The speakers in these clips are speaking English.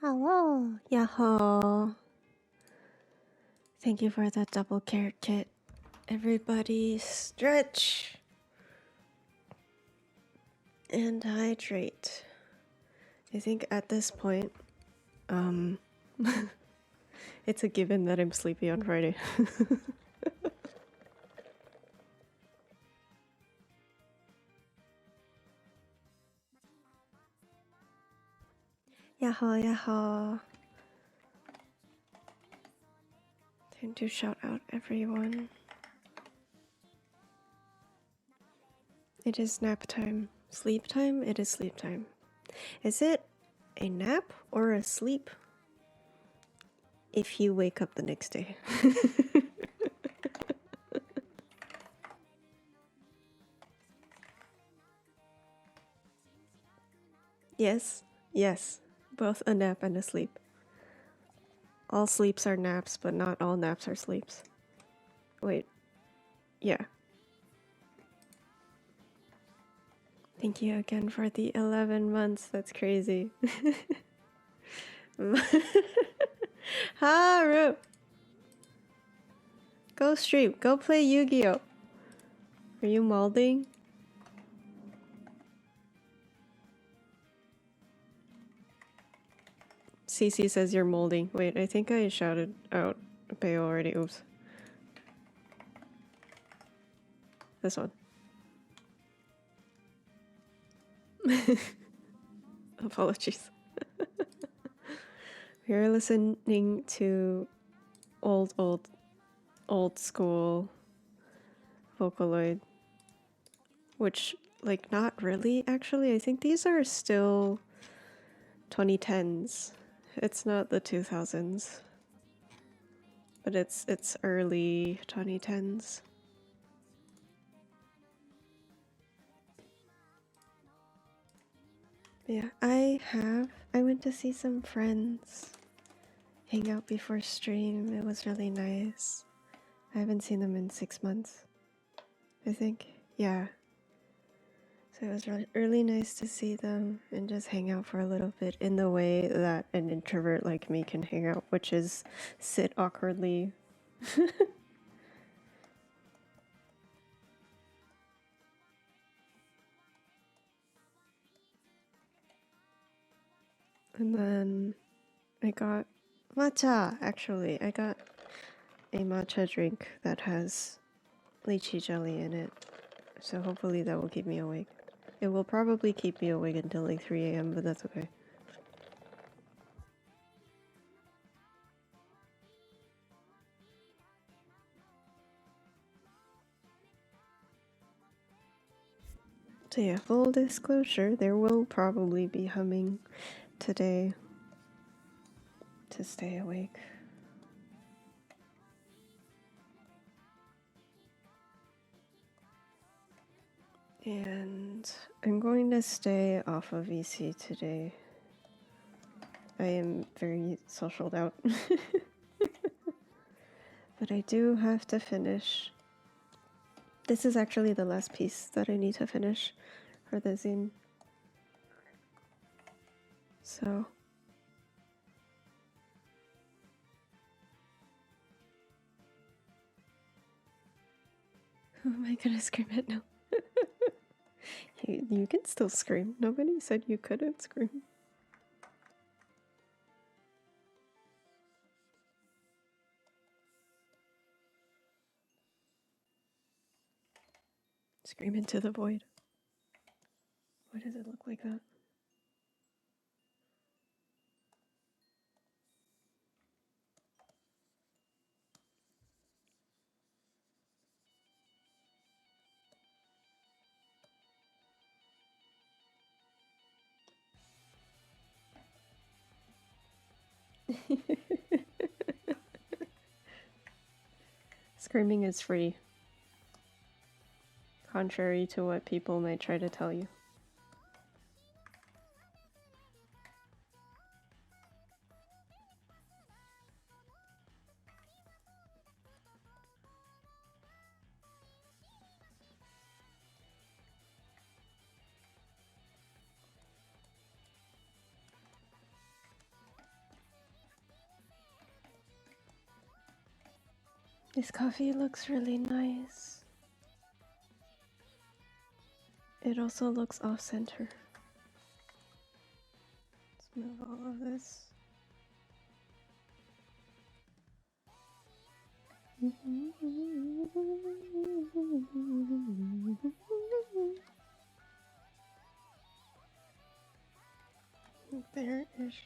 Hello. Yahoo. Thank you for that double carrot kit. Everybody stretch and hydrate. I think at this point, it's a given that I'm sleepy on Friday. Yahoo, yahoo. Time to shout out everyone. It is nap time. Sleep time? It is sleep time. Is it a nap or a sleep if you wake up the next day? Yes, yes. Both a nap and a sleep. All sleeps are naps, but not all naps are sleeps. Wait. Yeah. Thank you again for the 11 months. That's crazy. Haru! Go stream. Go play Yu-Gi-Oh! Are you molding? CC says you're molding. Wait, I think I shouted out Bayo already. Oops. This one. Apologies. We're listening to old school Vocaloid. Which, like, not really, actually. I think these are still 2010s. It's not the 2000s. But it's early 2010s. Yeah, I went to see some friends. Hang out before stream. It was really nice. I haven't seen them in 6 months, I think. Yeah. So it was really nice to see them and just hang out for a little bit in the way that an introvert like me can hang out, which is sit awkwardly. And then I got matcha, actually. I got a matcha drink that has lychee jelly in it. So hopefully that will keep me awake. It will probably keep me awake until like 3 a.m., but that's okay. So yeah, full disclosure, there will probably be humming today to stay awake. And I'm going to stay off of VC today. I am very socialed out. But I do have to finish. This is actually the last piece that I need to finish for the zine. So. Who am I gonna scream at now? You can still scream. Nobody said you couldn't scream. Scream into the void. Why does it look like that? Screaming is free. Contrary to what people might try to tell you. This coffee looks really nice. It also looks off-center. Let's move all of this. There-ish.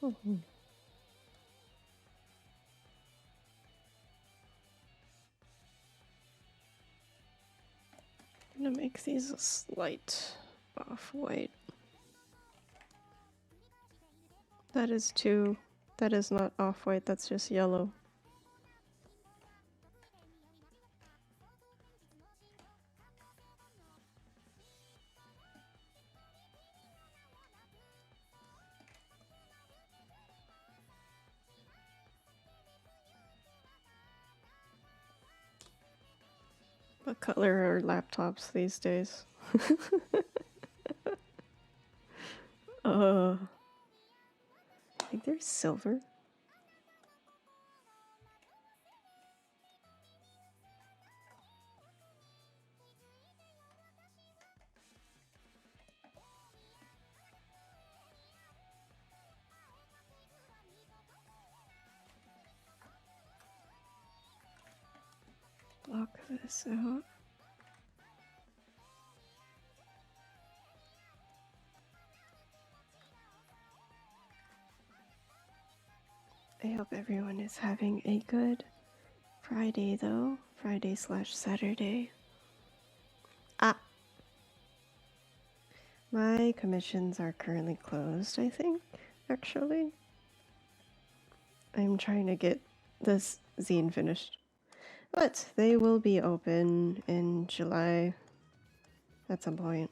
I'm gonna make these a slight off-white. That is not off-white, that's just yellow. What color are laptops these days? I think they're silver. Block this out. I hope everyone is having a good Friday though. Friday/Saturday. Ah! My commissions are currently closed, I think, actually. I'm trying to get this zine finished. But they will be open in July at some point.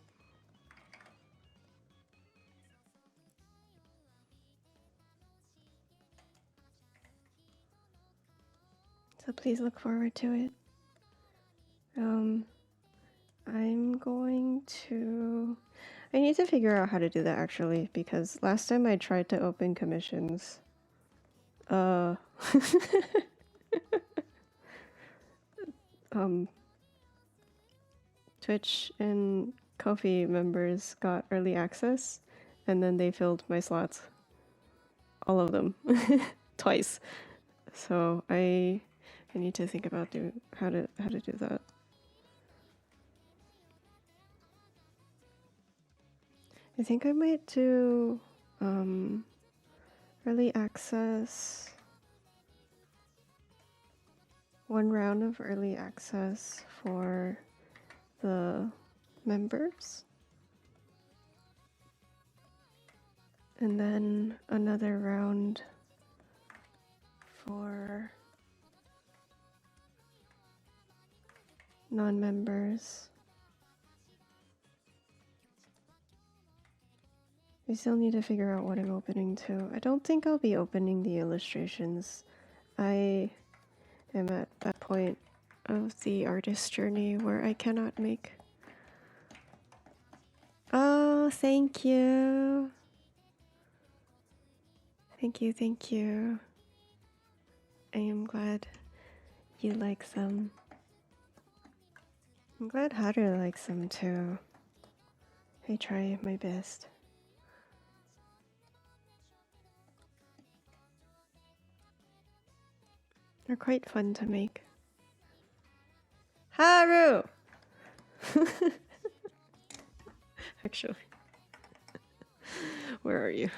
So please look forward to it. I'm going to... I need to figure out how to do that actually, because last time I tried to open commissions, Twitch and Ko-fi members got early access, and then they filled my slots. All of them. Twice. So I need to think about how to do that. I think I might do early access. One round of early access for the members. And then another round for non-members. I still need to figure out what I'm opening to. I don't think I'll be opening the illustrations. I am at that point of the artist journey where I cannot make. Oh, thank you. Thank you. I am glad you like them. I'm glad Haru likes them too. I try my best. They're quite fun to make. Haru! Actually. Where are you?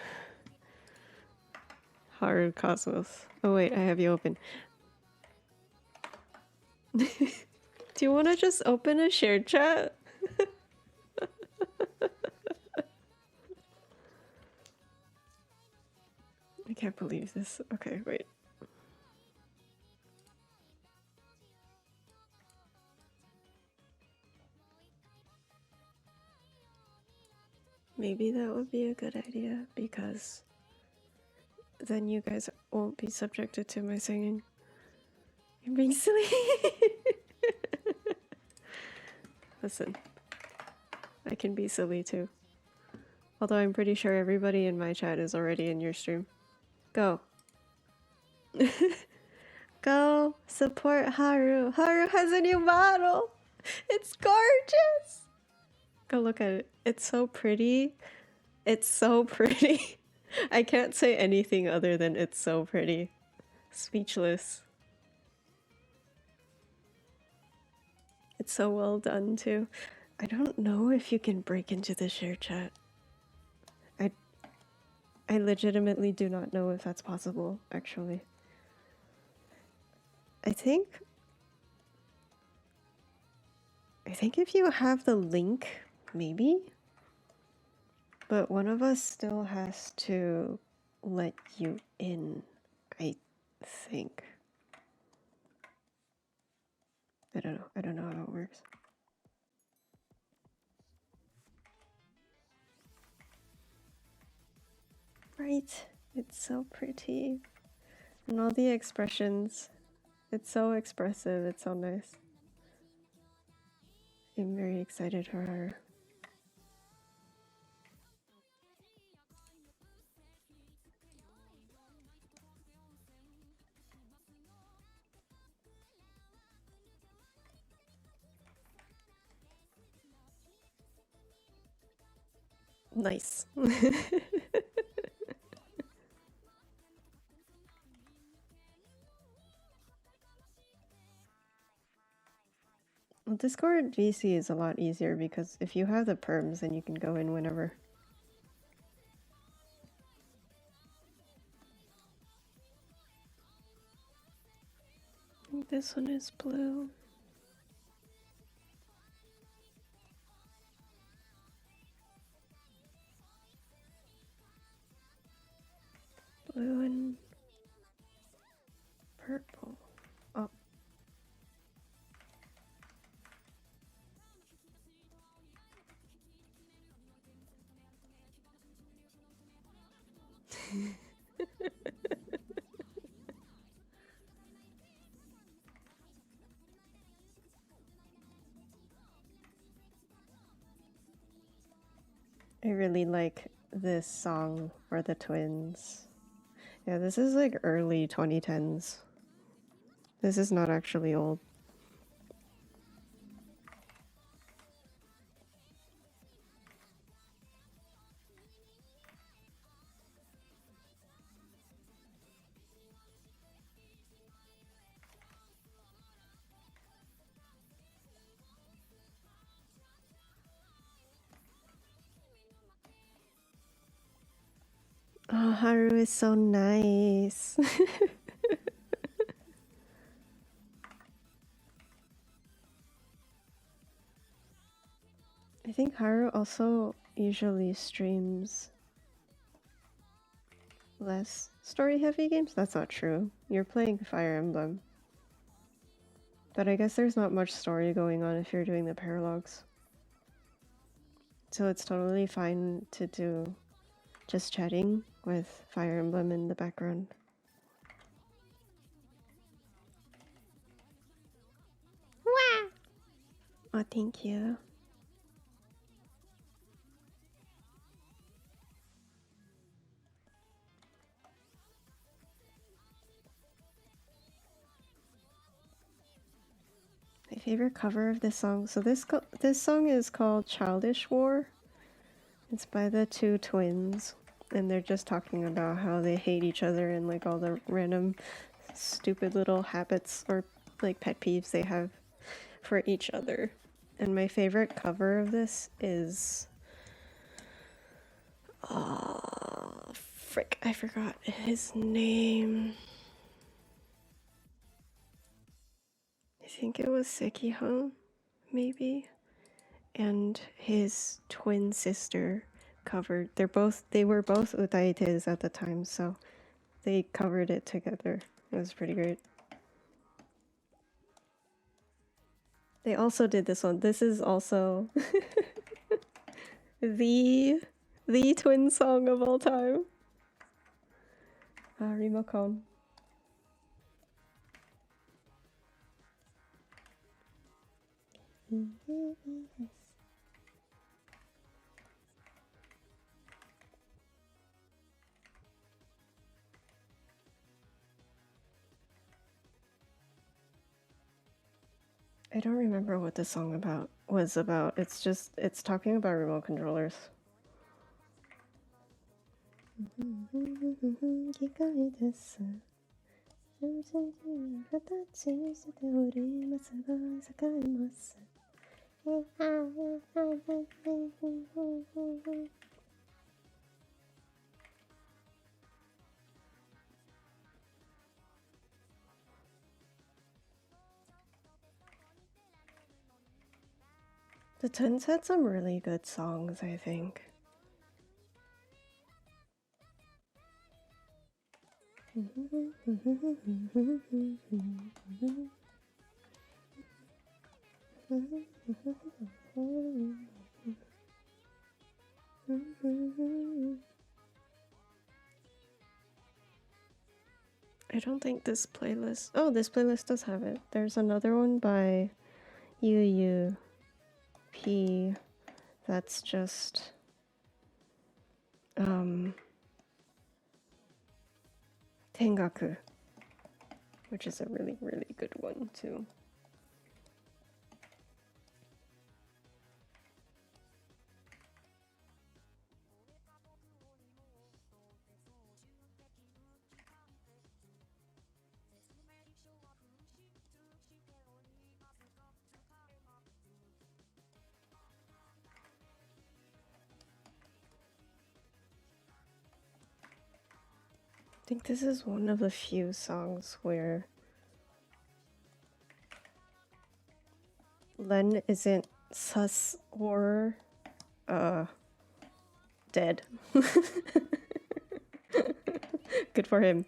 Haru Cosmos. Oh wait, I have you open. Do you want to just open a shared chat? I can't believe this. Okay, wait. Maybe that would be a good idea, because then you guys won't be subjected to my singing. You're being silly. Listen, I can be silly too. Although I'm pretty sure everybody in my chat is already in your stream. Go. Go support Haru. Haru has a new model. It's gorgeous. Go look at it. It's so pretty. It's so pretty. I can't say anything other than it's so pretty. Speechless. It's so well done too. I don't know if you can break into the share chat. I legitimately do not know if that's possible, actually. I think if you have the link, maybe. But one of us still has to let you in, I think. I don't know. I don't know how it works. Right. It's so pretty. And all the expressions. It's so expressive. It's so nice. I'm very excited for her. Nice. Well, Discord VC is a lot easier because if you have the perms, then you can go in whenever. I think this one is blue. Blue and purple. Oh. I really like this song for the twins. Yeah, this is like early 2010s. This is not actually old. Oh, Haru is so nice. I think Haru also usually streams less story-heavy games. That's not true. You're playing Fire Emblem. But I guess there's not much story going on if you're doing the paralogs. So it's totally fine to do just chatting with Fire Emblem in the background. Wah! Oh, thank you. My favorite cover of this song. So this song is called Childish War. It's by the two twins, and they're just talking about how they hate each other and like all the random stupid little habits or like pet peeves they have for each other. And my favorite cover of this is frick, I forgot his name. I think it was Sekiho, maybe. And his twin sister covered. They were both utaites at the time, so they covered it together. It was pretty great. They also did this one. This is also the twin song of all time. Rimocon. I don't remember what the song was about. It's talking about remote controllers. The Twins had some really good songs, I think. I don't think this playlist... Oh, this playlist does have it. There's another one by UUP that's just... Tengaku, which is a really, really good one, too. I think this is one of the few songs where Len isn't sus or dead. Good for him.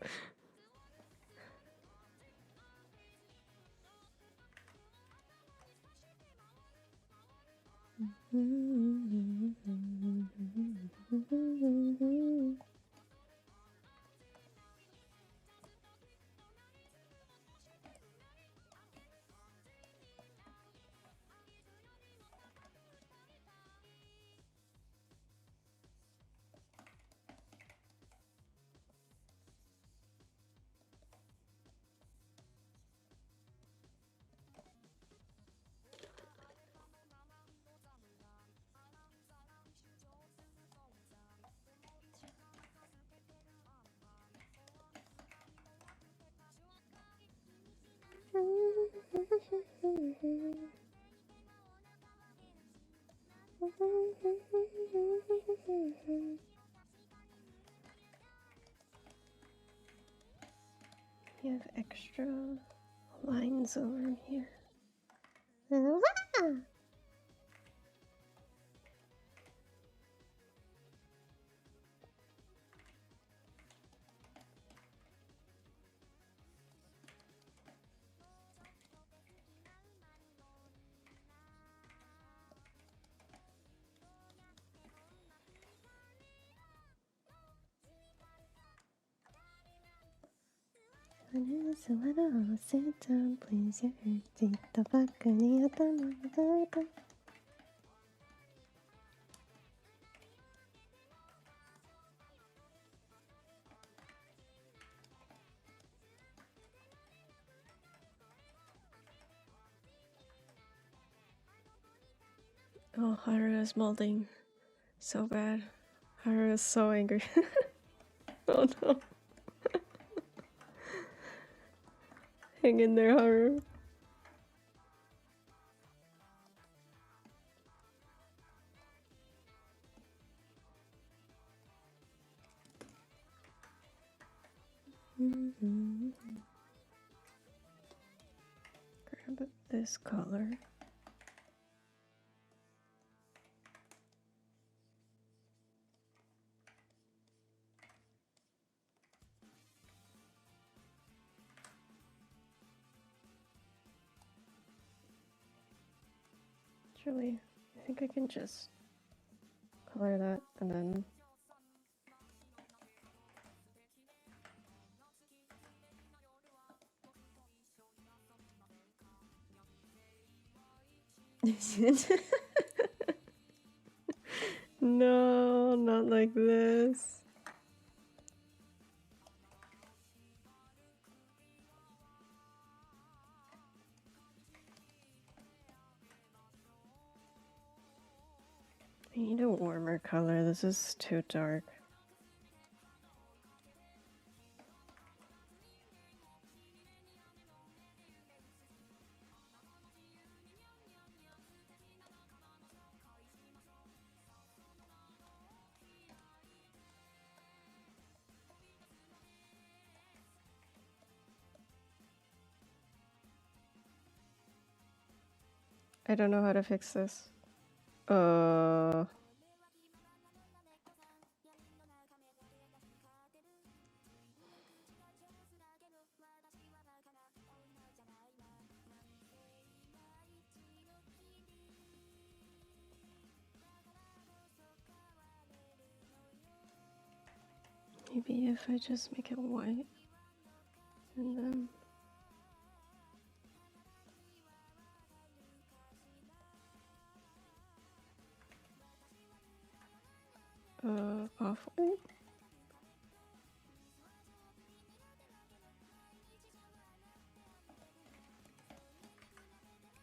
You have extra lines over here. Please your teeth the back and Oh, Haru is molding so bad. Haru is so angry. Oh no. Hang in there, Haru. Grab this color. Actually, I think I can just color that and then No, not like this. I need a warmer color. This is too dark. I don't know how to fix this. Maybe if I just make it white and then off-white.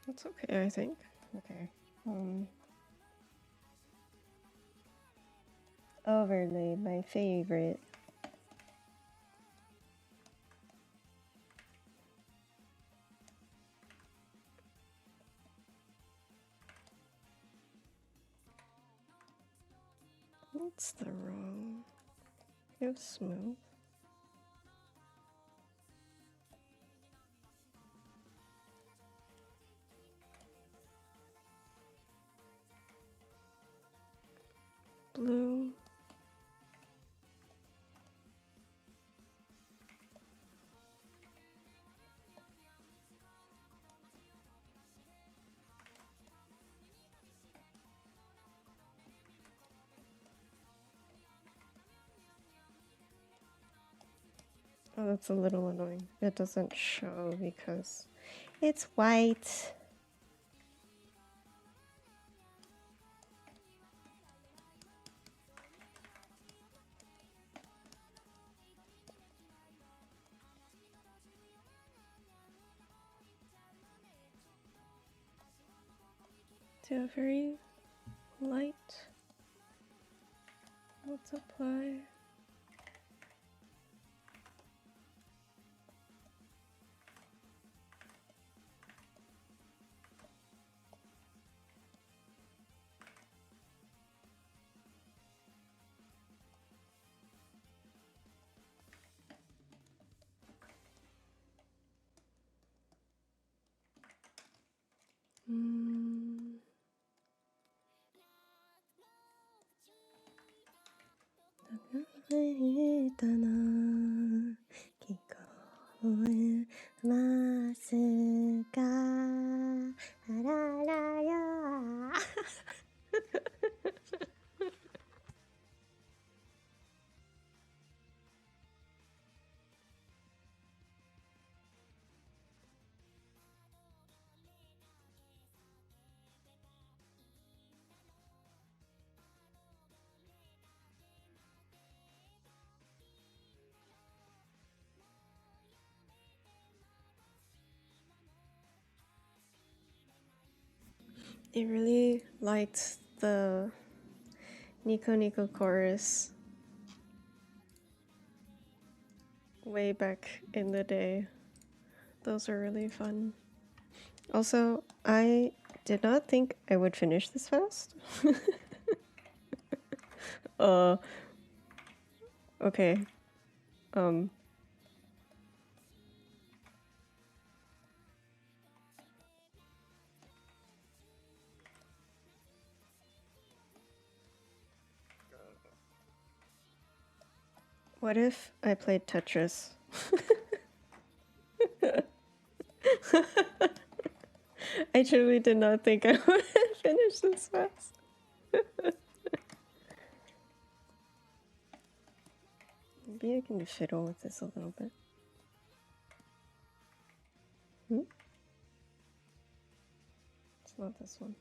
That's okay, I think. Okay. Overlay, my favorite. What's the wrong? It was smooth. Blue. Oh, that's a little annoying. It doesn't show because it's white. Do a very light. Let's apply. I really liked the Nico Nico chorus way back in the day. Those are really fun. Also, I did not think I would finish this fast. Okay. What if I played Tetris? I truly did not think I would finish this fast. Maybe I can fiddle with this a little bit. Not this one.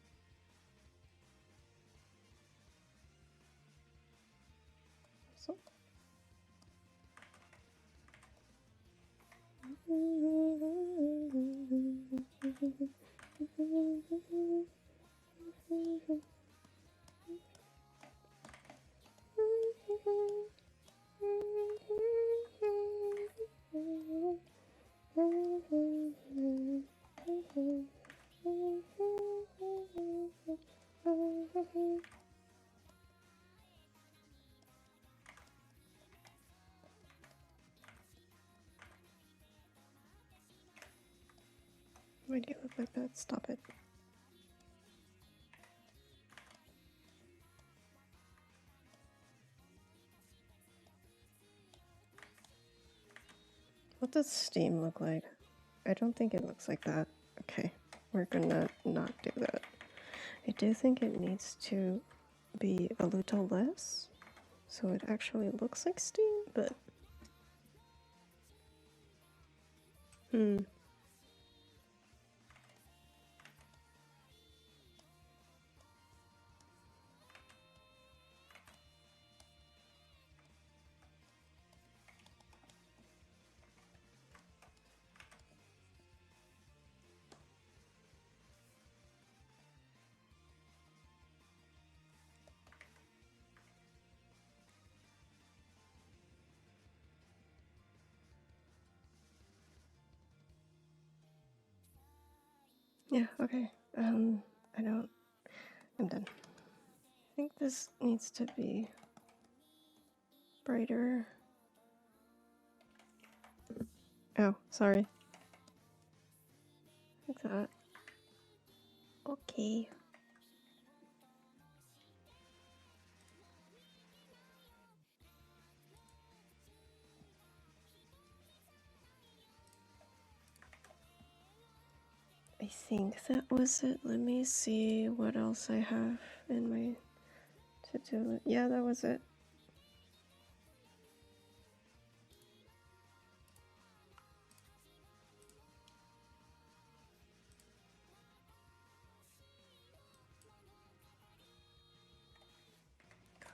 This one? Why do you look like that? Stop it. What does Steam look like? I don't think it looks like that. Okay, we're gonna not do that. I do think it needs to be a little less, so it actually looks like Steam, but... Yeah, okay. I'm done. I think this needs to be brighter. Oh, sorry. Like that. Okay. I think that was it. Let me see what else I have in my to-do list. Yeah, that was it.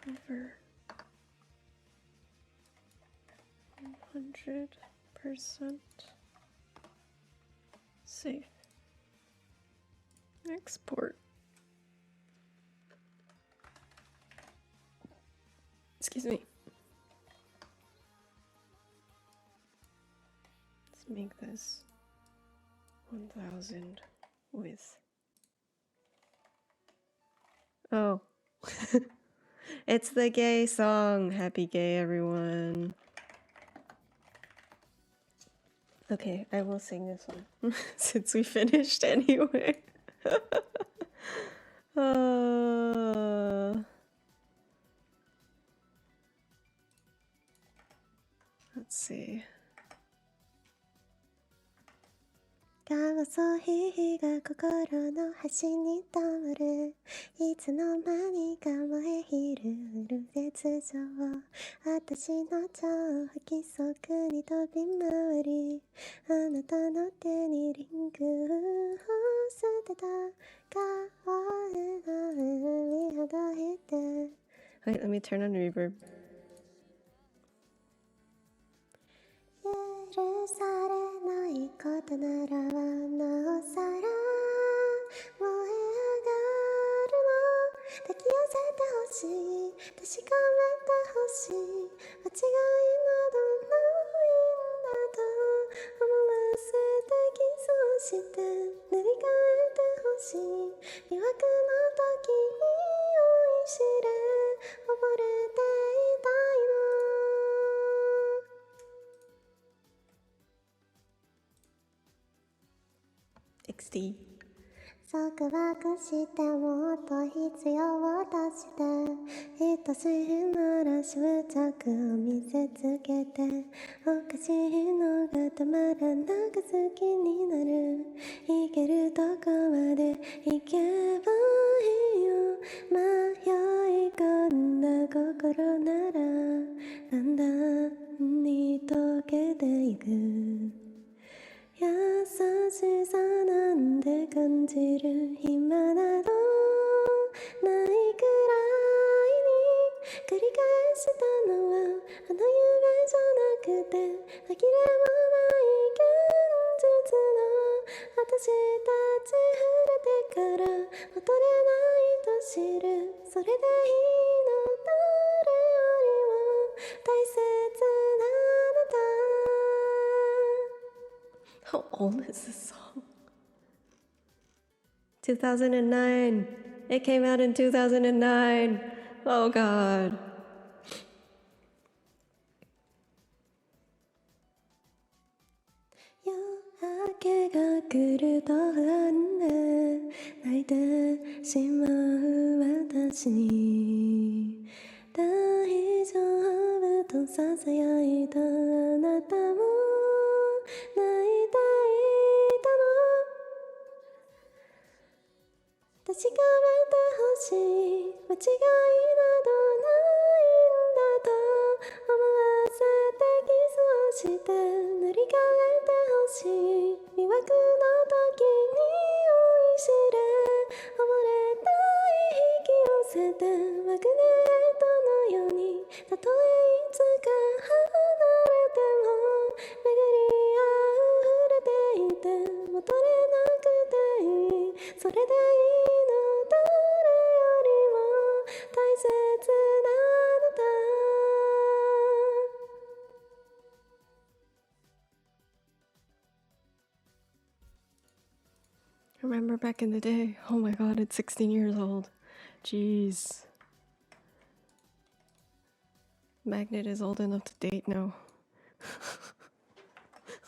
Cover 100% safe. Export. Excuse me. Let's make this 1000 with... Oh. It's the gay song. Happy gay, everyone. Okay, I will sing this one since we finished anyway. Let's see. 顔そひが心の端に灯るいつの間にか燃え広る熱情私の情不規則に飛び回りあなたの手にリングを捨てた顔への海ほどいて Wait, let me turn on reverb. 許されないことならなおさら燃え上がるの抱き寄せてほしい確かめてほしい間違いなどないんだと思わせてキスをして塗り替えてほしい魅惑の時に酔いしれ溺れていたいのXD 束縛してもっと必要として愛しいなら執着を見せつけておかしいのがたまらなく好きになる行けるとこまで行けばいいよ迷い込んだ心ならだんだんに溶けていく優しさなんて感じる暇などないくらいに繰り返したのはあの夢じゃなくて紛れもない現実の私たち触れてから戻れないと知るそれでいいの誰よりも大切なあなた How old is this song? 2009. It came out in 2009. Oh god.夜明けが来ると不安で泣いてしまう私に大丈夫とささやいたあなたも泣いていたの確かめてほしい間違いなどないんだと思わせてキスをして塗り替えてほしい魅惑の時に酔いしれ溺れたい引き寄せてマグネットのようにたとえいつか離れても巡り合う触れていて戻れなくていいそれでいいの誰よりも大切なあなた I remember back in the day. Oh my god, it's 16 years old. Jeez. Magnet is old enough to date now.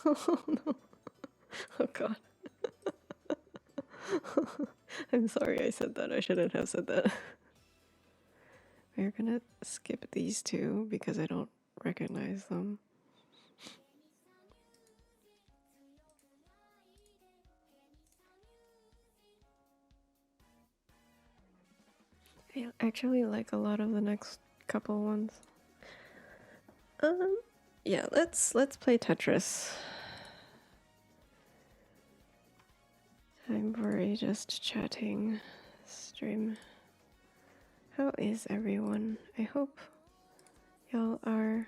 Oh no. Oh god. I'm sorry I said that. I shouldn't have said that. We're gonna skip these two because I don't recognize them. I actually like a lot of the next couple ones. Yeah, let's play Tetris. Time for a just chatting stream. How is everyone? I hope y'all are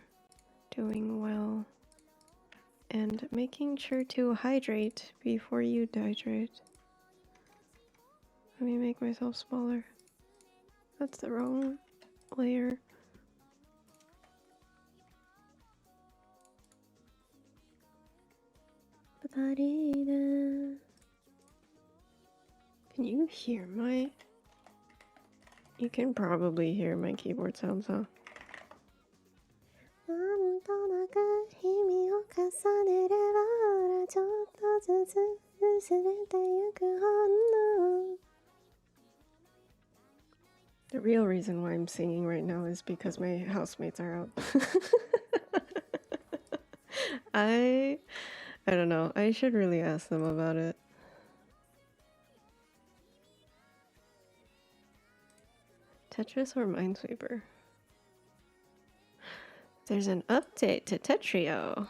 doing well and making sure to hydrate before you dehydrate. Let me make myself smaller. That's the wrong layer. Can you hear my... You can probably hear my keyboard sounds, huh? The real reason why I'm singing right now is because my housemates are out. I don't know. I should really ask them about it. Tetris or Minesweeper? There's an update to Tetrio.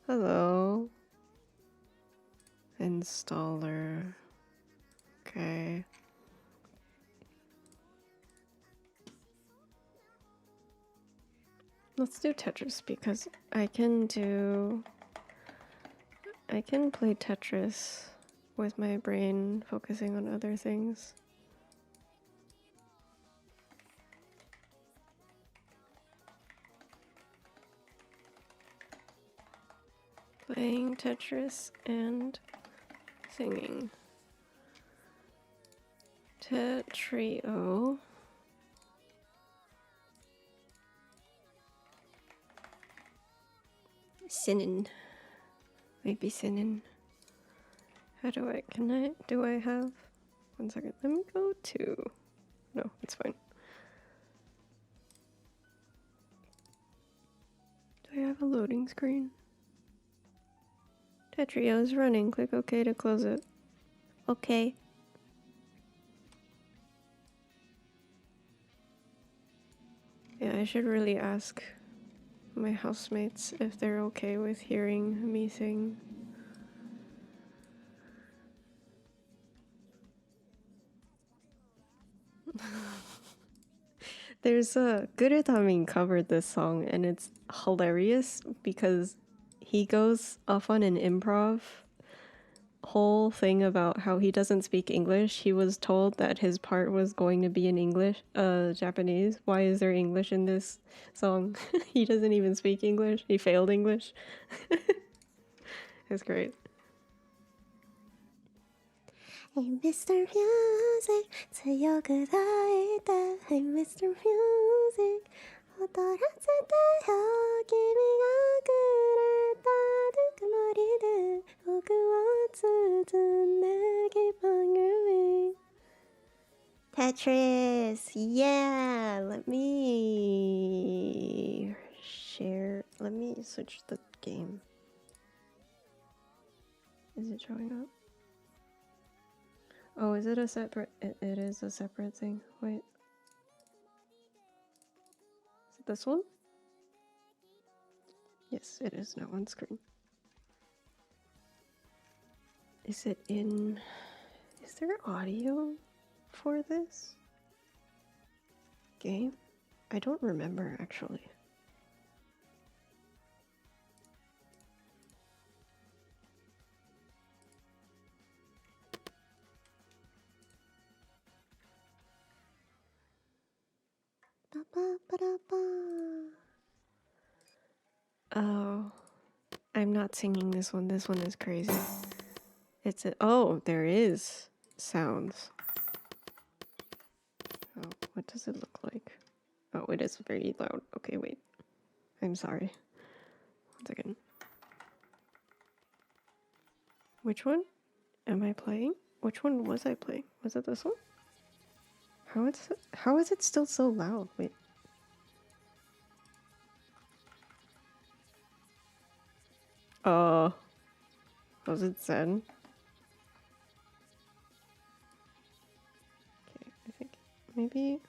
Hello. Installer. Okay. Let's do Tetris because I can play Tetris with my brain focusing on other things. Playing Tetris and singing. Tetrio. Sinin. Maybe Sinin. How do I, do I have, 1 second, let me go to, no, it's fine. Do I have a loading screen? Tetrio is running, click OK to close it. Okay. Yeah, I should really ask my housemates if they're okay with hearing me sing. There's a Gurutamin covered this song, and it's hilarious because he goes off on an improv whole thing about how he doesn't speak English. He was told that his part was going to be in English, Japanese. Why is there English in this song? He doesn't even speak English. He failed English. It's great. Hey, Mr. Music, 強く抱いて Hey, Mr. Music, 踊らせてよ君がくれたぬくもりで僕を包んで Keep on grooving Tetris, yeah, let me switch the game. Is it showing up? Oh, is it a separate? It is a separate thing. Wait. Is it this one? Yes, it is now on screen. Is it in... Is there audio for this game? I don't remember, actually. Oh, I'm not singing this one. This one is crazy. It's a... Oh, there is sounds. Oh, what does it look like? Oh, it is very loud. Okay, wait. I'm sorry. 1 second. Which one am I playing? Which one was I playing? Was it this one? How is it still so loud? Wait. Was it Zen? Okay, I think maybe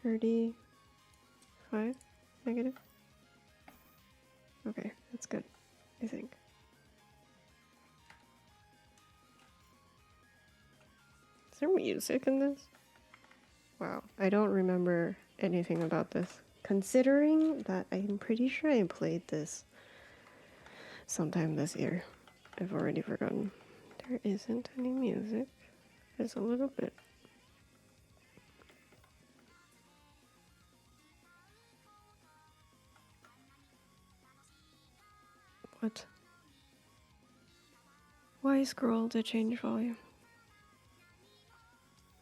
35 negative. Okay, that's good, I think. Is there music in this? Wow, I don't remember anything about this. Considering that I'm pretty sure I played this sometime this year. I've already forgotten. There isn't any music. There's a little bit. What? Why scroll to change volume?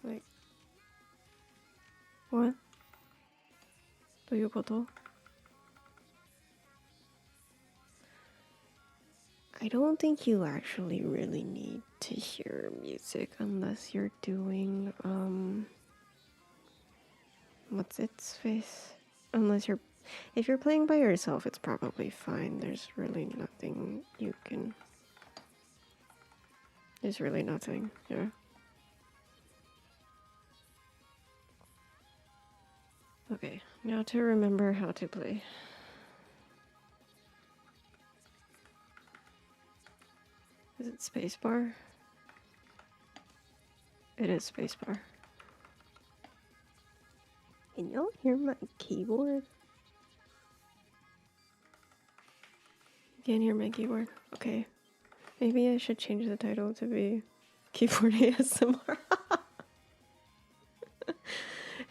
Like... What? どういうこと? I don't think you actually really need to hear music unless you're doing, what's its face? If you're playing by yourself, it's probably fine. There's really nothing you can... There's really nothing, yeah. Okay, now to remember how to play. Is it spacebar? It is spacebar. Can y'all hear my keyboard? You can't hear my keyboard? Okay. Maybe I should change the title to be Keyboard ASMR.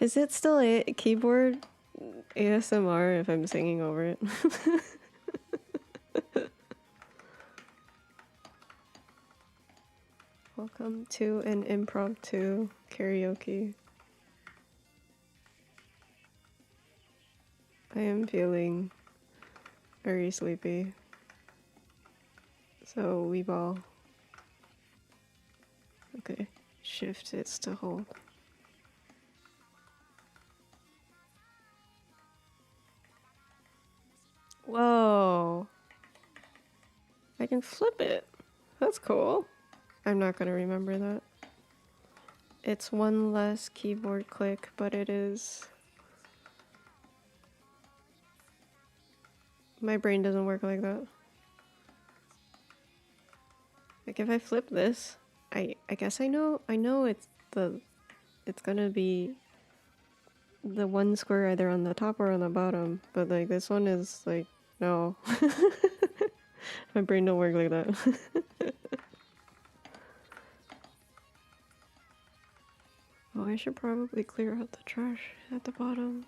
Is it still a keyboard ASMR if I'm singing over it? Welcome to an impromptu karaoke. I am feeling very sleepy. So we ball. Okay, shift is to hold. Whoa! I can flip it. That's cool. I'm not gonna remember that. It's one less keyboard click, but it is... My brain doesn't work like that. Like if I flip this, I guess I know it's the it's gonna be the one square either on the top or on the bottom, but like this one is like, no. My brain don't work like that. Oh, I should probably clear out the trash at the bottom.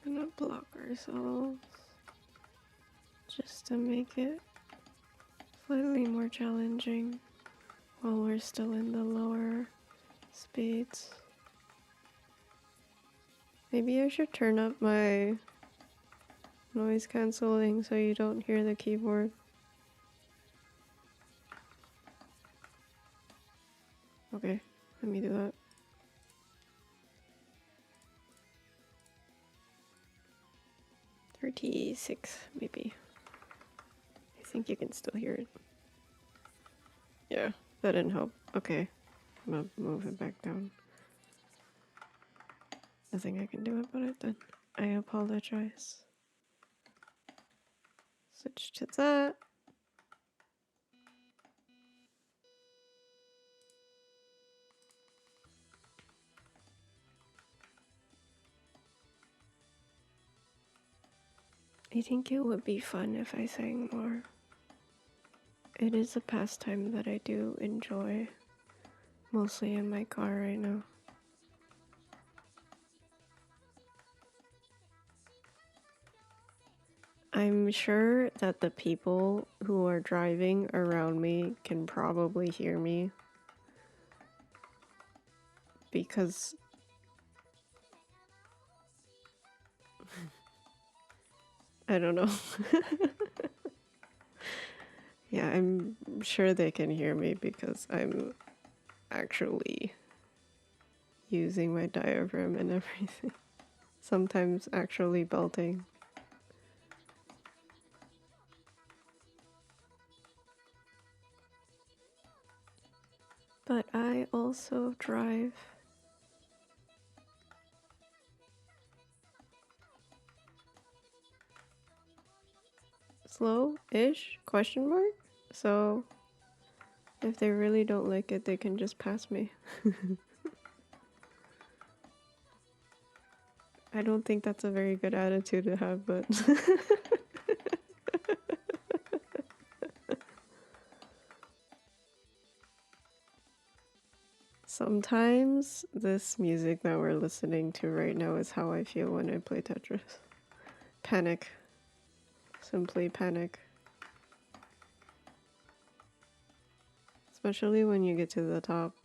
Gonna block ourselves just to make it slightly more challenging while we're still in the lower speeds. Maybe I should turn up my noise cancelling so you don't hear the keyboard. Okay, let me do that. $36, maybe. I think you can still hear it. Yeah, that didn't help. Okay, I'm gonna move it back down. Nothing I can do about it then. I apologize. Switch to that. I think it would be fun if I sang more. It is a pastime that I do enjoy, mostly in my car right now. I'm sure that the people who are driving around me can probably hear me because I don't know. Yeah, I'm sure they can hear me because I'm actually using my diaphragm and everything. Sometimes actually belting. But I also drive. Slow-ish? Question mark? So if they really don't like it, they can just pass me. I don't think that's a very good attitude to have, but sometimes this music that we're listening to right now is how I feel when I play Tetris. Panic. Simply panic. Especially when you get to the top.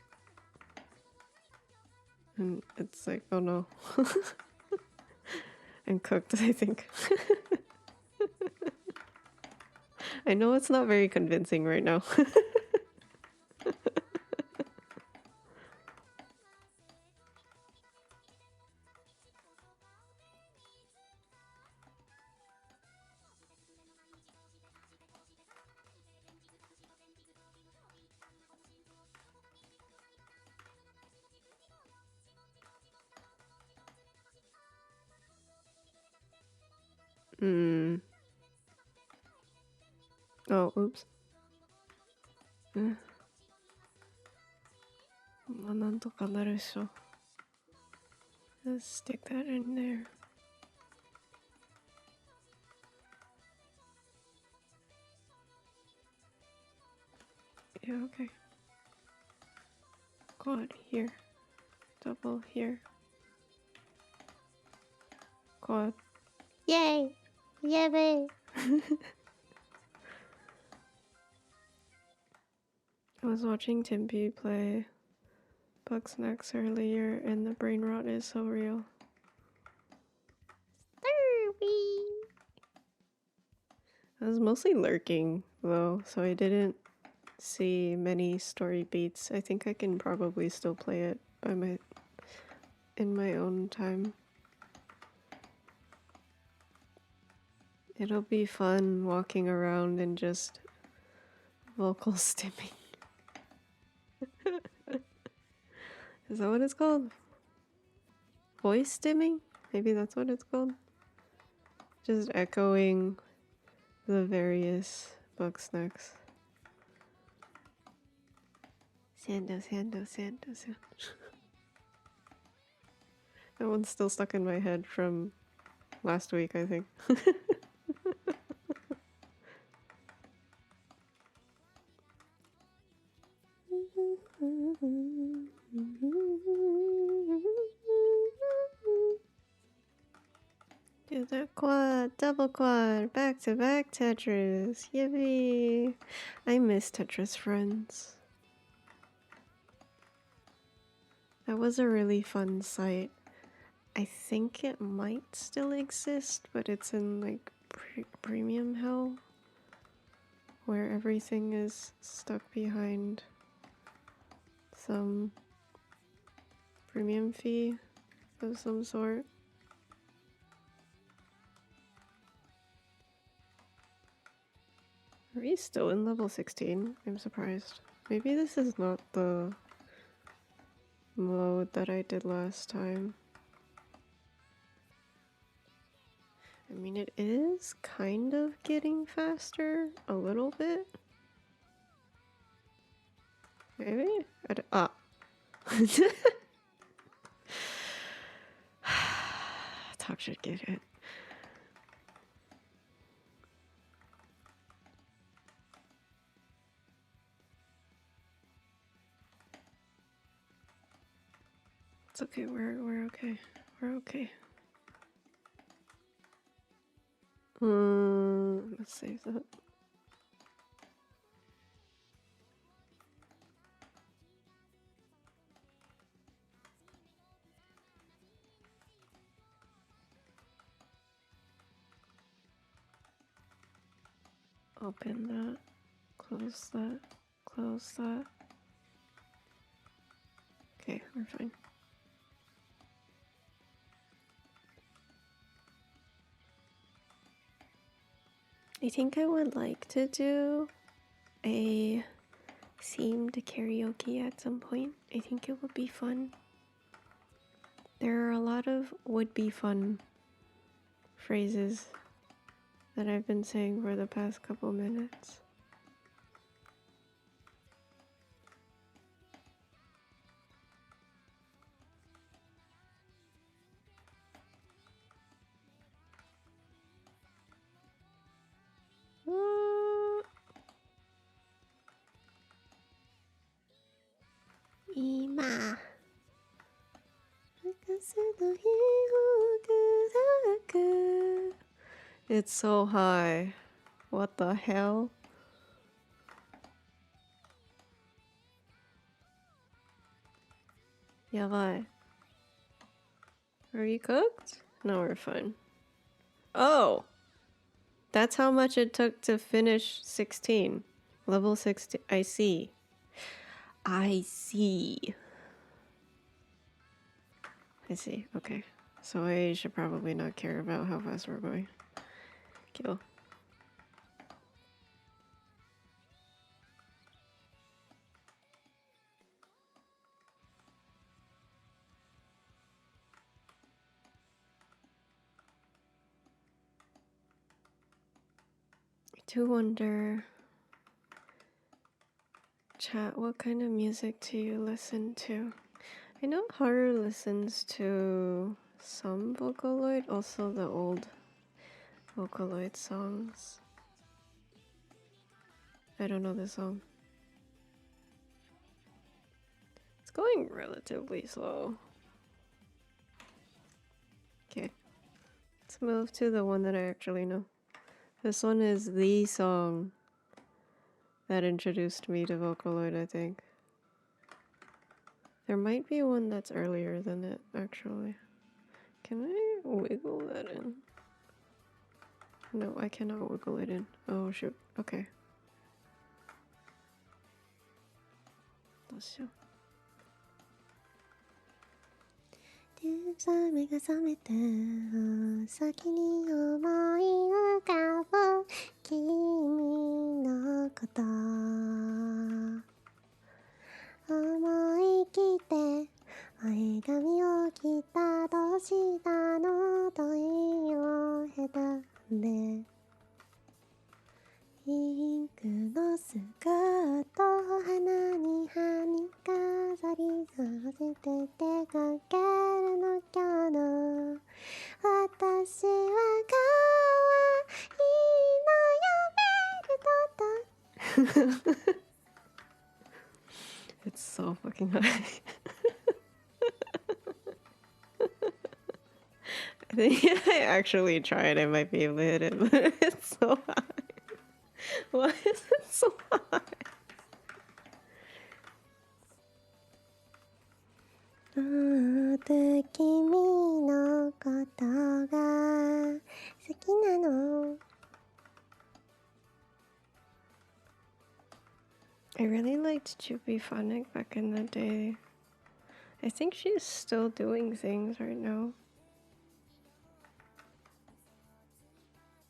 And it's like, oh no. I'm cooked, I think. I know it's not very convincing right now. Oh, oops. まあなんとかなるでしょ. Let's stick that in there. Yeah, okay. Quad here. Double here. Quad. Yay! Yay! I was watching Timpy play Bugsnax earlier, and the brain rot is so real. I was mostly lurking, though, so I didn't see many story beats. I think I can probably still play it in my own time. It'll be fun walking around and just vocal stimming. Is that what it's called? Voice stimming? Maybe that's what it's called? Just echoing the various bug snacks. Sando. That one's still stuck in my head from last week, I think. Do the quad, double quad, back-to-back Tetris. Yippee! I miss Tetris friends. That was a really fun site. I think it might still exist, but it's in like premium hell, where everything is stuck behind some premium fee of some sort. Are we still in level 16? I'm surprised. Maybe this is not the mode that I did last time. I mean, it is kind of getting faster a little bit. Maybe? Talk should get it. It's okay, we're okay. We're okay. Let's save that. Open that. Close that. Close that. Okay, we're fine. I think I would like to do a themed karaoke at some point. I think it would be fun. There are a lot of would-be fun phrases that I've been saying for the past couple minutes. Ima. It's so high. What the hell? Yabai. Are you cooked? No, we're fine. Oh! That's how much it took to finish 16. Level 16. I see. I see. Okay. So I should probably not care about how fast we're going. Kill. I do wonder, chat, what kind of music do you listen to? I know Haru listens to some Vocaloid, also the old Vocaloid songs. I don't know the song. It's going relatively slow. Okay. Let's move to the one that I actually know. This one is the song that introduced me to Vocaloid, I think. There might be one that's earlier than it, actually. Can I wiggle that in? No, I cannot wiggle it in. Oh, shoot. Okay. どうしよう。目が覚めて先に思い浮かぶ君のこと思い切って前髪を切ったどうしたの問いを下手でて出かけるの今日の私は可愛いのよベルトと It's so fucking high. I think if I actually tried, I might be able to hit it, but it's so high. Why is it so high? 君のことが好きなの I really liked Juby Phonic back in the day. I think she's still doing things right now.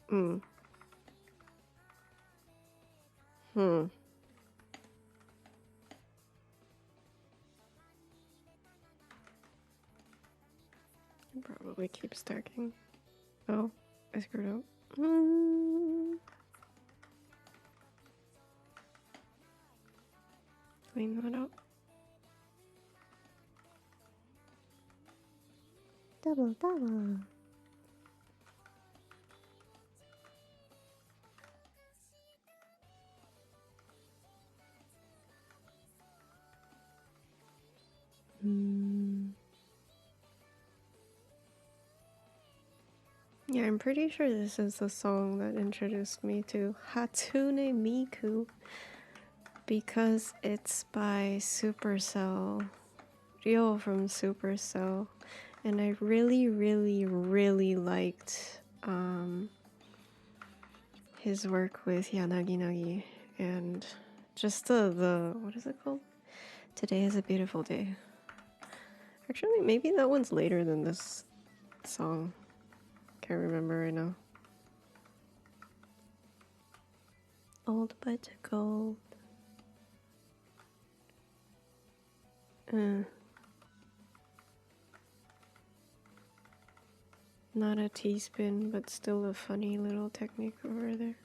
Hmm. Probably keep stacking. Oh, I screwed up. Clean that up. Double. Yeah, I'm pretty sure this is the song that introduced me to Hatsune Miku because it's by Supercell, Ryo from Supercell, and I really liked his work with Yanagi and just the what is it called? Today is a Beautiful Day. Actually, maybe that one's later than this song. Can't remember right now. Old but gold. Not a teaspoon, but still a funny little technique over there.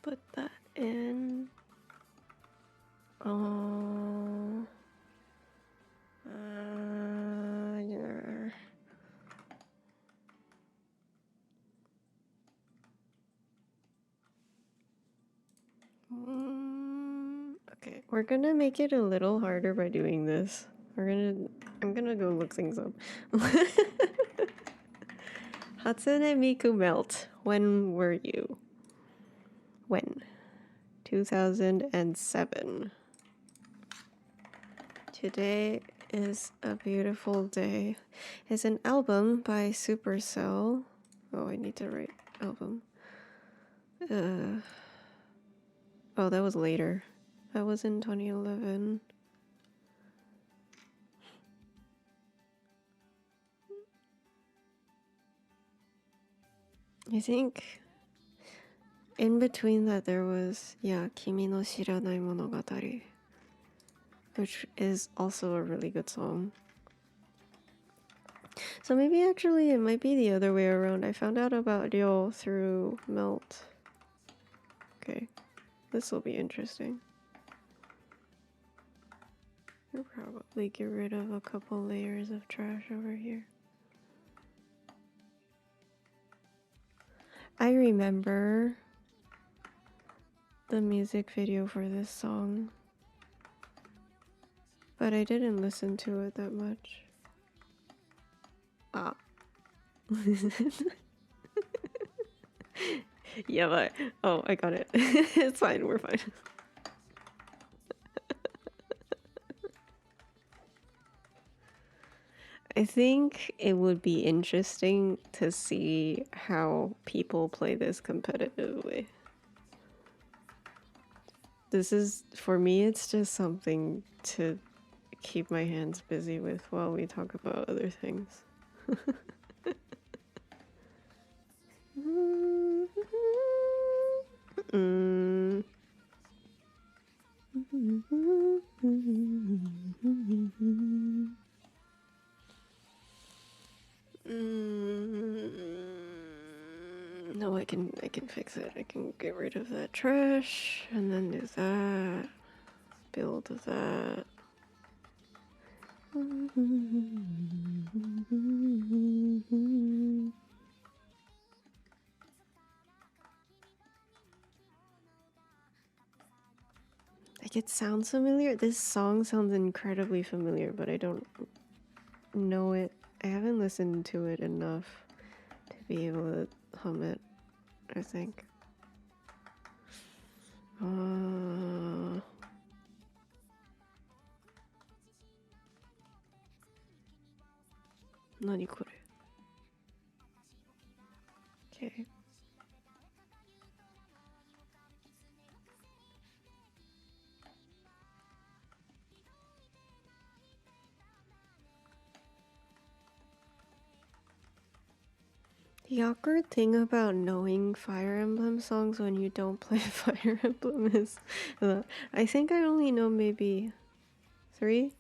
Put that in. Oh. Yeah. Okay, we're gonna make it a little harder by doing this. I'm gonna go look things up. Hatsune Miku Melt. When were you? When? 2007. Today is a Beautiful Day. It's an album by Supercell. Oh, I need to write album. Oh, that was later. That was in 2011. I think in between that there was, yeah, Kimi no Shiranai Monogatari, which is also a really good song. So maybe actually it might be the other way around. I found out about Ryo through Melt. Okay, this will be interesting. I'll probably get rid of a couple layers of trash over here. I remember the music video for this song, but I didn't listen to it that much. Ah. Yeah, but oh, I got it. It's fine, we're fine. I think it would be interesting to see how people play this competitively. This is, for me, it's just something to keep my hands busy with while we talk about other things. Mm. No, I can fix it. I can get rid of that trash and then do that. Build that. Like, it sounds familiar. This song sounds incredibly familiar, but I don't know it. I haven't listened to it enough to be able to hum it, I think. 何これ? Okay. The awkward thing about knowing Fire Emblem songs when you don't play Fire Emblem is I think I only know maybe 3.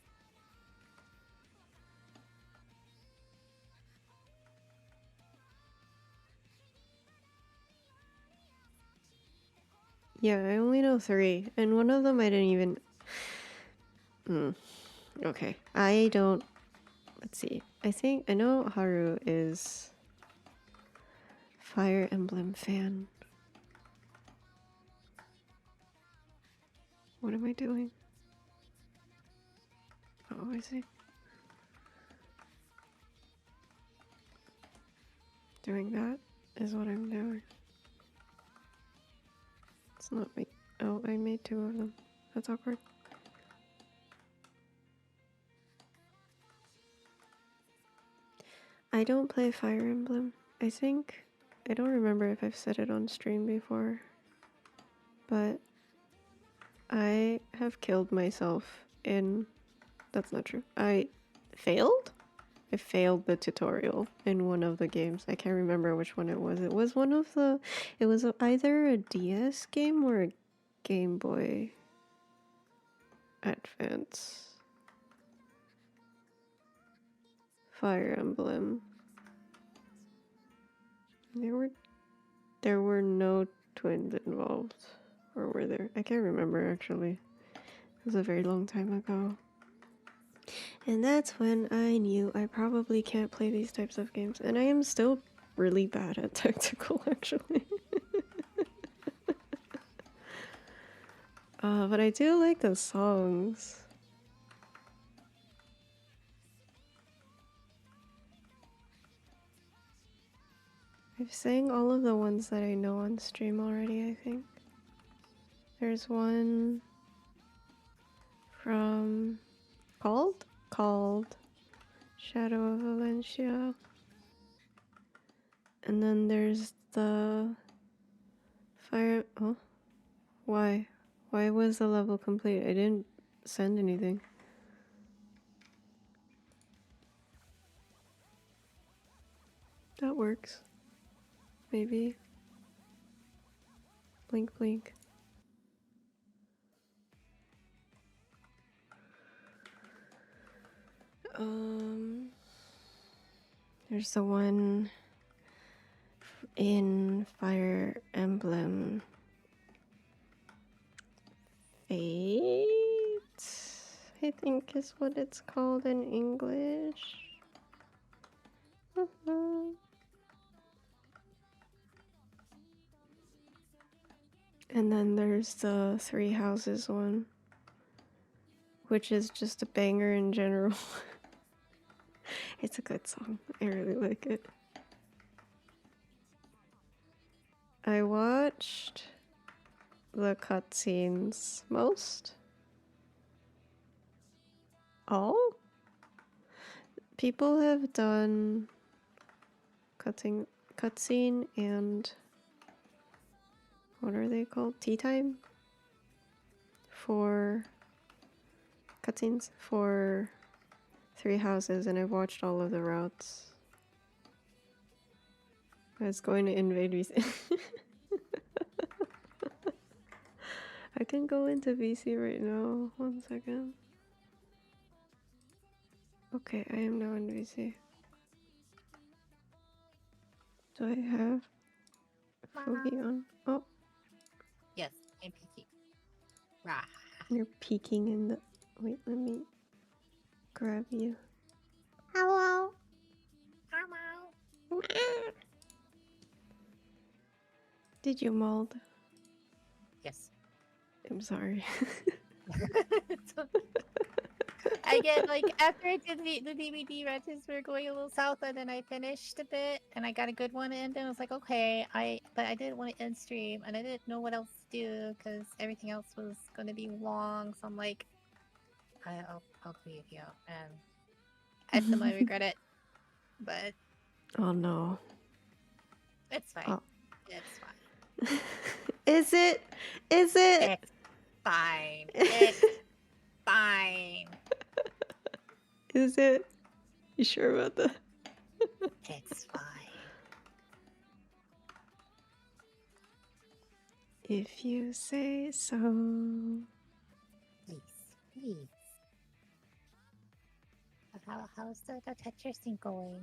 Yeah, I only know 3, and one of them I didn't even... Okay, I don't... Let's see. I know Haru is Fire Emblem fan. What am I doing? Oh, I see. Doing that is what I'm doing. It's not me. Oh, I made 2 of them. That's awkward. I don't play Fire Emblem. I think... I don't remember if I've said it on stream before, but I have killed myself in... That's not true. I failed? I failed the tutorial in one of the games. I can't remember which one it was. It was one of the... It was either a DS game or a Game Boy Advance. Fire Emblem. There were no twins involved. Or were there? I can't remember actually. It was a very long time ago. And that's when I knew I probably can't play these types of games. And I am still really bad at tactical, actually. But I do like the songs. I've sang all of the ones that I know on stream already, I think. There's one from... Called Shadow of Valencia. And then there's the Fire... Oh? Why? Why was the level complete? I didn't send anything. That works. Maybe. Blink, blink. There's the one in Fire Emblem Fate, I think is what it's called in English. And then there's the Three Houses one, which is just a banger in general. It's a good song. I really like it. I watched the cutscenes most. All? People have done cutscene and what are they called? Tea time for cutscenes for 3 houses, and I've watched all of the routes. I was going to invade VC. I can go into VC right now. 1 second. Okay, I am now in VC. Do I have Foggy on? Oh, Yes, I'm peeking. Rah. you're peeking in the... Wait, let me grab you. Hello. Hello. Did you mold? Yes. I'm sorry. Again, like after I did the DVD rentals, we were going a little south, and then I finished a bit, and I got a good one in. And I was like, okay, but I didn't want to end stream, and I didn't know what else to do because everything else was going to be long. So I'm like, I'll leave you, and I semi regret it, but Oh no. it's fine. Oh. It's fine. Is it? Is it? It's fine. It's fine. Is it? You sure about that? It's fine. If you say so. Please, please. How's the Tetris thing going?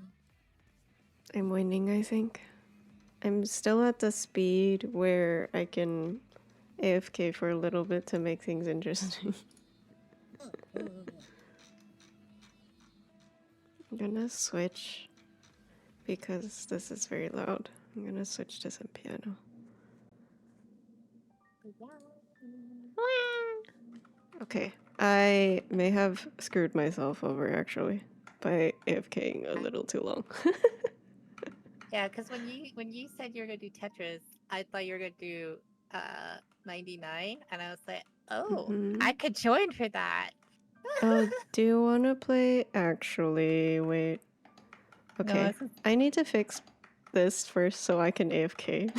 I'm winning, I think. I'm still at the speed where I can AFK for a little bit to make things interesting. I'm gonna switch because this is very loud. I'm gonna switch to some piano. Okay, I may have screwed myself over actually by AFKing a little too long. Yeah, because when you said you were gonna do Tetris, I thought you were gonna do 99, and I was like, oh, I could join for that. Oh, do you want to play? Actually, wait. Okay, No, I need to fix this first so I can AFK.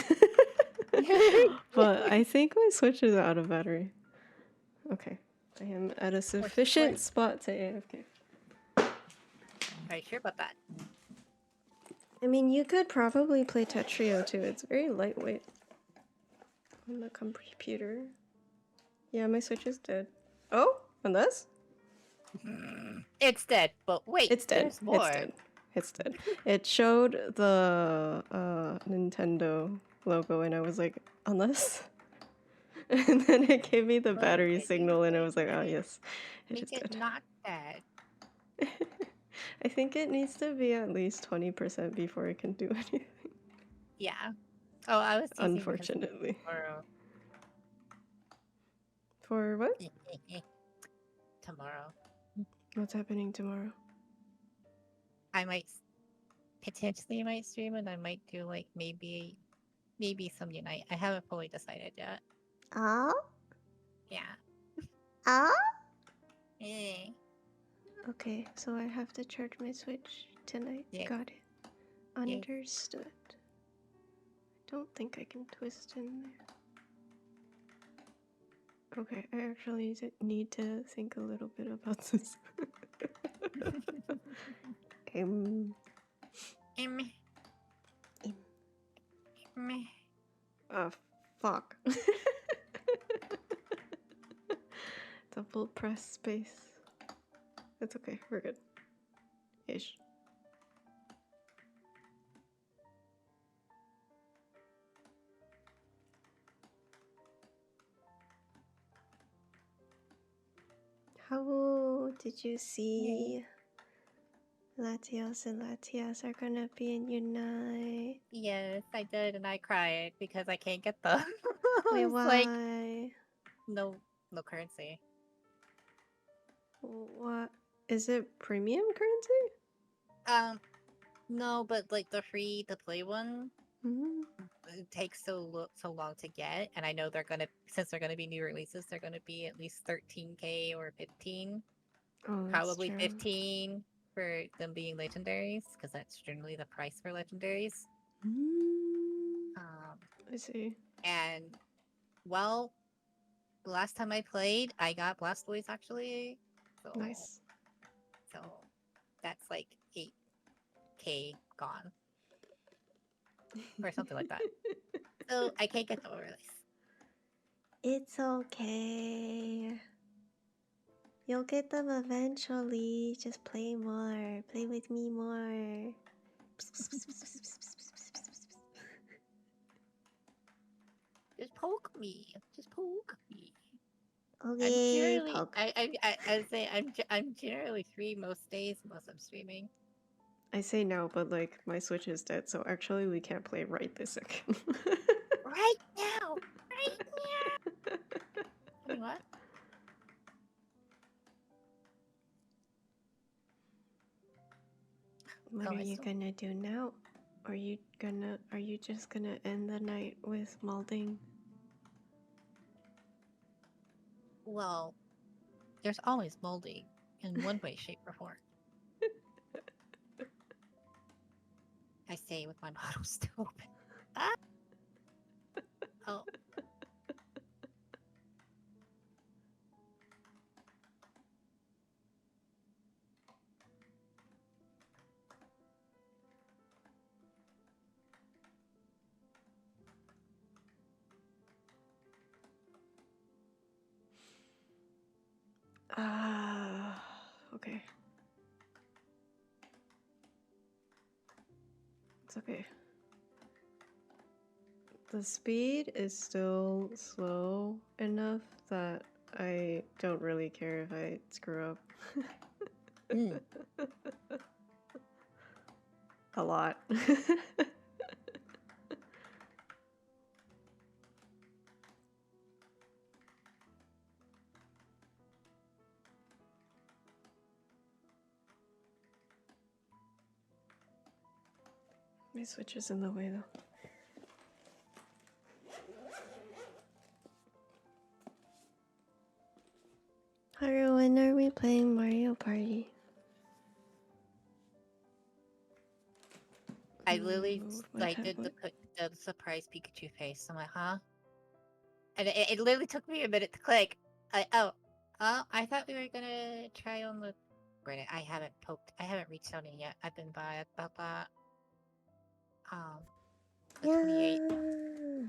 But I think my Switch is out of battery. Okay, I am at a sufficient spot to AFK. Are you sure about that? I mean, you could probably play Tetrio too. It's very lightweight on the computer. Yeah, my Switch is dead. Oh, and this? It's dead, but wait, It's dead. there's more. It's dead. It's dead. It showed the Nintendo logo, and I was like, unless. And then it gave me the battery signal, and I was like, oh yes, it is dead. Not dead. I think it needs to be at least 20% before it can do anything. Yeah. Oh, I was teasing Unfortunately. Tomorrow. For what? Tomorrow. What's happening tomorrow? I might potentially might stream, and I might do like maybe some Unite. I haven't fully decided yet. Oh. Yeah. Oh. Eh. Okay, so I have to charge my Switch tonight. Yeah. Got it. Understood. I don't think I can twist in there. Okay, I actually need to think a little bit about this. Fuck. Double press space. That's okay, we're good. Ish. How did you see Latios and Latias are gonna be in Unite? Yes, I did, and I cried because I can't get them. Wait, It's why? like, no currency. What? Is it premium currency? No, but like the free to play one, Mm-hmm. it takes so long to get, and I know since they're gonna be new releases, they're gonna be at least 13K or 15. Oh, Probably true. 15 for them being legendaries, because that's generally the price for legendaries. I see. And, well, the last time I played, I got Blastoise, actually. So, Nice. So, that's like 8K gone. Or something like that. So, I can't get the release. It's okay. You'll get them eventually. Just play more. Play with me more. Just poke me. Just poke me. Okay, I'm generally, poke. I say I'm generally free most days, unless I'm streaming. I say no, but like my Switch is dead, so actually we can't play right this second. Right now, right now. I mean, what? What Oh, are I you still. gonna do now? Are you just gonna end the night with molding? Well, there's always molding in one way, shape, or form. I say with my bottle still open. Ah! Oh. Okay. It's okay. The speed is still slow enough that I don't really care if I screw up. A lot. My Switch is in the way though. Haru, when are we playing Mario Party? I literally My like did tablet. the surprise Pikachu face. I'm like, huh? And it literally took me a minute to click. Oh, I thought we were gonna try on the. Granted, I haven't reached out yet. I've been by about that. The 28th. Yeah.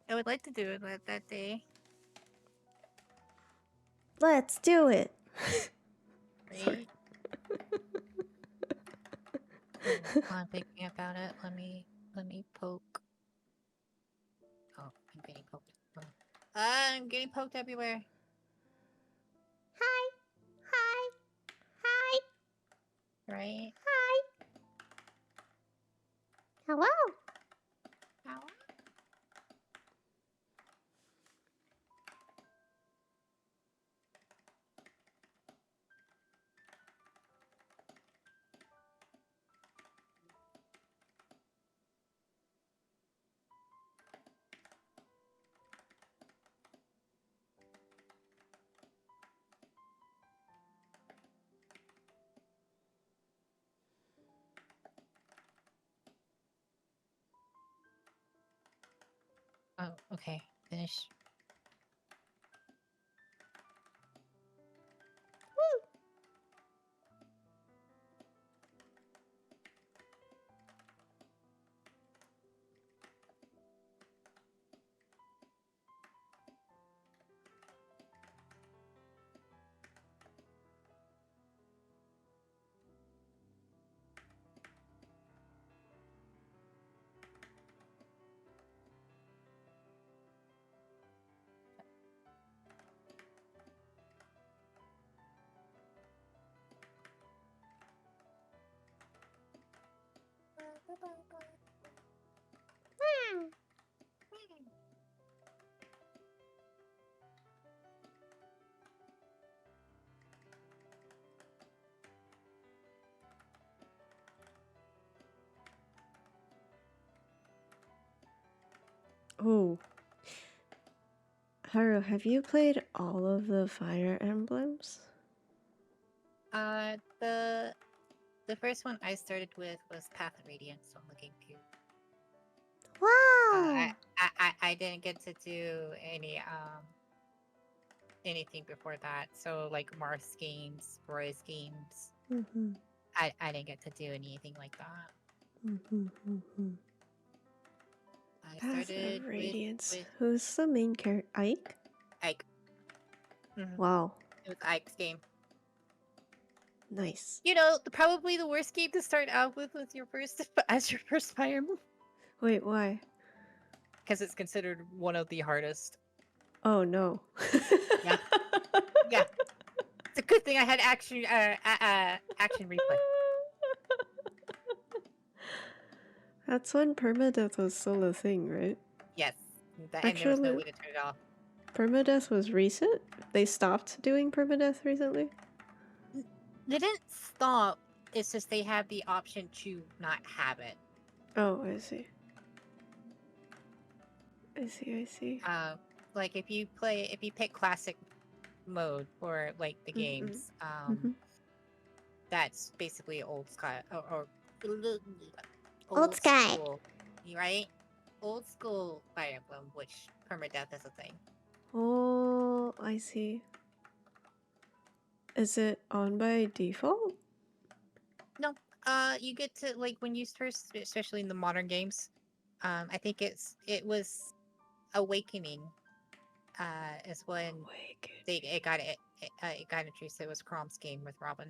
I would like to do it that day. Let's do it. Sorry. Right? While I'm thinking about it, let me poke. Oh, I'm getting poked. I'm getting poked everywhere. Hi. Hi. Hi. Right? Hi. Hello. Ow. Oh, okay. Finish. Hmm. Oh. Haru, have you played all of the Fire Emblems? The The first one I started with was Path of Radiance on the GameCube. Wow. I didn't get to do anything before that. So like Mars games, Roy's games. Mm-hmm. I didn't get to do anything like that. Mm-hmm. Mm-hmm. I Path started of Radiance. with Who's the main character? Ike? Ike. Mhm. Wow. It was Ike's game. Nice. You know, probably the worst game to start out with your first as your first Fire Emblem, Wait, why? because it's considered one of the hardest. Oh no. Yeah, yeah. It's a good thing I had action replay. That's when permadeath was still a thing, right? Yes, and there was no Actually, way to turn it off. permadeath was recent? They stopped doing permadeath recently? They didn't stop. It's just they have the option to not have it. Oh, I see. I see. Like if you pick classic mode for like the games, Mm-hmm. that's basically old Sky or Old Sky. school, right? Old school Fire Emblem, which permadeath is a thing. Oh, I see. Is it on by default? No, you get to like when you first, especially in the modern games. I think it was Awakening. Is when it got introduced. It was Crom's game with Robin.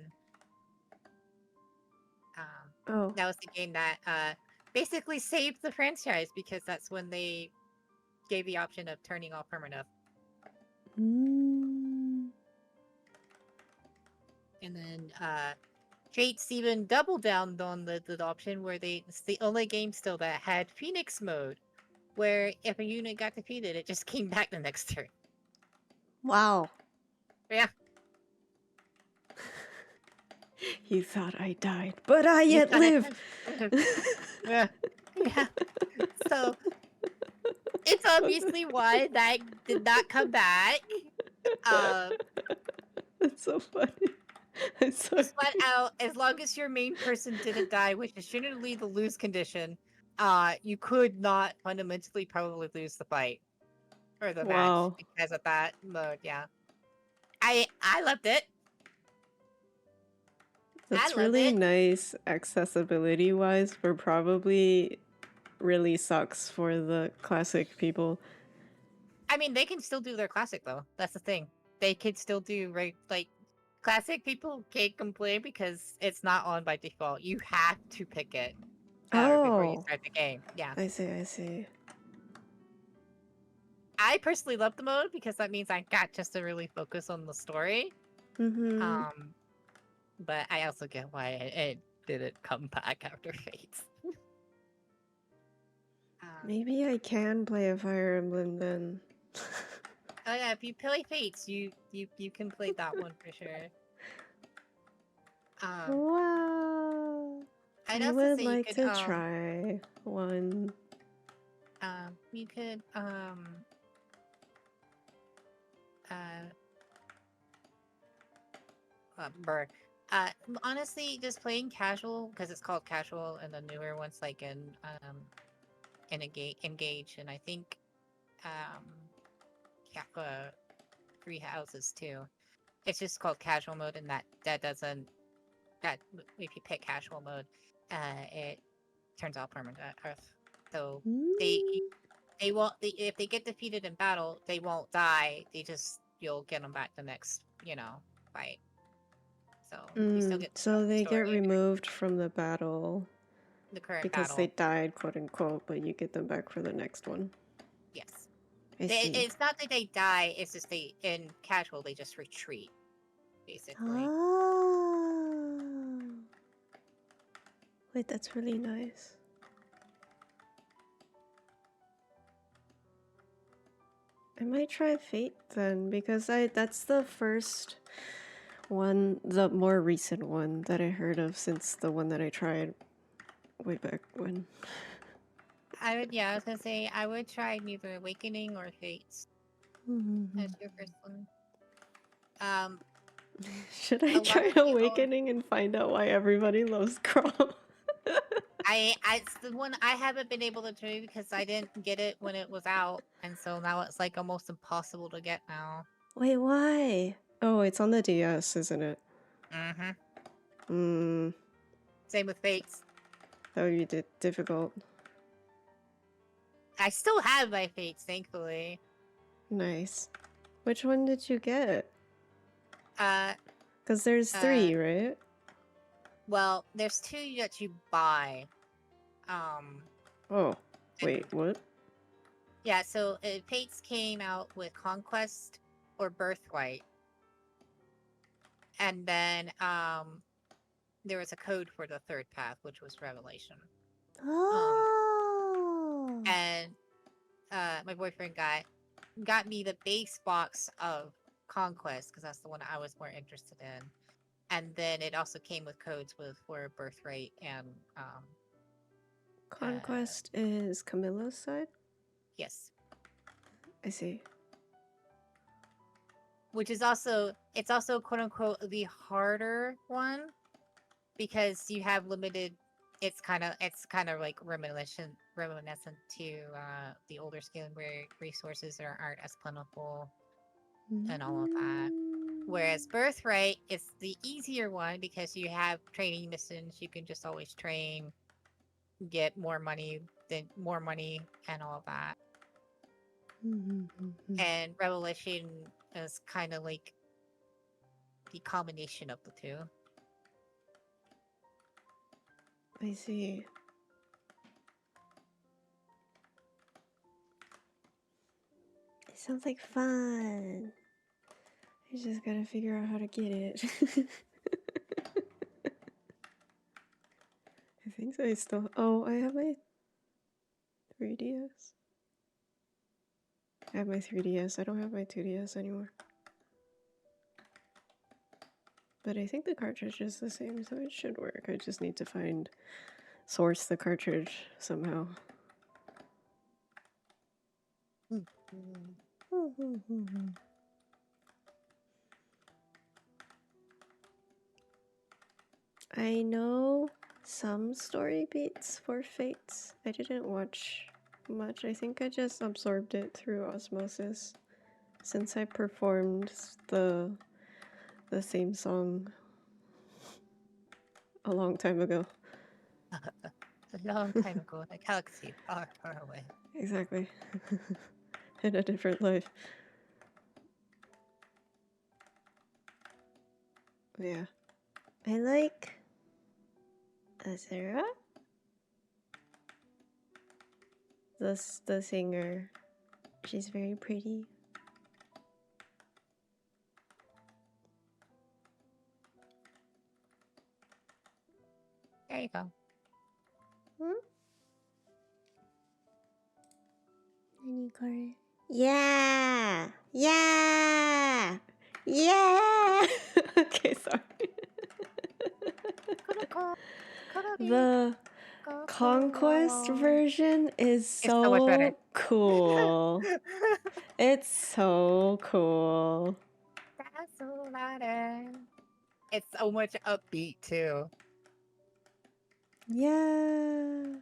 Oh. That was the game that basically saved the franchise because that's when they gave the option of turning off permadeath. Mm. And then Fates even doubled down on the option where it's the only game still that had Phoenix mode, where if a unit got defeated, it just came back the next turn. Wow. Yeah. You thought I died, but I You yet thought it live. yeah. Yeah. So it's obviously why that did not come back. That's so funny. I'm sorry. Just flat out, as long as your main person didn't die, which is generally the lose condition, you could not fundamentally probably lose the fight or the match Wow. because of that mode. Yeah, I loved it. I That's love really it. nice accessibility wise, but probably really sucks for the classic people. I mean, they can still do their classic though. That's the thing. They could still do like classic. People can't complain because it's not on by default. You have to pick it before you Oh. start the game. Yeah. I see. I personally love the mode because that means I got just to really focus on the story. Mm-hmm. But I also get why it didn't come back after Fates. Maybe I can play a Fire Emblem then. Oh yeah, if you play Fates, you can play that one for sure. Wow. I'd I also would say you like could to try one. you could burr. Honestly, just playing casual because it's called casual, and the newer ones like in engage, and I think Three Houses too. It's just called casual mode, and that doesn't that if you pick casual mode, it turns off permanent Earth. So they Mm. they won't. If they get defeated in battle, they won't die. You'll get them back the next fight. So you still get to start So the they get story removed from the battle the current because they battle. died, quote unquote, but you get them back for the next one. Yes, I see. it's not that they die. It's just in casual they just retreat, basically. Oh. Wait, that's really nice. I might try Fate then because that's the first one, the more recent one that I heard of since the one that I tried way back when. I was gonna say I would try neither Awakening or Fates as your first one. Should I A lot try of people- Awakening and find out why everybody loves Crawl? it's the one I haven't been able to do because I didn't get it when it was out, and so now it's like almost impossible to get now. Wait, why? Oh, it's on the DS, isn't it? Mm-hmm. Hmm. Same with Fates. That would be difficult. I still have my Fates, thankfully. Nice. Which one did you get? Because there's 3, right? Well, there's 2 that you buy. Oh, wait, what? Yeah, so Fates came out with Conquest or Birthright. And then there was a code for the third path, which was Revelation. Oh. And my boyfriend got me the base box of Conquest because that's the one I was more interested in. And then it also came with codes for Birthright and Conquest is Camilla's side? yes, I see. which is also quote unquote the harder one because you have limited. It's kind of like reminiscent to the older scaling where resources aren't as plentiful and all of that. Whereas Birthright is the easier one because you have training missions. You can just always train, get more money and all of that. And Revelation is kind of like the combination of the two. I see. It sounds like fun. I just gotta figure out how to get it. I think I still... Oh, I have my 3DS. I have my 3DS. I don't have my 2DS anymore. But I think the cartridge is the same, so it should work. I just need to source the cartridge somehow. I know some story beats for Fates. I didn't watch much. I think I just absorbed it through osmosis since I performed the theme song a long time ago. A long time ago in a galaxy far, far away. Exactly. In a different life. Yeah. I like Azura. The singer. She's very pretty. There you go. Any card? Yeah! Yeah! Yeah! Okay, sorry. The Conquest version is so much better. so cool. It's so cool. That's so louder. It's so much upbeat too. Yeah.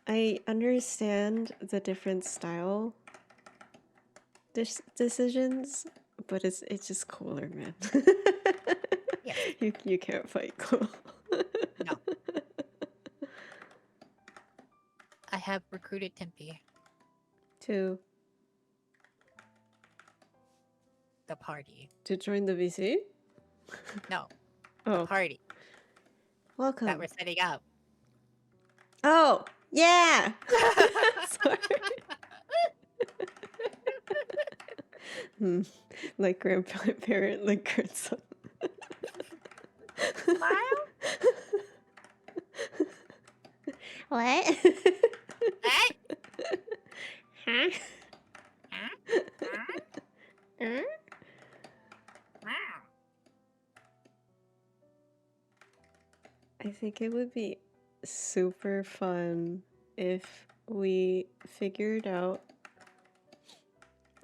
I understand the different style decisions, but it's just cooler, man. Yeah. You can't fight cool. No. I have recruited Tempe, To the party. join the VC? No, Oh, the party welcome. that we're setting up. Oh, yeah. Sorry. Like grandparent, like grandson. Smile? What? What? Huh? Huh? Wow. I think it would be super fun if we figured out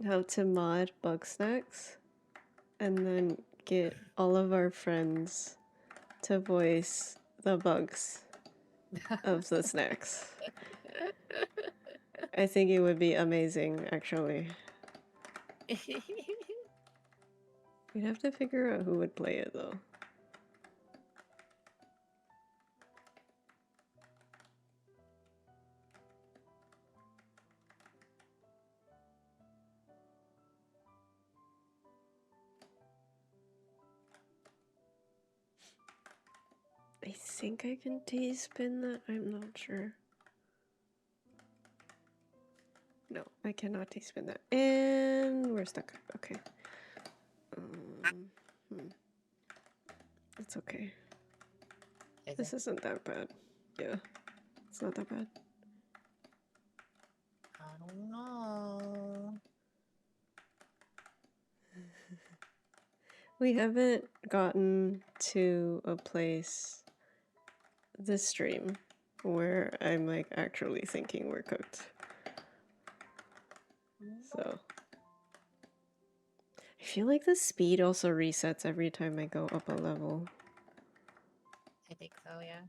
how to mod Bug Snacks and then get all of our friends to voice the bugs of the snacks. I think it would be amazing, actually. We'd have to figure out who would play it, though. I think I can T-spin that. I'm not sure. No, I cannot T-spin that. And we're stuck. Okay. It's okay. This isn't that bad. Yeah, it's not that bad. I don't know. We haven't gotten to a place this stream where I'm like actually thinking we're cooked. So I feel like the speed also resets every time I go up a level. I think so, yeah.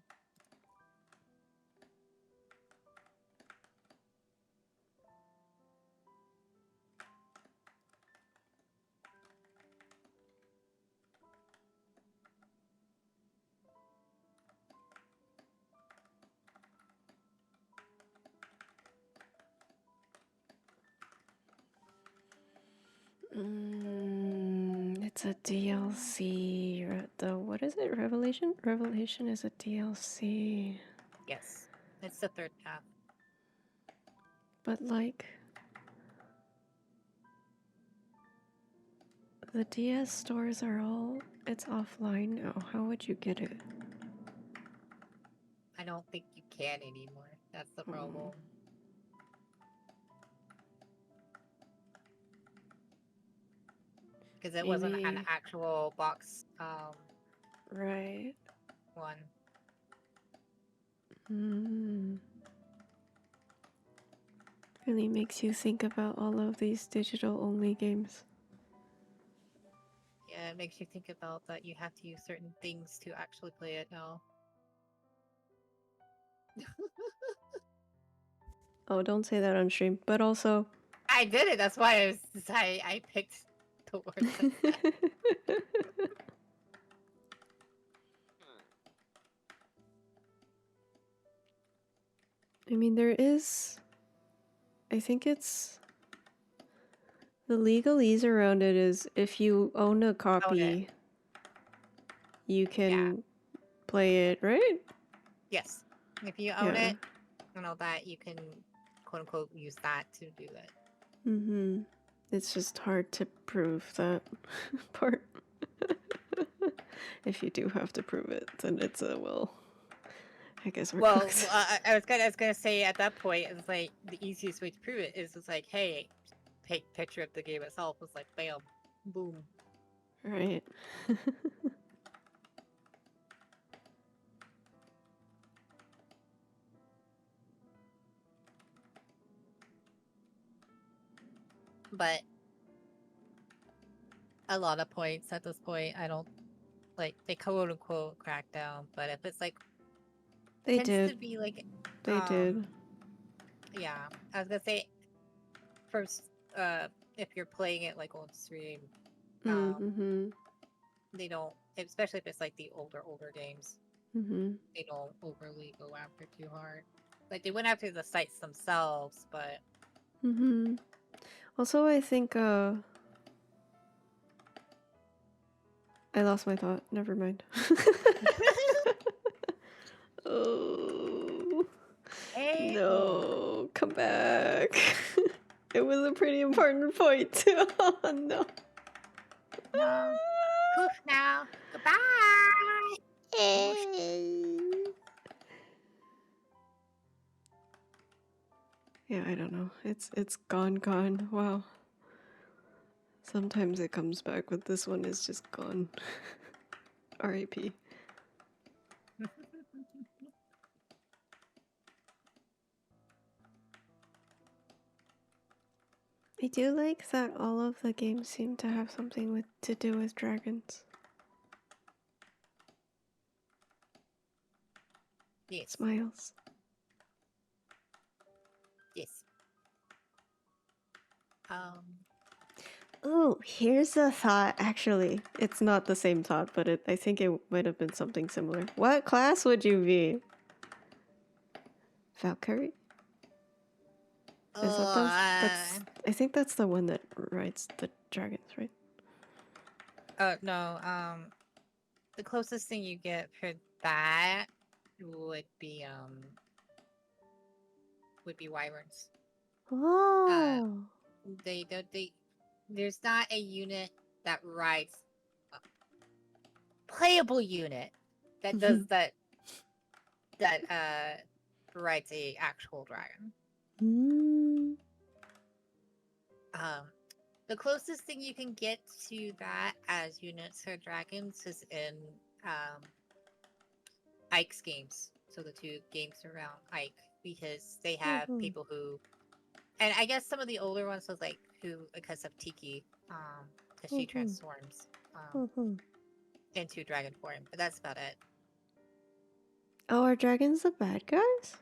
It's a DLC. What is it? Revelation? Revelation is a DLC. Yes. It's the third path. But like the DS stores are all it's offline now. How would you get it? I don't think you can anymore. That's the problem. Because it wasn't an actual box Right. one. Really makes you think about all of these digital only games. Yeah, it makes you think about that you have to use certain things to actually play it now. Oh, don't say that on stream. But also, I did it. That's why I picked the word like that. I mean, there is. I think it's the legalese around it is if you own a copy, you can play it, right? Yes. If you own it, you know that you can quote unquote use that to do it. It's just hard to prove that part. If you do have to prove it, then it's a I guess we're cooked. I was gonna say at that point, it's like the easiest way to prove it is just like, hey, take picture of the game itself. It's like, bam, boom. Right. But a lot of points at this point, I don't like they quote unquote crack down. But if it's like They tends did. to be like They did. Yeah, I was gonna say first, if you're playing it like on stream, they don't, especially if it's like the older games, they don't overly go after too hard. Like they went after the sites themselves, but Also, I think I lost my thought. Never mind. Oh no! Come back. It was a pretty important point too. Oh no. No. Poof now. Goodbye. Yeah, I don't know. It's gone. Wow. Sometimes it comes back, but this one is just gone. R.I.P. I do like that all of the games seem to have something to do with dragons. Yes. Smiles. Yes. Oh, here's a thought. Actually, it's not the same thought, but I think it might have been something similar. What class would you be? Valkyrie? Is that that's I think that's the one that rides the dragons, right? No. The closest thing you get for that would be wyverns. Whoa. They there's not a unit that rides playable unit that does that rides a actual dragon. Mm. The closest thing you can get to that as units for dragons is in Ike's games. So the two games around Ike, because they have people who, and I guess some of the older ones was like who because of Tiki, because she transforms into dragon form, but that's about it. Oh, are dragons the bad guys?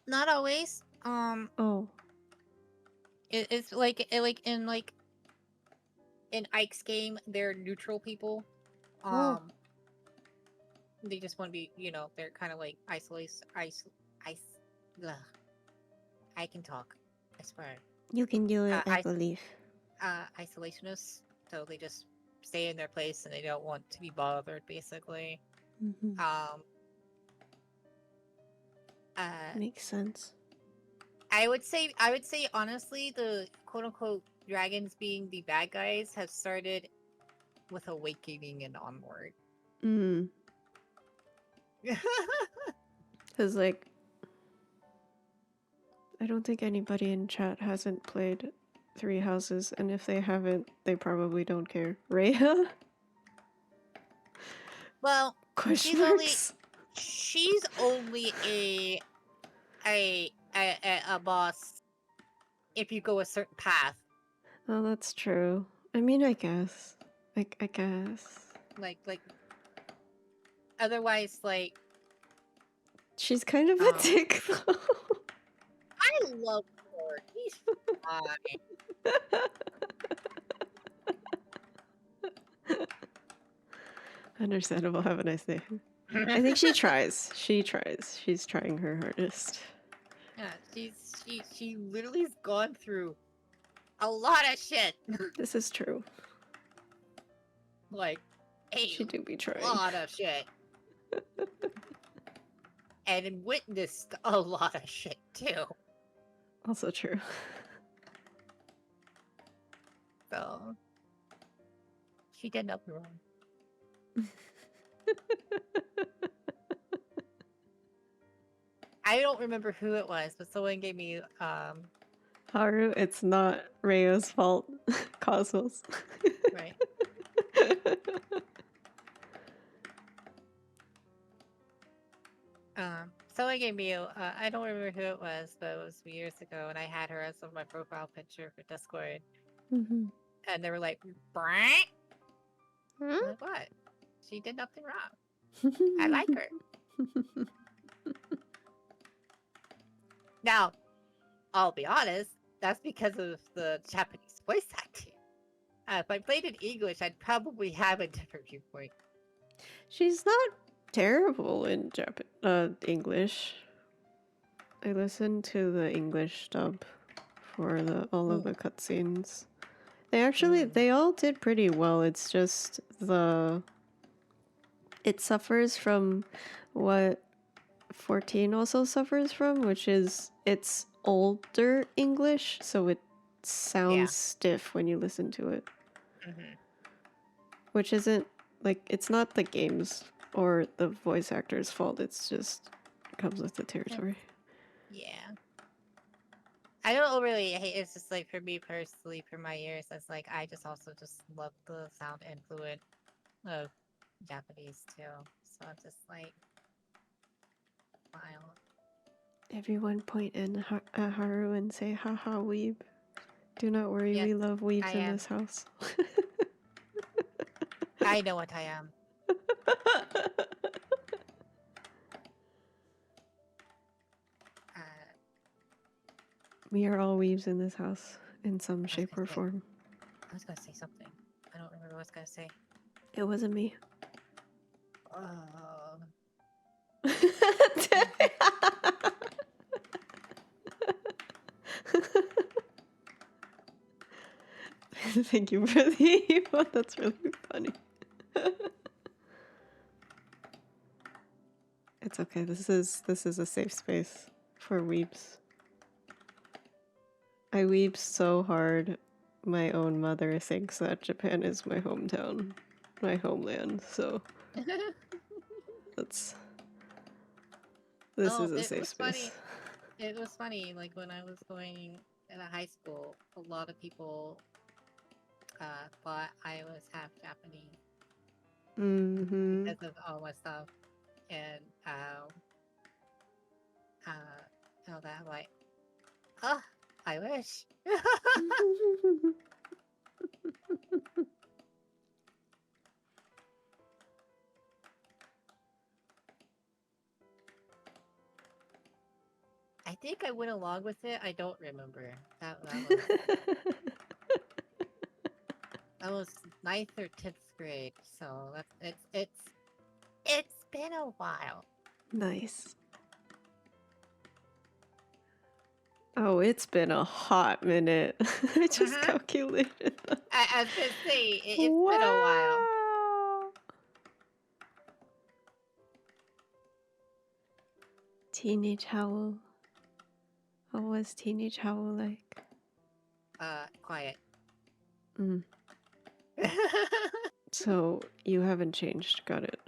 Not always. Oh. It's like in Ike's game, they're neutral people. They just want to be, they're kind of like ugh. I can talk. I swear. You can do it, I believe. Isolationists. So they just stay in their place and they don't want to be bothered, basically. Makes sense. I would say honestly, the quote unquote dragons being the bad guys have started with Awakening and onward. Because, like, I don't think anybody in chat hasn't played Three Houses, and if they haven't, they probably don't care. Rhea? Well, She's only a boss if you go a certain path. Oh, that's true. I mean, I guess. I guess. Like, otherwise, like... She's kind of a dick, though. I love her. He's fine. Understandable. Have a nice day. I think she tries. She tries. She's trying her hardest. Yeah, she literally has gone through a lot of shit. This is true. Like, she do be trying. lot of shit. And witnessed a lot of shit, too. Also true. So, she did nothing wrong. I don't remember who it was, but someone gave me, Haru, it's not Rhea's fault. Cosmos. Right. Someone gave me, I don't remember who it was, but it was years ago, and I had her as my profile picture for Discord. And they were like, Brant? I'm like, what? She did nothing wrong. I like her. Now, I'll be honest, that's because of the Japanese voice acting. If I played in English, I'd probably have a different viewpoint. She's not terrible in English. I listened to the English dub for all of the cutscenes. They all did pretty well. It's just it suffers from what 14 also suffers from, which is it's older English, so it sounds stiff when you listen to it. Which isn't, like, it's not the game's or the voice actor's fault, it's just comes with the territory. Yeah. I don't really hate it's just like for me personally, for my ears, it's like I just also just love the sound and fluid of Japanese too. So I'm just like wild. Everyone point at Haru and say, haha, weeb. Do not worry, Yes, we love weebs I in am. this house. I know what I am. We are all weebs in this house, in some I was shape gonna or say, form. I was gonna say something. I don't remember what I was gonna say. It wasn't me. Thank you for the email. That's really funny. It's okay. This is a safe space for weeps. I weep so hard. My own mother thinks that Japan is my hometown, my homeland. So this is a It safe was space. funny. It was funny. Like when I was going in high school, a lot of people thought I was half Japanese Mm-hmm. because of all my stuff, and all that. Like, oh, I wish. I think I went along with it. I don't remember. That was ninth or 10th grade. So it's been a while. Nice. Oh, it's been a hot minute. I just calculated that. I was gonna say it's been a while. Teenage Howl. What was Teenage Howl like? Quiet. Mm. So you haven't changed. Got it.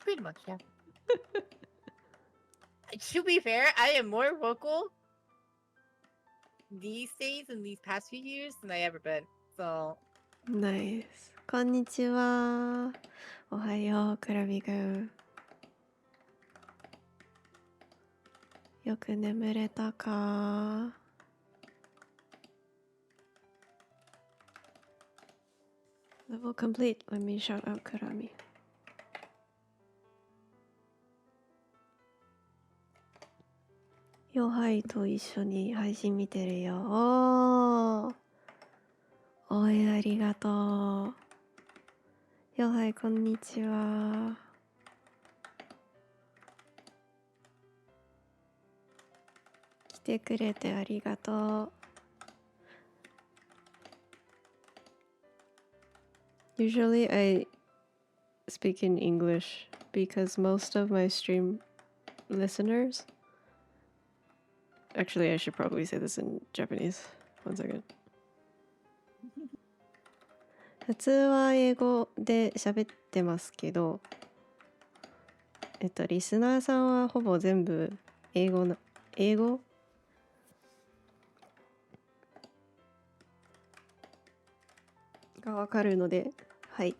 Pretty much, yeah. To be fair, I am more vocal these days in these past few years than I ever been. So Nice. こんにちは。おはよう、クラビく。よく眠れたか Level complete. Let me shout out Kurami. ヨハイと一緒に配信見てるよ。おー。応援ありがとう。ヨハイ、こんにちは。来てくれてありがとう。Usually I speak in English because most of my stream listeners... Actually, I should probably say this in Japanese. One second. 普通は英語で喋ってますけど、リスナーさんはほぼ全部英語がわかるので、はい。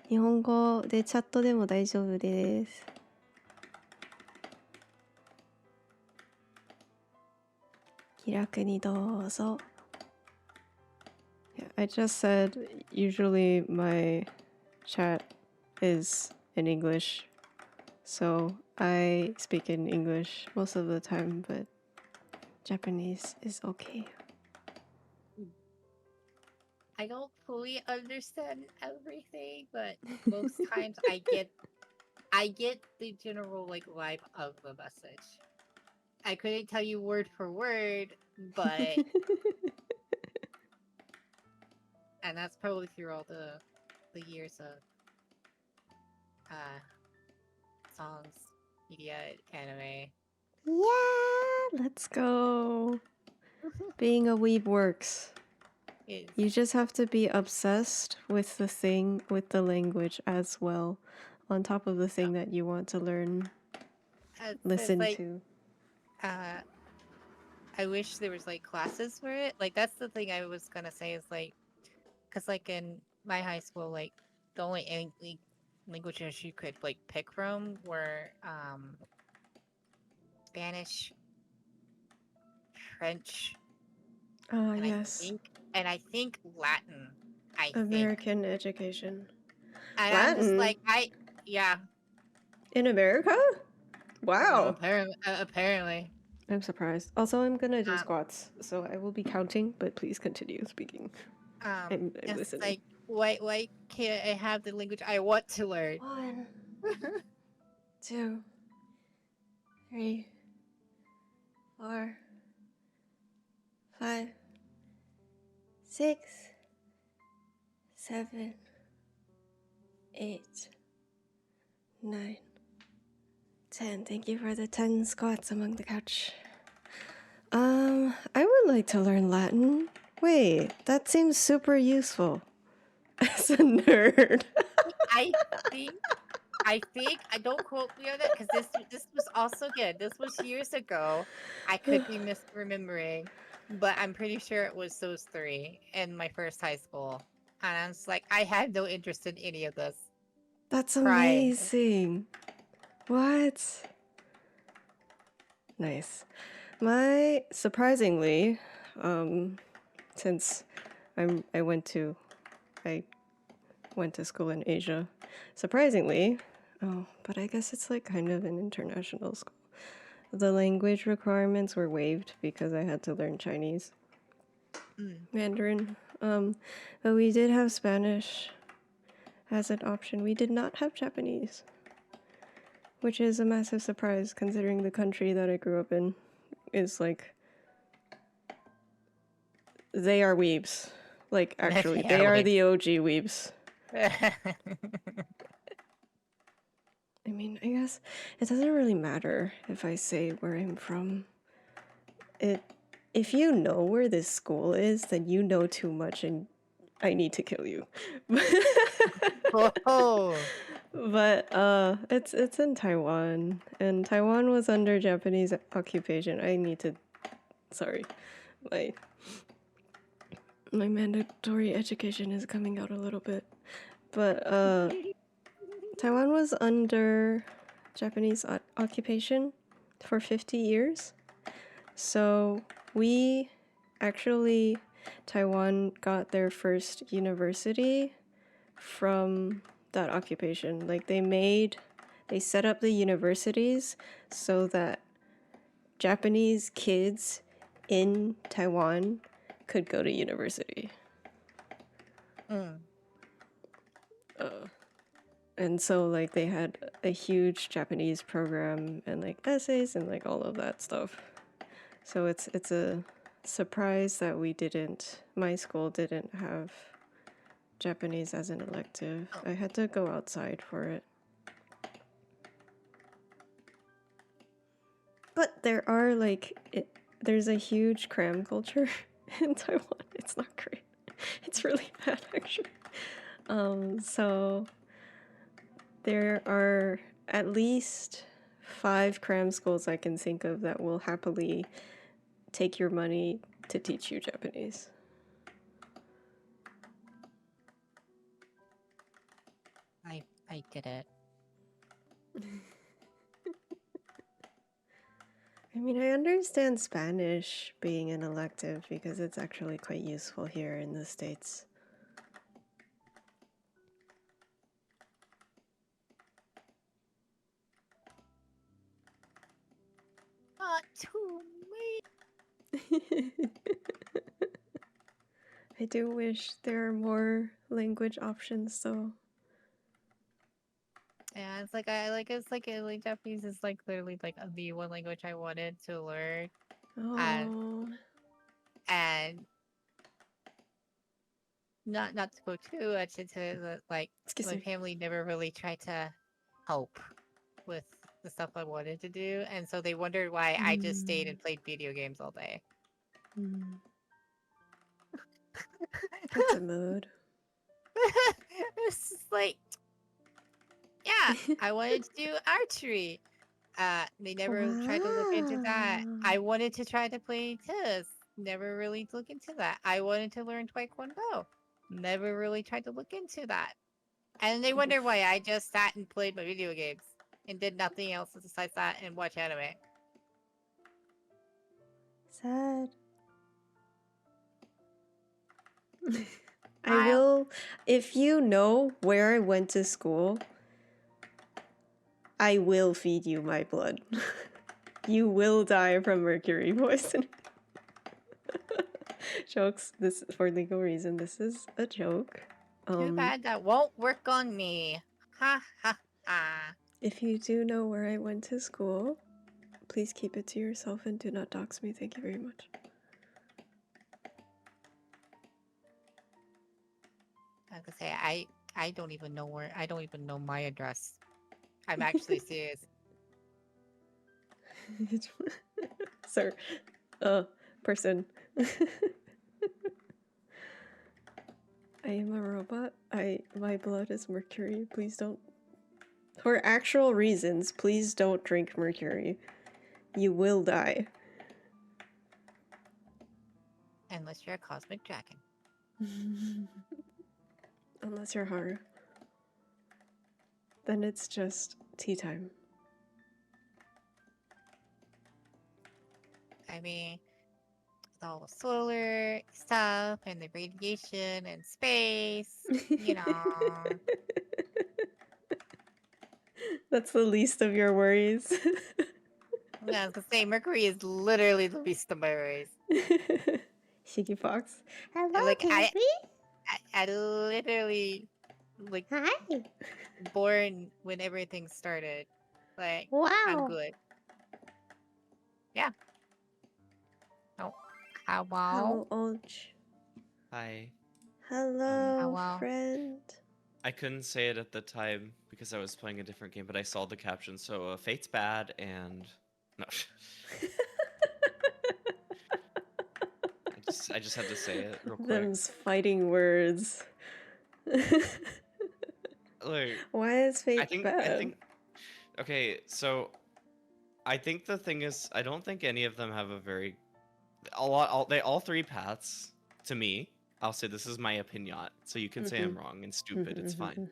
日本語でチャットでも大丈夫です。気楽にどうぞ。Yeah, I just said usually my chat is in English, so I speak in English most of the time, but Japanese is okay. I don't fully understand everything, but most times I get the general like vibe of the message. I couldn't tell you word for word, but and that's probably through all the years of songs, media, anime. Yeah, let's go. Being a weeb works. You just have to be obsessed with the language as well, on top of the thing that you want to learn, listen to. I wish there was like classes for it. Like that's the thing I was gonna say is like, cause like in my high school, like the only languages you could like pick from were Spanish, French, Ah, and yes. I think Latin. I think. American education. And I'm just Latin like yeah. in America? Wow. Apparently. I'm surprised. Also, I'm gonna do Um, squats, so I will be counting, but please continue speaking. I'm it's listening. like why can't I have the language I want to learn? 1, 2, 3, 4, 5, 6, 7, 8, 9, 10. Thank you for the 10 squats among the couch. I would like to learn Latin. Wait, that seems super useful. As a nerd. I think I don't quote me on that because this was also good. This was years ago. I could be misremembering, but I'm pretty sure it was those three in my first high school. And I was like, I had no interest in any of this. That's Crying. amazing. What? Nice. My surprisingly, since I went to school in Asia. Surprisingly, but I guess it's like kind of an international school. The language requirements were waived because I had to learn Chinese, Mandarin. But we did have Spanish as an option. We did not have Japanese, which is a massive surprise considering the country that I grew up in is like they are weebs. Like actually, they are the OG weebs. I mean, I guess it doesn't really matter if I say where I'm from. If you know where this school is, then you know too much and I need to kill you. Oh. But it's in Taiwan and Taiwan was under Japanese occupation. I need to sorry. My mandatory education is coming out a little bit. But Taiwan was under Japanese occupation for 50 years. So we actually, Taiwan got their first university from that occupation. Like they set up the universities so that Japanese kids in Taiwan could go to university. And so like they had a huge Japanese program and like essays and like all of that stuff. So it's a surprise that my school didn't have Japanese as an elective. I had to go outside for it. But there's a huge cram culture in Taiwan. It's not great. It's really bad actually. So there are at least 5 cram schools I can think of that will happily take your money to teach you Japanese. I did it. I mean, I understand Spanish being an elective because it's actually quite useful here in the States. Not too I do wish there are more language options though. Yeah, it's like like Japanese is like literally like the one language I wanted to learn, Oh. and not to go too much into the like Excuse my me. family never really tried to help with the stuff I wanted to do, and so they wondered why I just stayed and played video games all day. That's a mood. It's just like, yeah, I wanted to do archery. They never tried to look into that. Wow. I wanted to try to play tennis. Never really look into that. I wanted to learn Taekwondo. Never really tried to look into that. And they wonder why I just sat and played my video games and did nothing else besides that and watch anime. Sad. I I'll- will, if you know where I went to school, I will feed you my blood. You will die from mercury poisoning. Jokes. This for legal reason. This is a joke. Too bad that won't work on me. Ha ha ha. If you do know where I went to school, please keep it to yourself and do not dox me. Thank you very much. I was gonna say I don't even know where. I don't even know my address. I'm actually serious. Sir, person. I am a robot. My blood is mercury. Please don't. For actual reasons, please don't drink mercury. You will die. Unless you're a cosmic dragon. Unless you're Haru. Then it's just tea time. I mean, with all the solar stuff and the radiation and space, you know. That's the least of your worries. I was gonna say Mercury is literally the least of my worries. Shiggy Fox. Hello, Like, Timpani. I literally like Hi. born when everything started. Like, Wow. I'm good. Yeah. Oh, how Hello, well? Olch. Hi. Hello, wow. friend. I couldn't say it at the time because I was playing a different game, but I saw the caption. So Fate's bad and no. I just had to say it real quick. Them's fighting words. Look, Why is fate I bad? think. Okay, so I think the thing is, I don't think any of them have a very all three paths to me. I'll say this is my opinion, so you can say I'm wrong and stupid. It's fine.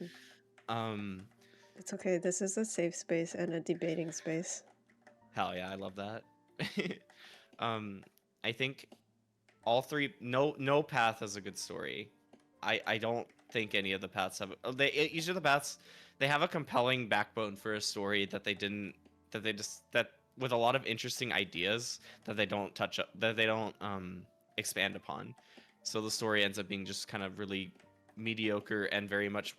It's okay. This is a safe space and a debating space. Hell yeah, I love that. I think all three. No path has a good story. I don't think any of the paths have. Each of the paths, they have a compelling backbone for a story that they didn't. That with a lot of interesting ideas that they don't touch up. That they don't expand upon. So the story ends up being just kind of really mediocre and very much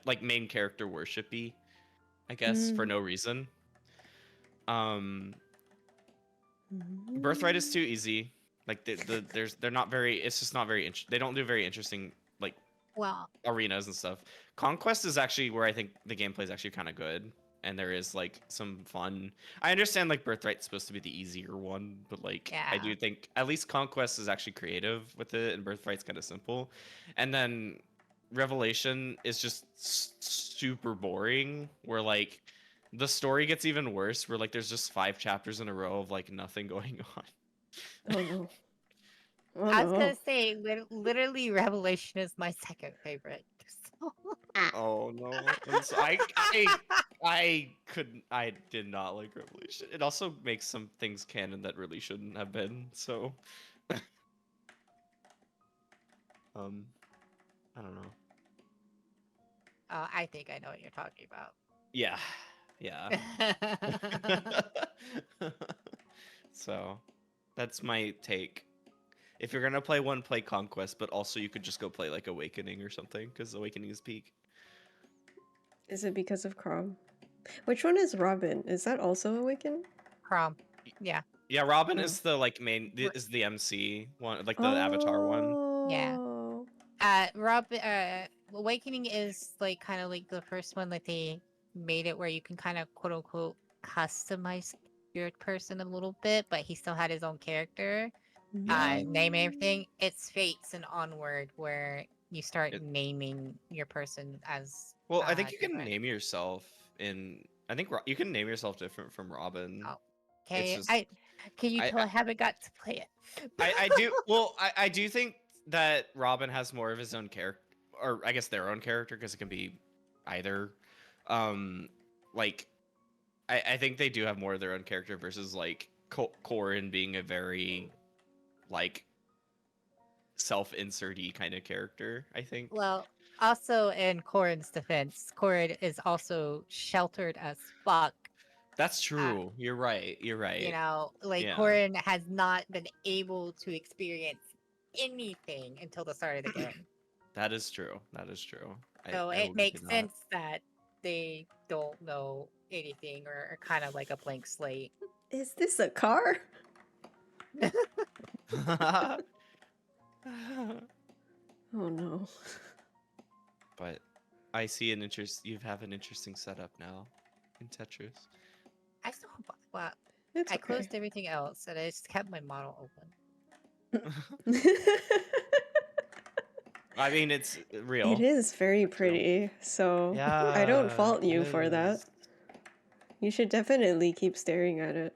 like main character worshipy, I guess, for no reason. Birthright is too easy. Like they're not very. It's just not very. They don't do very interesting like arenas and stuff. Conquest is actually where I think the gameplay is actually kind of good, and there is like some fun. I understand like Birthright's supposed to be the easier one, but like I do think at least Conquest is actually creative with it, and Birthright's kind of simple, and then Revelation is just super boring. Where like the story gets even worse. Where like there's just 5 chapters in a row of like nothing going on. Oh no. Oh, I was gonna say, literally, Revelation is my second favorite. So. Oh no! So I did not like Revelation. It also makes some things canon that really shouldn't have been. So, I don't know. I think I know what you're talking about. Yeah, yeah. So, that's my take. If you're gonna play one, play Conquest, but also you could just go play like Awakening or something, because Awakening is peak. Is it because of Crom? Which one is Robin? Is that also Awaken? Crom. Yeah. Yeah, Robin is the like main is the MC one, like the Avatar one. Yeah. Awakening is like kind of like the first one that they made it where you can kind of quote unquote customize your person a little bit, but he still had his own character. Name everything. It's Fates and Onward where you start naming your person as. Well, I think you can name yourself in. I think you can name yourself different from Robin. Oh, okay. Just, can you tell I haven't got to play it? I do. Well, I do think that Robin has more of his own character. or I guess their own character, because it can be either. Um, like I think they do have more of their own character versus like Corin being a very like self-insert-y kind of character, I think. Well, also in Corin's defense, Corin is also sheltered as fuck. That's Uh, true. You're right. You're you right. know, like Yeah. Corin has not been able to experience anything until the start of the game. That is true. That is true. So I will it give you makes that. sense that they don't know anything or are kind of like a blank slate. Is this a car? Oh no. But I see an interest. You have an interesting setup now in Tetris. I still, well, It's I okay. closed everything else and I just kept my model open. I mean, it's real. It is very It's real. pretty, so Yeah. I don't fault you it for that. is. You should definitely keep staring at it.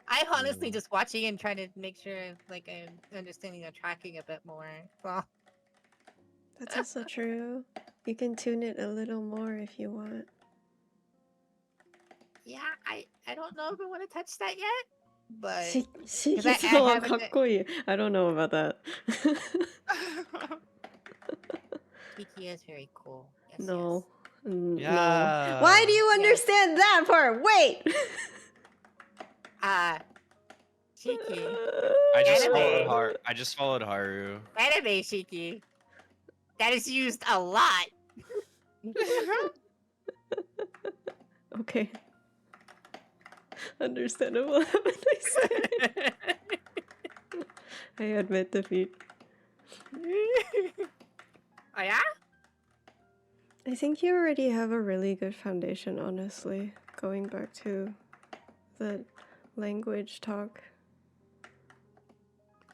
I'm honestly Yeah. just watching and trying to make sure like I'm understanding the tracking a bit more. Well, That's also true. You can tune it a little more if you want. yeah, I don't know if I want to touch that yet, but I haven't. I don't know about that. Kiki is very cool. Yes, No. No. Yeah. Why do you Yes. understand that part? Wait! Yes. Shiki. I just Anime. followed I just followed Haru. Anime Shiki. That is used a lot. Okay. Understandable. What I say. I admit defeat. Oh yeah? I think you already have a really good foundation, honestly. Going back to the language talk.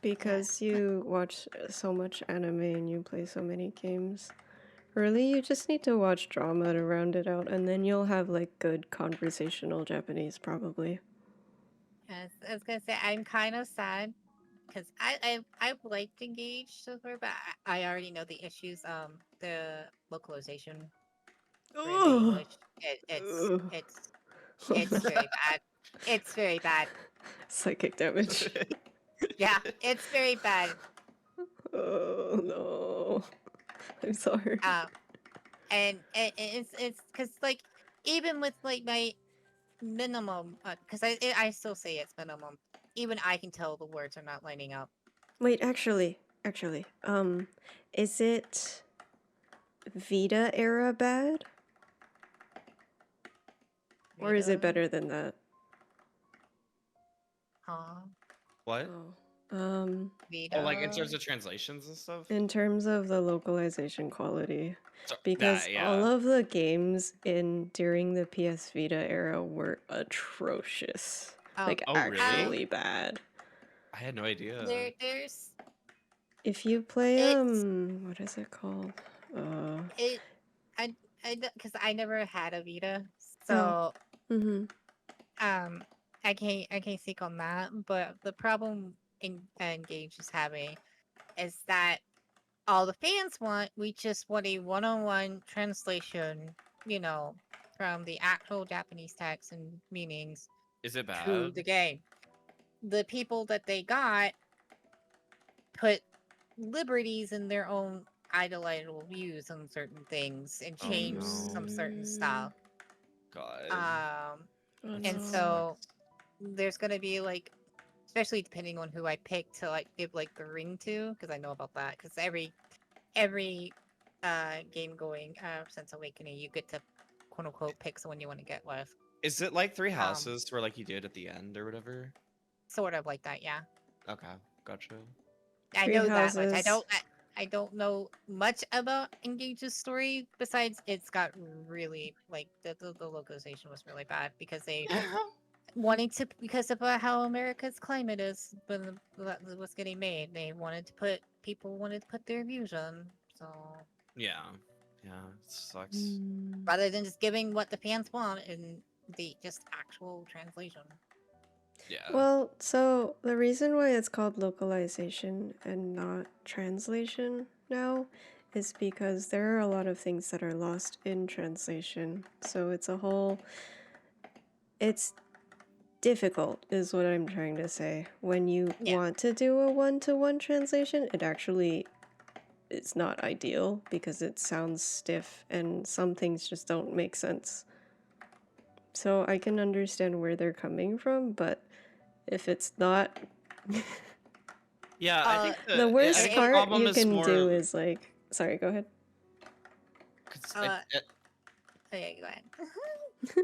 Because you watch so much anime and you play so many games. Really, you just need to watch drama to round it out, and then you'll have like good conversational Japanese, probably. Yes, I was gonna say I'm kind of sad because I've liked Engage so far, but I already know the issues. The localization for the English, it's very bad. It's very bad. Psychic damage. Yeah, it's very bad. Oh no. I'm sorry. And it's because like even with like my minimum, because I still say it's minimum. Even I can tell the words are not lining up. Wait, actually, is it Vita era bad? Or is it Vita? better than that? Huh? What? Vita? Oh, like in terms of translations and stuff? In terms of the localization quality. So, Because yeah. all of the games during the PS Vita era were atrocious. Oh, Like, Oh, really? actually bad. I had no idea. There's If you play, It's- what is it called? I because I never had a Vita, so Mm-hmm. I can't speak on that. But the problem Engage is having is that all the fans want, we just want a one-on-one translation, you know, from the actual Japanese text and meanings Is it to bad? the game. The people that they got put liberties in their own ideological views on certain things and Oh, change no. some certain stuff. God. And so there's gonna be like, especially depending on who I pick to like give like the ring to, because I know about that. Because every game going since Awakening, you get to quote unquote pick someone you want to get with. Is it like Three Houses where like you did at the end or whatever? Sort of like that, yeah. Okay, gotcha. I Three know that much. Houses. I don't know much about Engage's story besides it's got really like the localization was really bad because they wanting to, because of how America's climate is when that was getting made. They wanted to put people wanted to put their views on, so Yeah, it sucks. rather than just giving what the fans want in the just actual translation. Yeah. Well, so the reason why it's called localization and not translation now is because there are a lot of things that are lost in translation. So it's difficult, is what I'm trying to say. When you want to do a one-to-one translation, it's not ideal because it sounds stiff and some things just don't make sense. So I can understand where they're coming from, but if it's not Yeah, I think the worst I think the part problem you is can more. do is like, sorry, go ahead. 'Cause Okay, go ahead.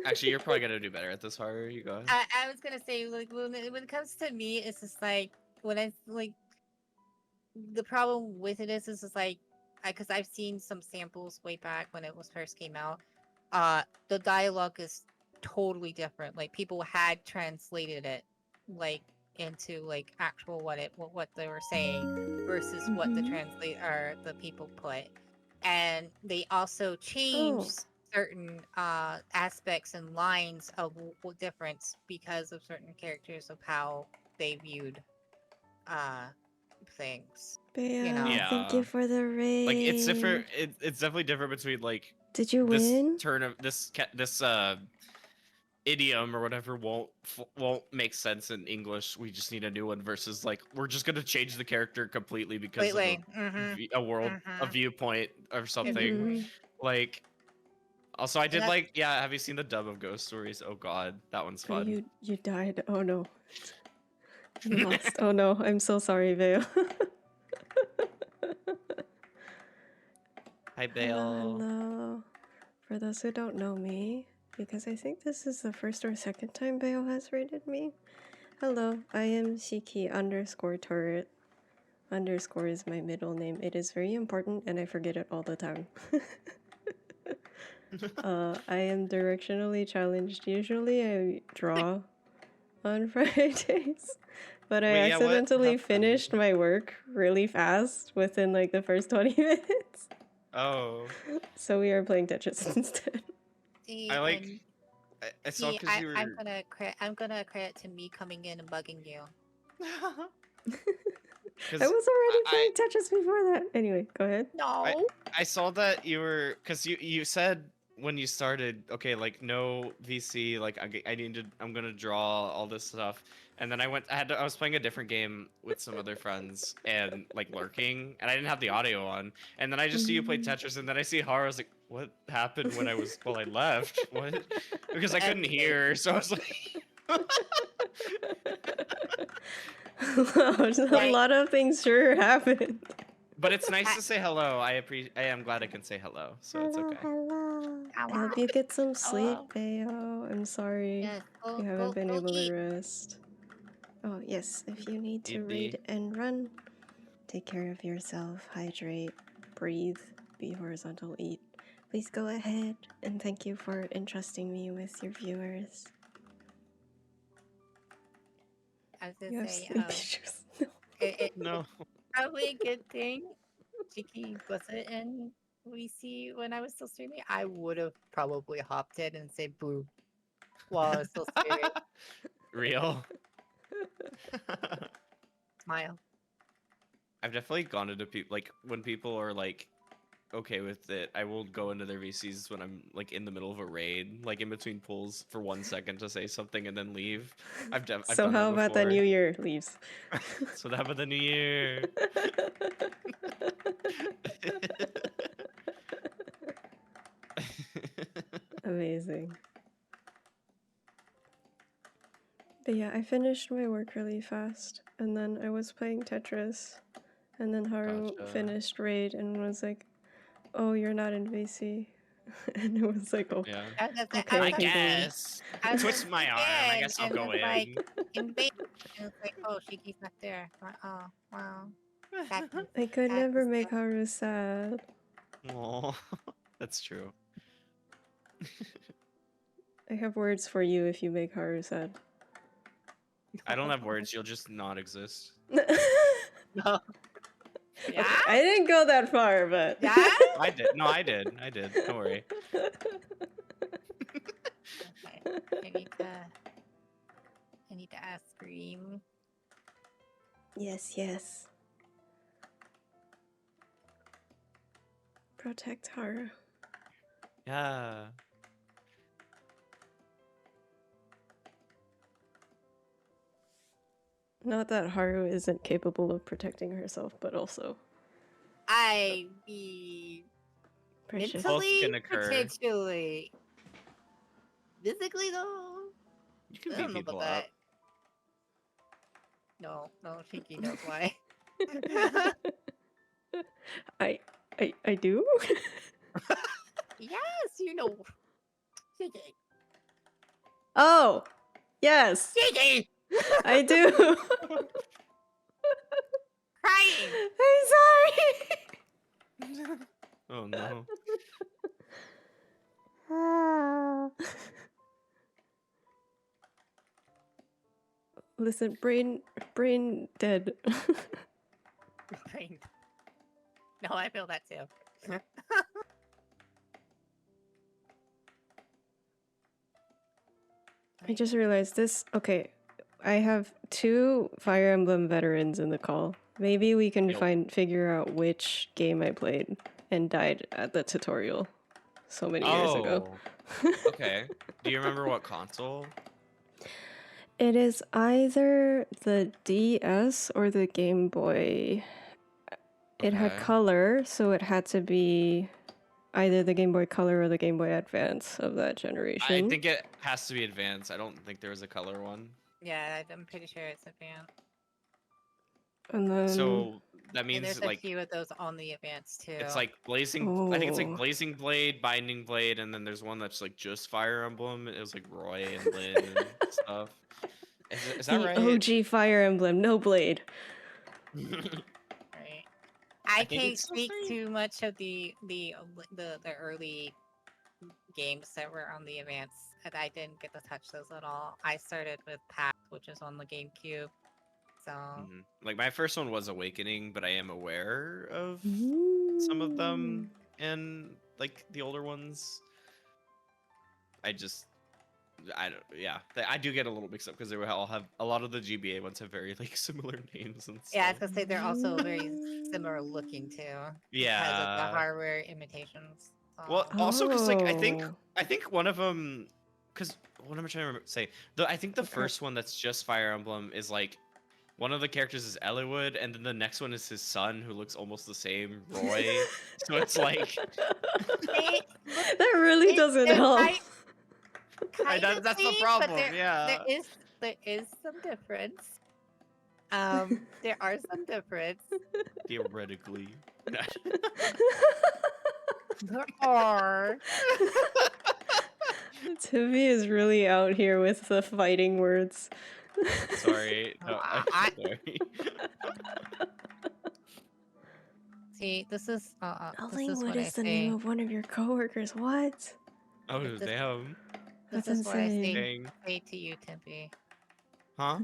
actually, you're probably gonna do better at this, Haru. You go ahead. I was gonna say, like, when it comes to me, it's just like when I like the problem with it is just like because I've seen some samples way back when it was first came out. The dialogue is totally different. Like people had translated it like into like actual what they were saying versus what the translate or the people put, and they also changed certain aspects and lines of difference because of certain characters of how they viewed things. You know. Thank you for the raid. Like it's different. It's definitely different between like. Did you this win? turn of this idiom or whatever won't make sense in English. We just need a new one versus like we're just gonna change the character completely because of a world a viewpoint or something. Like also I did like have you seen the dub of Ghost Stories? Oh god, that one's fun. You died. Oh no. You lost. Oh no, I'm so sorry, Veo. Hi Bale. Hello. For those who don't know me, because I think this is the first or second time Veo has rated me. Hello, I am Shiki _ turret. Underscore is my middle name. It is very important and I forget it all the time. I am directionally challenged. Usually I draw on Fridays, but I accidentally finished my work really fast within like the first 20 minutes. Oh. So we are playing Tetris instead. See, I like. I saw because you were. I'm gonna credit to me coming in and bugging you. I was already playing Tetris before that. Anyway, go ahead. No. I saw that you were because you said when you started, okay, like no VC, like I'm gonna draw all this stuff, and then I was playing a different game with some other friends and like lurking, and I didn't have the audio on, and then I just see you play Tetris, and then I see Haru, I was like, what happened when I left? What? Because I couldn't hear, so I was like. A lot of things sure happened. But it's nice to say hello. I am glad I can say hello, so it's okay. Hello. I hope you get some sleep, Bayo. I'm sorry you haven't been able to rest. Oh yes, if you need to read and run, take care of yourself, hydrate, breathe, be horizontal, eat. Please go ahead, and thank you for entrusting me with your viewers. I was gonna say, No. Probably a good thing Chiki wasn't in VC when I was still streaming. I would have probably hopped in and said boo while I was still streaming. Real. Smile. I've definitely gone into people like when people are like okay with it. I will go into their VCs when I'm like in the middle of a raid, like in between pulls for 1 second to say something and then leave. I've done how about the New Year leaves? So how about the New Year? Amazing. But yeah, I finished my work really fast, and then I was playing Tetris, and then Haru finished raid and was like, "Oh, you're not in VC," and it was like, "Oh, yeah. Okay, I guess. I Twist my arm. I guess I'll go in." Like, and it's like, oh, Shiki's not there. Oh, wow. I could never make Haru sad. Oh, that's true. I have words for you if you make Haru sad. I don't have words. You'll just not exist. No. Yeah? Okay, I didn't go that far, but yeah, I did. No, I did. Don't worry. Okay. I need to ask Scream. Yes, yes. Protect Haru. Yeah. Not that Haru isn't capable of protecting herself, but also I mean, precious. Both mentally, can occur. potentially. Physically, though, You can I beat don't know about people that. up. No, Shinky knows why. I do? Yes, you know. Shinky. Oh! Yes! Shinky! I do! Crying! I'm sorry! Oh no. Ah. Listen, brain dead. Crying. No, I feel that too. I just realized this. Okay, I have 2 Fire Emblem veterans in the call. Maybe we can figure out which game I played and died at the tutorial so many years ago. Okay. Do you remember what console? It is either the DS or the Game Boy. It had Okay. color, so it had to be either the Game Boy Color or the Game Boy Advance of that generation. I think it has to be Advance. I don't think there was a color one. Yeah, I'm pretty sure it's Advanced. And then So that And means there's like a few of those on the Advanced too. it's like Blazing. I think it's like Blazing Blade, Binding Blade, and then there's one that's like just Fire Emblem. It was like Roy and Lynn and stuff. Is that the right? OG Fire Emblem, no blade. Right. I think can't it's still speak 3. too much of the early games that were on the Advance, and I didn't get to touch those at all. I started with Path, which is on the GameCube. So Like my first one was Awakening, but I am aware of some of them and like the older ones. I don't. Yeah, I do get a little mixed up because they all have a lot of the GBA ones have very like similar names and stuff. yeah, I was gonna say they're also very similar looking too. Because of the hardware imitations. So. Well, also because like I think one of them, because what am I trying to say? I think the first one that's just Fire Emblem is like one of the characters is Eliwood, and then the next one is his son who looks almost the same, Roy. So it's like that really doesn't help. That's the problem. There is some difference. There are some difference. Theoretically. There are. Timmy is really out here with the fighting words. Sorry. No, sorry. See, this is Lingwood is the name of one of your coworkers. What? Oh, damn. This is what I say to you, Timpy. Huh?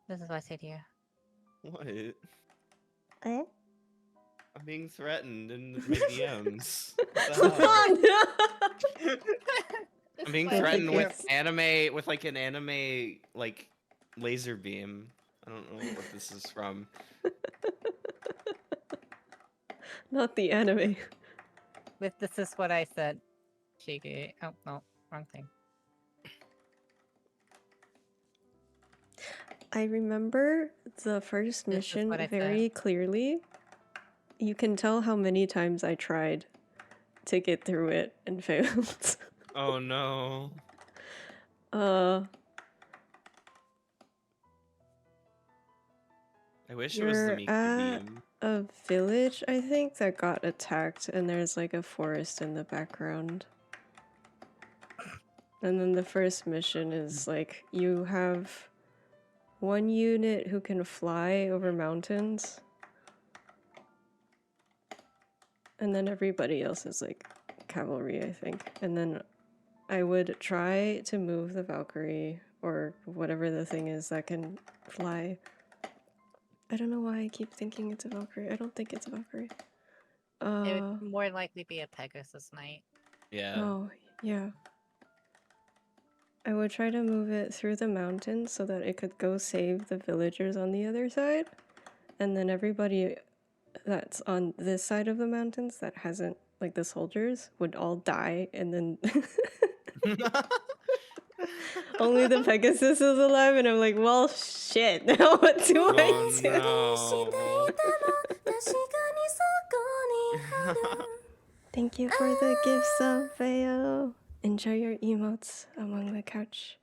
This is what I say to you. What? Eh? I'm being threatened in my DMs. I'm being threatened with anime, with like an anime like laser beam. I don't know what this is from. Not the anime. With this is what I said. Shiki. Oh no, wrong thing. I remember the first mission very clearly. You can tell how many times I tried to get through it and failed. Oh no. I wish it was the Miku beam. A village, I think, that got attacked, and there's like a forest in the background. And then the first mission is like you have one unit who can fly over mountains, and then everybody else is like cavalry, I think. And then I would try to move the Valkyrie or whatever the thing is that can fly. I don't know why I keep thinking it's a Valkyrie. I don't think it's a Valkyrie. It would more likely be a Pegasus Knight. Yeah. Oh, yeah. I would try to move it through the mountains so that it could go save the villagers on the other side. And then everybody that's on this side of the mountains that hasn't, like the soldiers, would all die. And then only the Pegasus is alive. And I'm like, well, shit. Now what do I do? Oh Thank you for the gifts of Veo. Enjoy your emotes among the couch.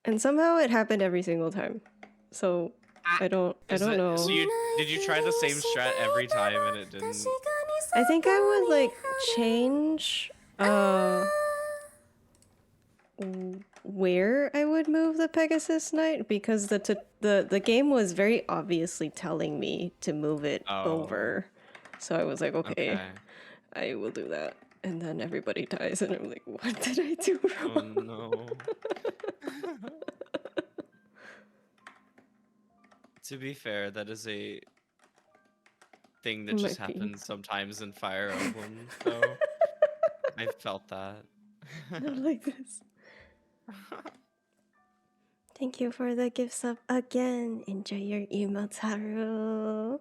And somehow it happened every single time. So I don't know. So did you try the same strat every time and it didn't? I think I would like change where I would move the Pegasus Knight because the game was very obviously telling me to move it over. So I was like, okay, I will do that. And then everybody dies and I'm like, what did I do wrong? Oh no. To be fair, that is a thing that just happens sometimes in Fire Emblem, so I felt that. Not like this. Thank you for the gifts up again. Enjoy your emotes, Haru.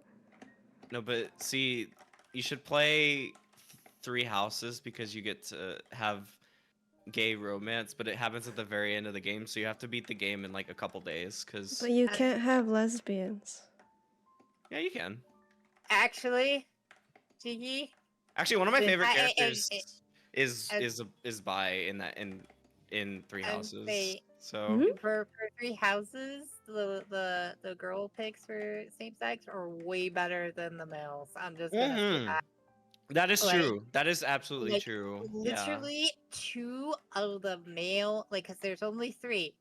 No, but see, you should play Three Houses because you get to have gay romance, but it happens at the very end of the game, so you have to beat the game in like a couple days. But you can't have lesbians. Yeah, you can. Actually, Jiggy. Actually, one of my favorite characters is bi in Three Houses. So for Three Houses, the girl picks for same sex are way better than the males. I'm just gonna say that. That is true. That is absolutely true. Literally, two of the male, because there's only three.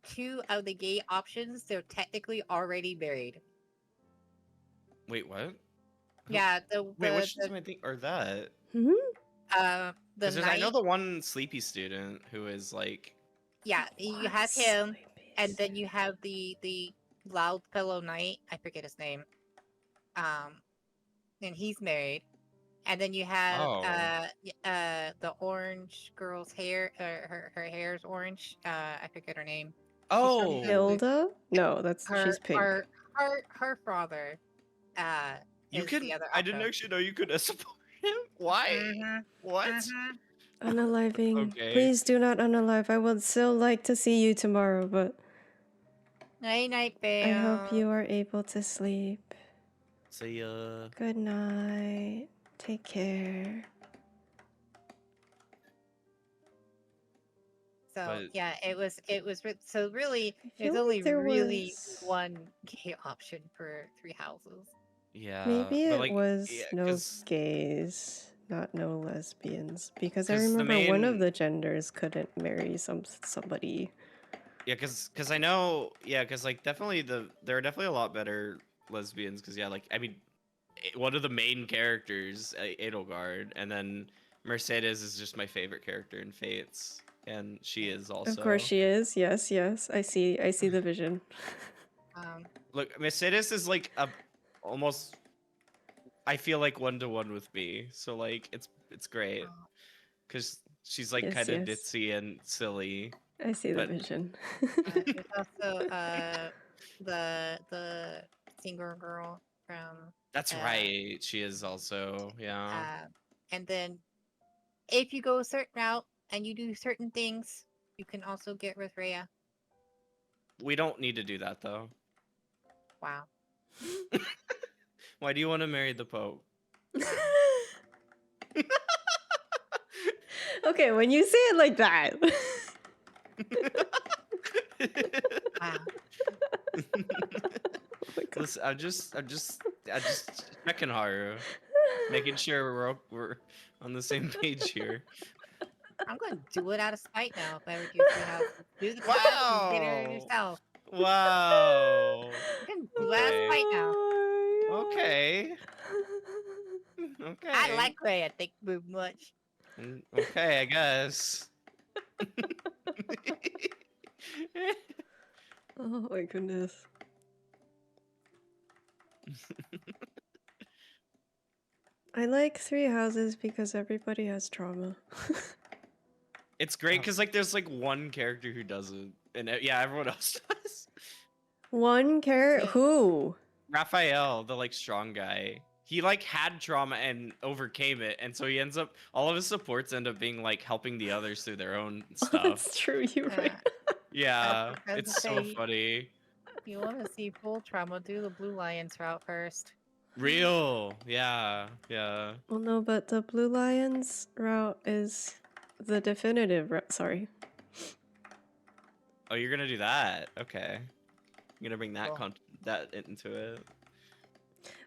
Two of the gay options, they're technically already married. Wait, what? Yeah, wait, which is my thing or that? I know the one sleepy student who is like. Yeah, you have him, and then you have the loud fellow knight. I forget his name. And he's married. And then you have the orange girl's hair. Her hair is orange. I forget her name. Oh, Hilda? No, she's pink. Her father. You can. The other I didn't actually know you could support him. Why? What? Unaliving. Okay. Please do not unalive. I would still like to see you tomorrow, but night, I hope you are able to sleep. See ya. Good night. Take care. So yeah, it was so really there's like only really one gay option for Three Houses. Yeah. Maybe it was no gays, not no lesbians, because I remember one of the genders couldn't marry somebody. Yeah, because I know, because like definitely there are definitely a lot better lesbians, because like I mean, one of the main characters, Edelgard, and then Mercedes is just my favorite character in Fates, and she is also. Of course she is. Yes, I see the vision. Look, Mercedes is like almost. I feel like 1-to-1 with me, so like it's great, because she's like kind of ditzy and silly. I see the vision. There's also the singer girl from. That's right. She is also and then, if you go a certain route and you do certain things, you can also get with Rhea. We don't need to do that though. Wow. Why do you want to marry the Pope? Okay, when you say it like that. Wow. Listen, I'm just checking Haru, making sure we're on the same page here. I'm gonna do it out of spite now. If I ever do Three Houses, do the class and get her yourself. Wow. I'm gonna do it out of spite now. Okay. Okay. I like Rhea. Thank you very much. Okay, I guess. Oh my goodness. I like Three Houses because everybody has trauma. It's great because like there's like one character who doesn't, and yeah, everyone else does. One character? Yeah. Who? Raphael, the like strong guy, he like had trauma and overcame it, and so he ends up all of his supports end up being like helping the others through their own Oh, stuff. that's true. You're right. Yeah, I was it's gonna so say, funny. you want to see full trauma, do the Blue Lions route first. Real, yeah, yeah. Well, no, but the Blue Lions route is the definitive route. Sorry. Oh, you're gonna do that? Okay, you're gonna bring that Cool. that into it.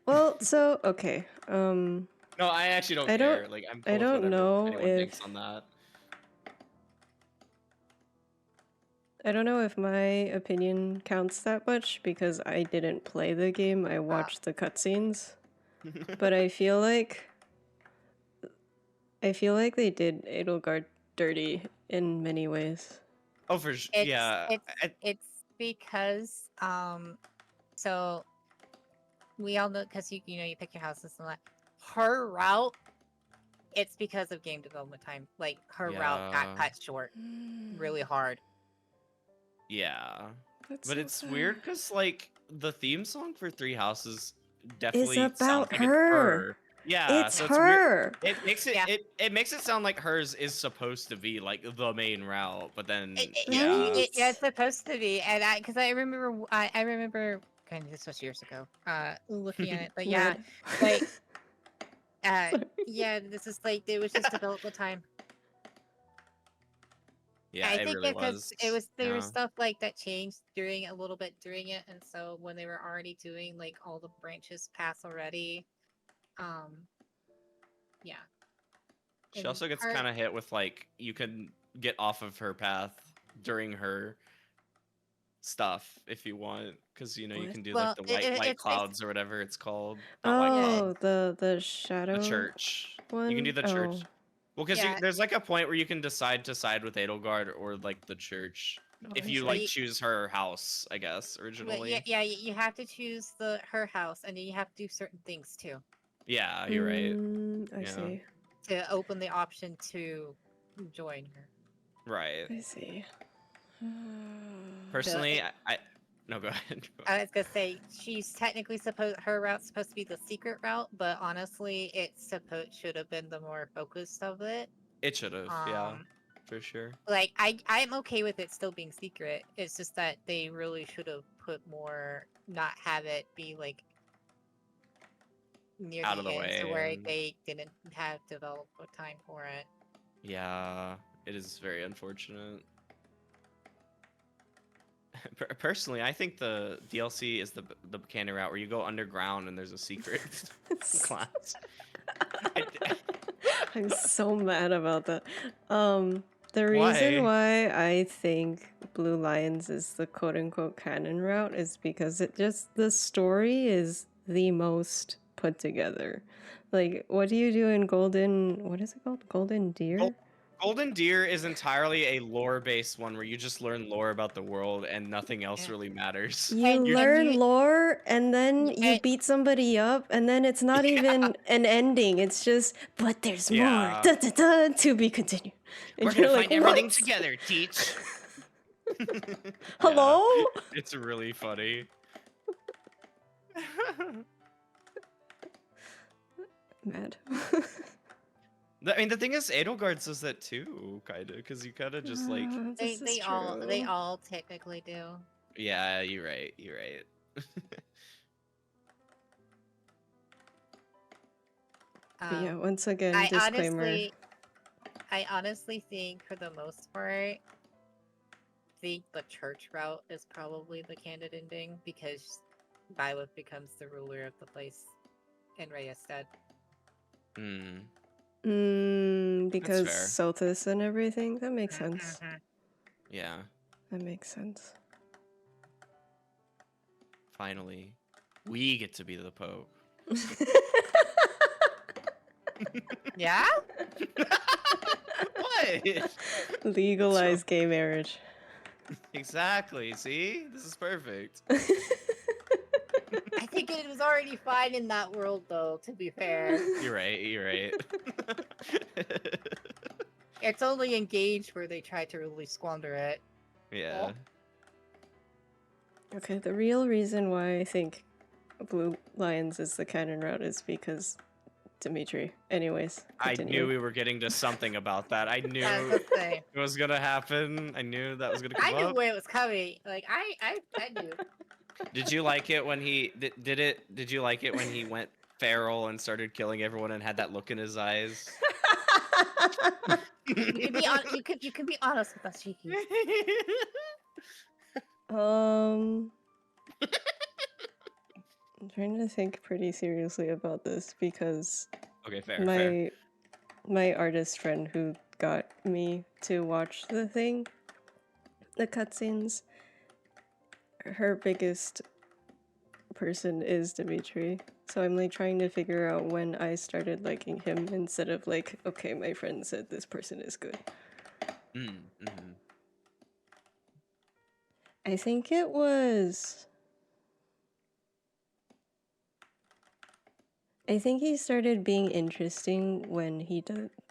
Well, so okay. No, I actually don't I care. don't- Like, I'm I cool with don't whatever know anyone if- thinks on that. I don't know if my opinion counts that much because I didn't play the game. I watched the cutscenes, but I feel like they did Edelgard dirty in many ways. Oh, for sure. It's, Yeah. it's because so we all know because you know you pick your houses and that her route. It's because of game development time. Like her route got Yeah. cut short really hard. Yeah. That's But so it's sad. weird because like the theme song for Three Houses definitely It's sounds about like her. it's her. Yeah, It's so it's weird. her. It makes it Yeah. it makes it sound like hers is supposed to be like the main route, but then Right? Yeah, it's supposed to be, and because I remember, I remember, kind of this was years ago, looking at it, but yeah, Red. like, yeah, this is like it was just development time. yeah, I it think really because was. there was Yeah. stuff like that changed during a little bit during it, and so when they were already doing like all the branches paths already, yeah. She And also gets her- kind of hit with like you can get off of her path during her stuff if you want, because you know you What? can do Well, like the white it's clouds or whatever it's called. Not white Oh, clouds. the shadow. The church. one? You can do the church. Oh. Well, because Yeah. there's like a point where you can decide to side with Edelgard or like the church Oh, if I you see. like choose her house, I guess But originally. yeah, you have to choose her house, and then you have to do certain things too Yeah, you're right. I Yeah. see. to open the option to join her. Right. I see. Personally, I no, go ahead. I was gonna say she's technically her route's supposed to be the secret route, but honestly, should have been the more focused of it. It should have, yeah, for sure. Like I'm okay with it still being secret. It's just that they really should have put more, not have it be like near Out of the the end, way to where and- they didn't have developed time for it. Yeah, it is very unfortunate. Personally, I think the DLC is the candy route where you go underground and there's a secret class. I'm so mad about that. The reason why I think Blue Lions is the quote unquote canon route is because the story is the most put together. Like, what do you do in what is it called? Golden Deer? Golden Deer is entirely a lore-based one where you just learn lore about the world and nothing else really matters. You learn lore and then you beat somebody up and then it's not even an ending. It's just, but there's more. Yeah. Da, da, da, to be continued. And We're gonna you're find like, everything "What? together, teach." Hello? Yeah, it's really funny. Mad. I mean, the thing is, Edelgard says that too, kinda, because you kind of just like. They all technically do. Yeah, you're right. You're right. But yeah, once again, I disclaimer. honestly think for the most part, the church route is probably the candid ending because Violet becomes the ruler of the place in Rhea's stead. Because fair. Sothis and everything. That makes sense. Yeah. That makes sense. Finally, we get to be the Pope. Yeah? What? Legalize gay marriage. Exactly. See, this is perfect. I think it was already fine in that world, though. To be fair, You're right. You're right. it's only engaged where they try to really squander it. Yeah. Okay, the real reason why I think Blue Lions is the canon route is because Dimitri. Anyways, I continue. knew we were getting to something about that. I knew I was gonna say. it was gonna happen. I knew that was gonna I come knew up. where it was coming. Like I knew. Did you like it when he did you like it when he went feral and started killing everyone and had that look in his eyes? You can be on. You can be honest with us, Cheeky. I'm trying to think pretty seriously about this because Okay, fair. my artist friend who got me to watch the cutscenes, her biggest person is Dimitri. So I'm like trying to figure out when I started liking him instead of like, okay, my friend said this person is good. I think it was. I think he started being interesting when he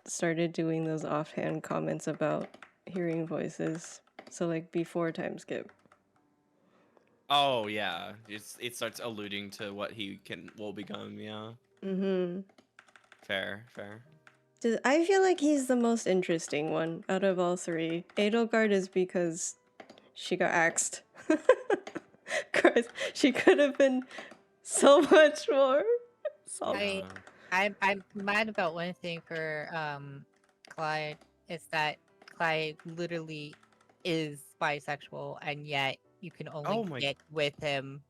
started doing those offhand comments about hearing voices. So like before time skip. Oh yeah, it starts alluding to what he will become. Yeah. Mm-hmm. Fair. I feel like he's the most interesting one out of all three. Edelgard is because she got axed. Christ, she could have been so much more solid. I'm mad about one thing for Clyde is that Clyde literally is bisexual, and yet you can only get with him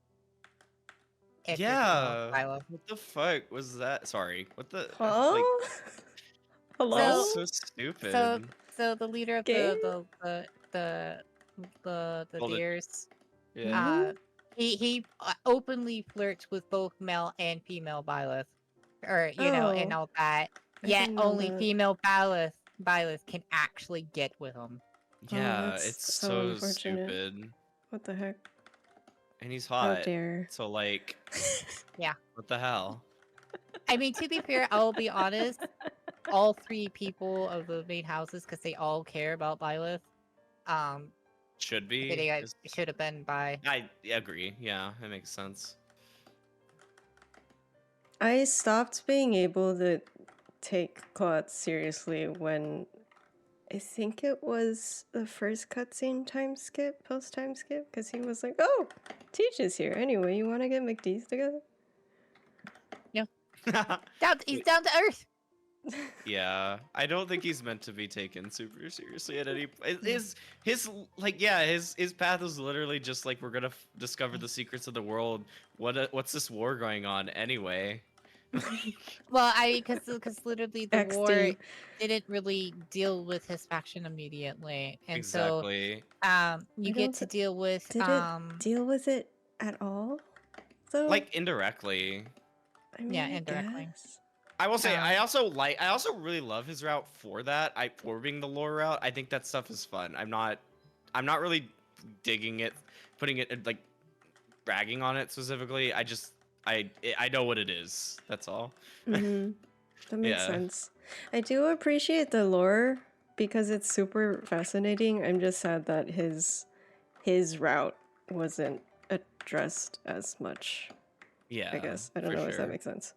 if you're Yeah. Philo. What the fuck was that? Sorry. What the Huh? like? Hello? That's so stupid. So the leader of Game? the Hold it. deers, Yeah. he openly flirts with both male and female Byleth, or you know, and all that. I Yet didn't know only that. female Byleth can actually get with him. Yeah, that's it's so so unfortunate. stupid. What the heck? And he's How hot. dare. So like, Yeah. what the hell? I mean, to be fair, I'll be honest. All three people of the main houses, because they all care about Byleth, Should be. they should have been bi. I agree. Yeah, it makes sense. I stopped being able to take Claude seriously when I think it was the first cutscene post time skip, because he was like, "Oh, Teach is here. Anyway, you want to get McDee's together?" Yeah. He's down to earth. Yeah, I don't think he's meant to be taken super seriously at any. His like yeah his path is literally just like we're gonna discover the secrets of the world. What's this war going on anyway? Well, because literally the XD. war didn't really deal with his faction immediately, and Exactly. so you get to deal with Did it deal with it at all? Though, like indirectly. I mean, yeah, I indirectly. guess. I will say I also really love his route for that. For being the lore route, I think that stuff is fun. I'm not really digging it, putting it like bragging on it specifically. I know what it is. That's all. Mm-hmm. That makes Yeah. sense. I do appreciate the lore because it's super fascinating. I'm just sad that his route wasn't addressed as much. Yeah. I guess. I don't know if that makes sense.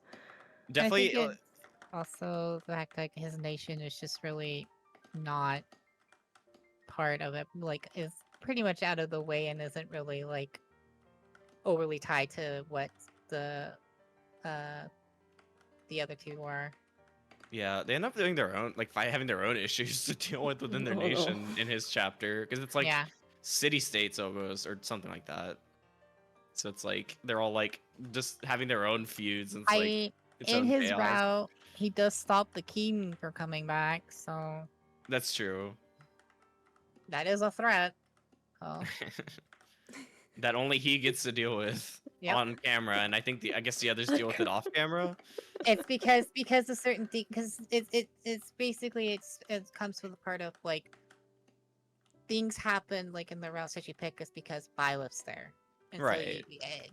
Definitely. I think it's also the fact that his nation is just really not part of it. Like, is pretty much out of the way and isn't really like overly tied to what the other two were. Yeah, they end up doing their own, like having their own issues to deal with within their nation in his chapter, because it's like city states almost or something like that. So it's like they're all like just having their own feuds and it's like its in own his chaos. route, he does stop the king from coming back, so That's true. that is a threat. Oh. That only he gets to deal with on camera, and I guess the others deal with it off camera. It's because a certain thing, because it's basically it comes with a part of like things happen like in the routes that you pick is because Byleth's there. and so Right.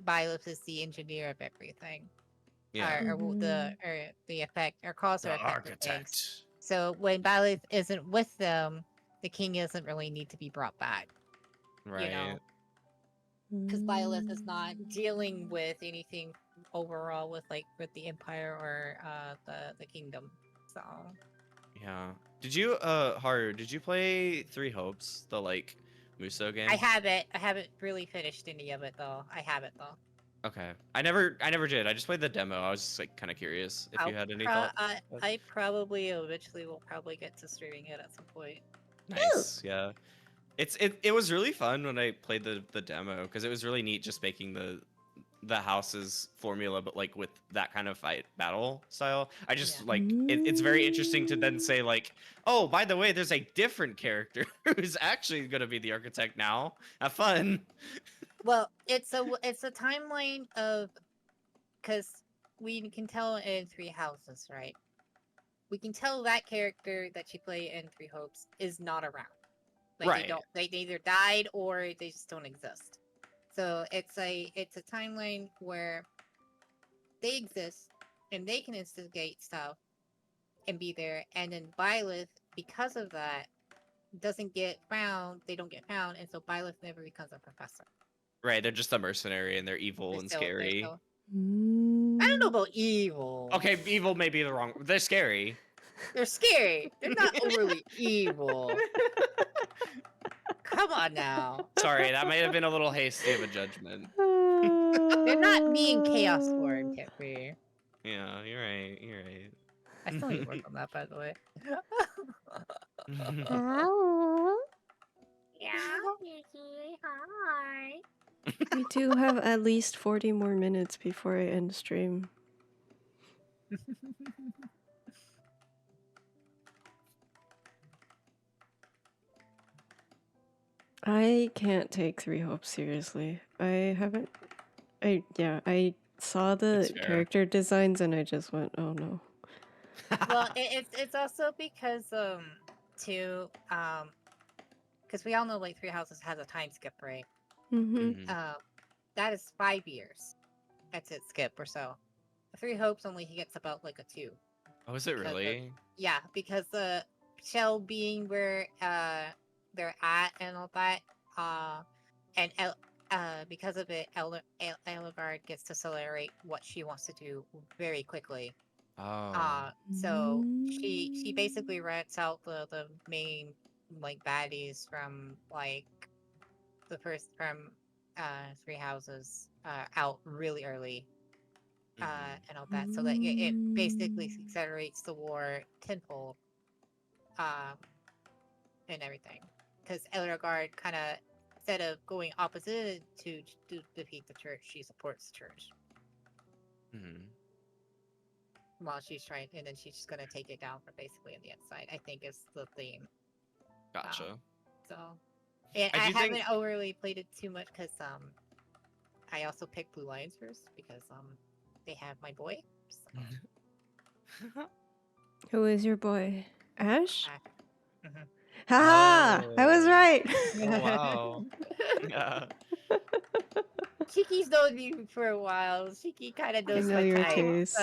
Byleth is the engineer of everything, Yeah. or the effect or cause or The effect of things. architect. So when Byleth isn't with them, the king doesn't really need to be brought back. You know, Right. because Byleth is not dealing with anything overall with the empire or the kingdom. So Yeah. Did you Haru, did you play Three Hopes, the like Muso game? I haven't really finished any of it though. I have it though. Okay. I never did. I just played the demo. I was just like kind of curious if you had any thoughts. I probably eventually will probably get to streaming it at some point. Nice. Yeah. It was really fun when I played the demo because it was really neat just making the house's formula, but like with that kind of fight battle style. I just like it's very interesting to then say like, oh, by the way, there's a different character who's actually gonna be the architect now. Have fun. Well, it's a timeline of, because we can tell in Three Houses, right? We can tell that character that you play in Three Hopes is not around. Like Right. they either died or they just don't exist. So it's a timeline where they exist and they can instigate stuff and be there, and then Byleth, because of that, doesn't get found. They don't get found, and so Byleth never becomes a professor. Right. They're just a mercenary and they're evil and scary. I don't know about evil. Okay, evil may be the wrong. They're scary. They're scary. They're not overly evil. Come on now. Sorry, that may have been a little hasty of a judgment. They're not being chaos form, Tetrio. Yeah, you're right. You're right. I still need to work on that, by the way. Ow. Yeah, hi. We do have at least 40 more minutes before I end stream. I can't take Three Hopes seriously. I saw the character designs and I just went, oh no. Well, it's also because because we all know like Three Houses has a time skip, right? That is 5 years. That's it, skip or so. Three Hopes only he gets about like a 2. Oh, is it really? Yeah, because the shell being where they're at and all that, and because of it, Elagard gets to accelerate what she wants to do very quickly. Oh. So she basically rents out the main like baddies from like the first from Three Houses out really early. And all that, so that it basically accelerates the war tenfold, and everything. Because Elregard kind of, instead of going opposite to defeat the church, she supports the church. While she's trying, and then she's just gonna take it down from basically on the inside. I think is the theme. Gotcha. So, and I haven't overly played it too much because I also picked Blue Lions first because they have my boy. So. Who is your boy? Ash? Ha! I was right! Oh, wow. Yeah. Shiki's known me for a while. Shiki kind of knows I know my your type. taste.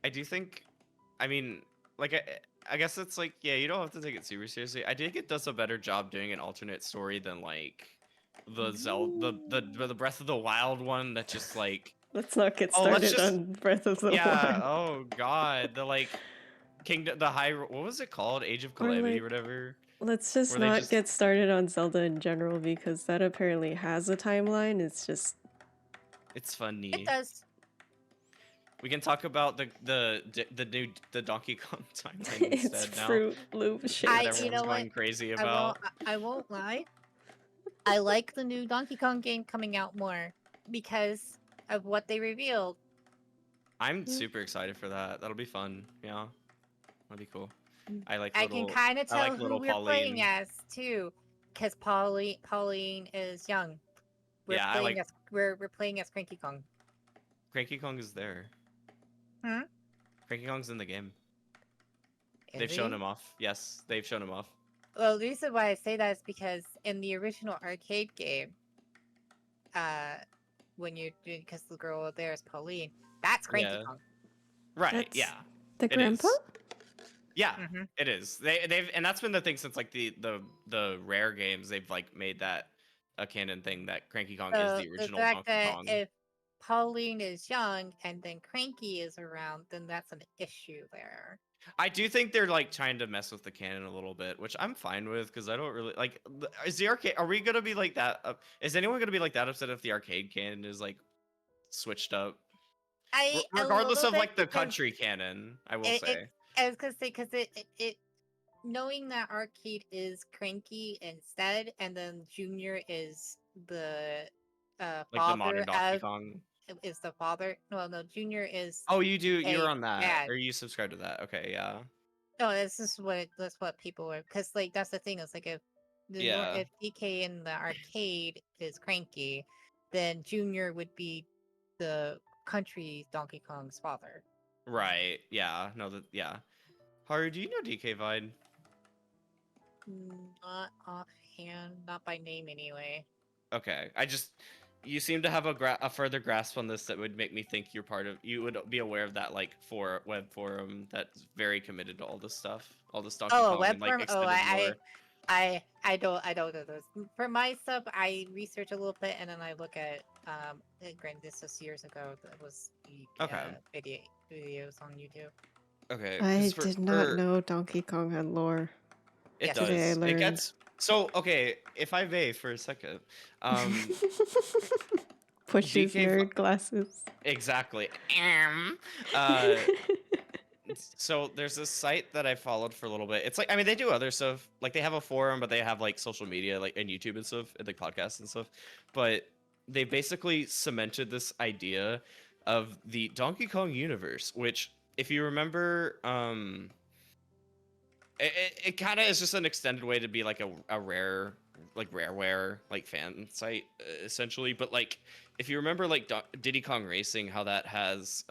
I do think, I mean, like, I guess it's like, yeah, you don't have to take it super seriously. I think it does a better job doing an alternate story than like the Zelda, the Breath of the Wild one that just like. Let's not get started on Breath of the Wild. Yeah. Oh God. The like Kingdom, the high. What was it called? Age of Calamity, or whatever. Let's just not get started on Zelda in general because that apparently has a timeline. It's just. It's funny. It does. We can talk about the Donkey Kong timeline instead it's now. Fruit Loop shit. Everyone's going crazy about. I won't lie. I like the new Donkey Kong game coming out more because of what they revealed. I'm super excited for that. That'll be fun. Yeah, that'll be cool. I can kind of tell who we're playing as too, because Pauline is young. We're playing as Cranky Kong. Cranky Kong is there. Cranky Kong's in the game. They've shown him off. Yes, they've shown him off. Well, the reason why I say that is because in the original arcade game, uh, when you're doing, because the girl there is Pauline, that's Cranky Yeah. Kong. Right. That's Yeah. the It grandpa? is. Yeah. Mm-hmm. It is. They've and that's been the thing since like the rare games. They've like made that a canon thing that Cranky Kong is So the the original fact Donkey that Kong. if Pauline is young and then Cranky is around, then that's an issue there. I do think they're like trying to mess with the canon a little bit, which I'm fine with because I don't really like. Is the arcade? Are we gonna be like that? Is anyone gonna be like that upset if the arcade canon is like switched up? A Regardless little of bit like the because country canon, I will it say. I was gonna say because it knowing that Arcade is Cranky instead, and then Junior is the Like the modern father Donkey of Kong. is the father. No, Junior is Oh, you do. You're a on that, dad. or you subscribe to that? Okay, yeah, No, that's what people were because like that's the thing. It's like yeah, if DK in the arcade is Cranky, then Junior would be the country Donkey Kong's father. right, yeah. No, that yeah. Haru, do you know DK Vine? Not offhand, not by name anyway. Okay, you seem to have a further grasp on this that would make me think you would be aware of that like for web forum that's very committed to all this stuff, all this Donkey Oh, a Kong web and like form. Oh, extended lore. I don't know those. For my stuff, I research a little bit and then I look at granted this was years ago. That was the Okay, videos on YouTube. okay, because I did not know Donkey Kong had lore. it Yes, Today I does. It learned. gets so okay. If I may for a second, um, Pushes DK nerd glasses. exactly. Uh, so there's this site that I followed for a little bit. It's like I mean they do other stuff. Like they have a forum, but they have like social media, like and YouTube and stuff, and like podcasts and stuff. But they basically cemented this idea of the Donkey Kong universe, which if you remember, it kind of is just an extended way to be like a rare like rareware like fan site essentially. But like if you remember like Diddy Kong Racing, how that has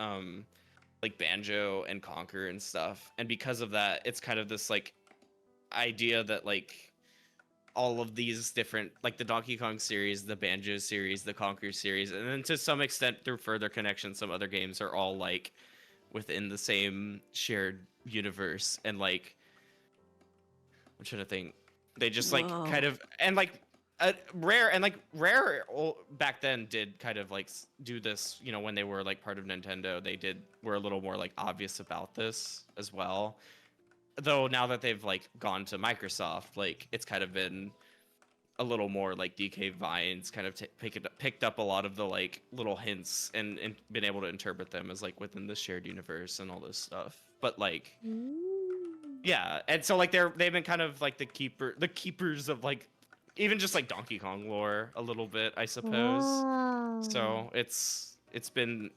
like Banjo and Conquer and stuff, and because of that it's kind of this like idea that like all of these different like the Donkey Kong series, the Banjo series, the Conquer series, and then to some extent through further connection some other games are all like within the same shared universe. And like I'm trying to think. They just like Whoa. kind of and like rare back then did kind of like do this, you know, when they were like part of Nintendo, were a little more like obvious about this as well. Though now that they've like gone to Microsoft, like it's kind of been a little more like DK Vines kind of picked up a lot of the like little hints and been able to interpret them as like within the shared universe and all this stuff. But like yeah, and so like they've been kind of like the keepers of like even just like Donkey Kong lore a little bit, I suppose. Wow. So it's been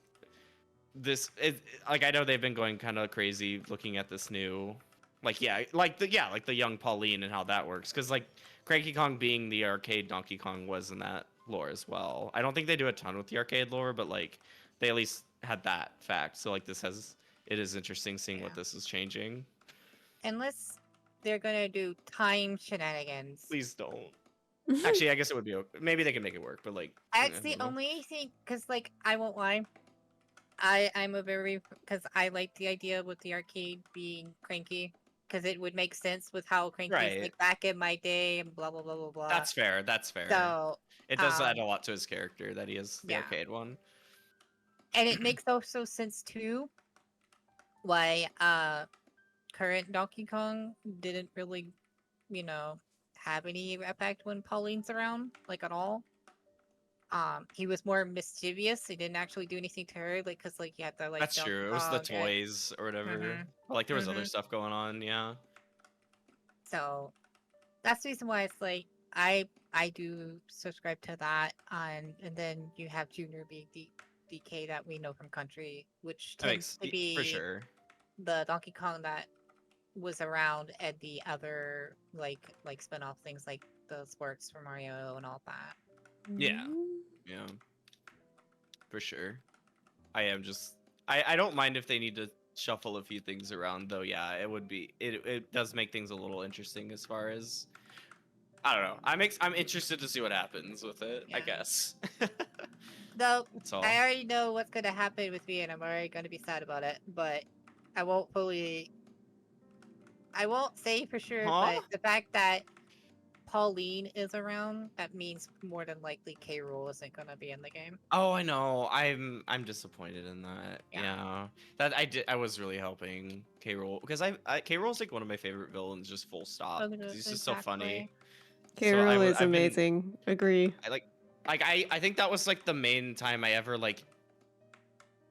like I know they've been going kind of crazy looking at this new like like the young Pauline and how that works, because like Cranky Kong being the arcade Donkey Kong was in that lore as well. I don't think they do a ton with the arcade lore, but like they at least had that fact. So like it is interesting seeing what this is changing. unless they're gonna do time shenanigans. Please don't. Actually, I guess it would be okay. Maybe they can make it work, but like That's I the don't know. only thing, because like I won't lie, I'm a very because I like the idea with the arcade being Cranky, because it would make sense with how Cranky is Right. like back in my day and blah blah blah blah blah. That's fair. That's fair. So It does add a lot to his character that he is the yeah, arcade one. and it makes also sense too why current Donkey Kong didn't really, you know, have any effect when Pauline's around, like at all. He was more mischievous. He didn't actually do anything to her, like because like you had the like That's Donkey true. It was the Kong and toys or whatever. Mhm, But, like there was other mhm. stuff going on. Yeah. So that's the reason why it's like I do subscribe to that, and then you have Junior being DK that we know from Country, which That tends makes to for be sure. the Donkey Kong that was around at the other like spin-off things like the sports for Mario and all that. Yeah. Yeah. For sure. I am just I don't mind if they need to shuffle a few things around, though. Yeah, it would be. It does make things a little interesting as far as I don't know. I'm interested to see what happens with it. I Yeah. guess. Though That's all. I already know what's gonna happen with me, and I'm already gonna be sad about it. But I won't fully. I won't say for sure, Huh? but the fact that Pauline is around, that means more than likely K. Rool isn't gonna be in the game. Oh, I know. I'm disappointed in that. Yeah. Yeah. That I did. I was really hoping K. Rool because K. Rool's like one of my favorite villains. Just full stop. 'Cause he's just so funny. So Carol is I've been amazing. Agree. I think that was like the main time I ever like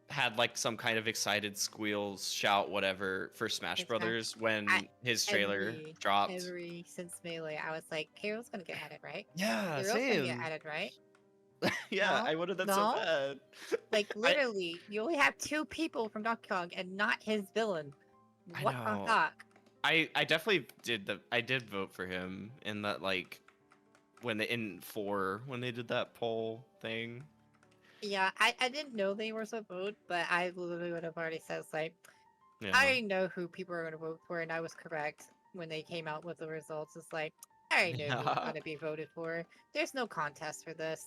had like some kind of excited squeals, shout, whatever for Smash It's Brothers when his trailer dropped. Every since Melee, I was like, Carol's gonna get added, right? Yeah, Carol's gonna get same. added, right? Yeah, No? I wanted that so No? bad. Like I literally, you only have 2 people from Donkey Kong and not his villain. I What the know. fuck? I definitely I did vote for him in that like when they in 4 when they did that poll thing. Yeah, I didn't know they were so vote, but I literally would have already said it's like Yeah. I already know who people are gonna vote for, and I was correct when they came out with the results. It's like I already knew who was gonna be voted for. There's no contest for this.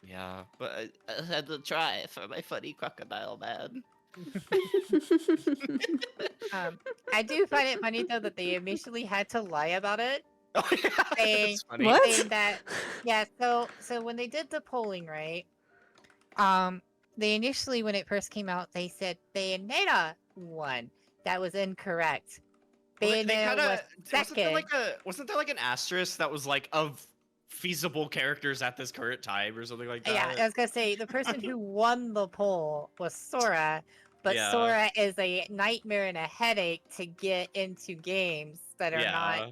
Yeah, but I had to try for my funny crocodile man. I do find it funny though that they initially had to lie about it, Oh yeah, saying that's funny. What? saying that yeah. So when they did the polling, right? They initially when it first came out, they said Bayonetta won. That was incorrect. Well, they Bayonetta kind was of second. wasn't there like an asterisk that was like of feasible characters at this current time or something like that? Yeah, I was gonna say the person who won the poll was Sora, but Yeah. Sora is a nightmare and a headache to get into games that are not Yeah.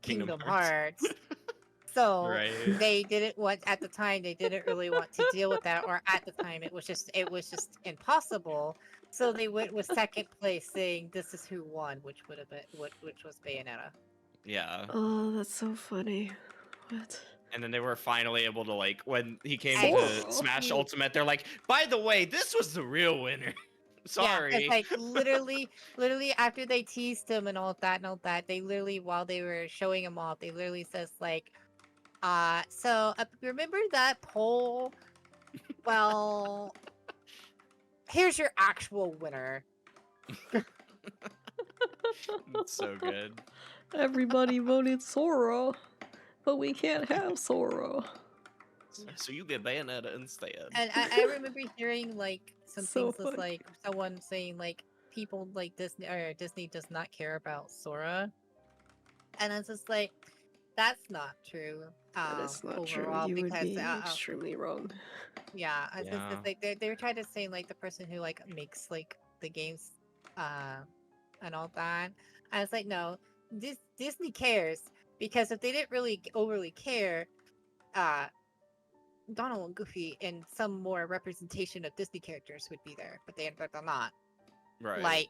Kingdom Hearts. So Right. they didn't want at the time they didn't really want to deal with that, or at the time it was just impossible. So they went with second place, saying this is who won, which would have been which was Bayonetta. Yeah. Oh, that's so funny. What? And then they were finally able to like when he came And to Sora. Smash he- Ultimate, they're like, by the way, this was the real winner. Sorry. Yeah, it's like literally after they teased him and all that, they literally while they were showing him off, they literally says like, so remember that poll? Well, here's your actual winner. It's so good. Everybody voted Sora, but we can't have Sora. So you get Bayonetta instead. And I remember hearing like some So things was funny. like someone saying like people like Disney does not care about Sora, and it's just like that's not true. That is not true. Overall, You would because be extremely wrong. yeah, it's just Yeah. it's like they were trying to say like the person who like makes like the games, and all that. I was like, no, Disney cares because if they didn't really overly care, uh, Donald and Goofy and some more representation of Disney characters would be there, but they're not. Right. Like,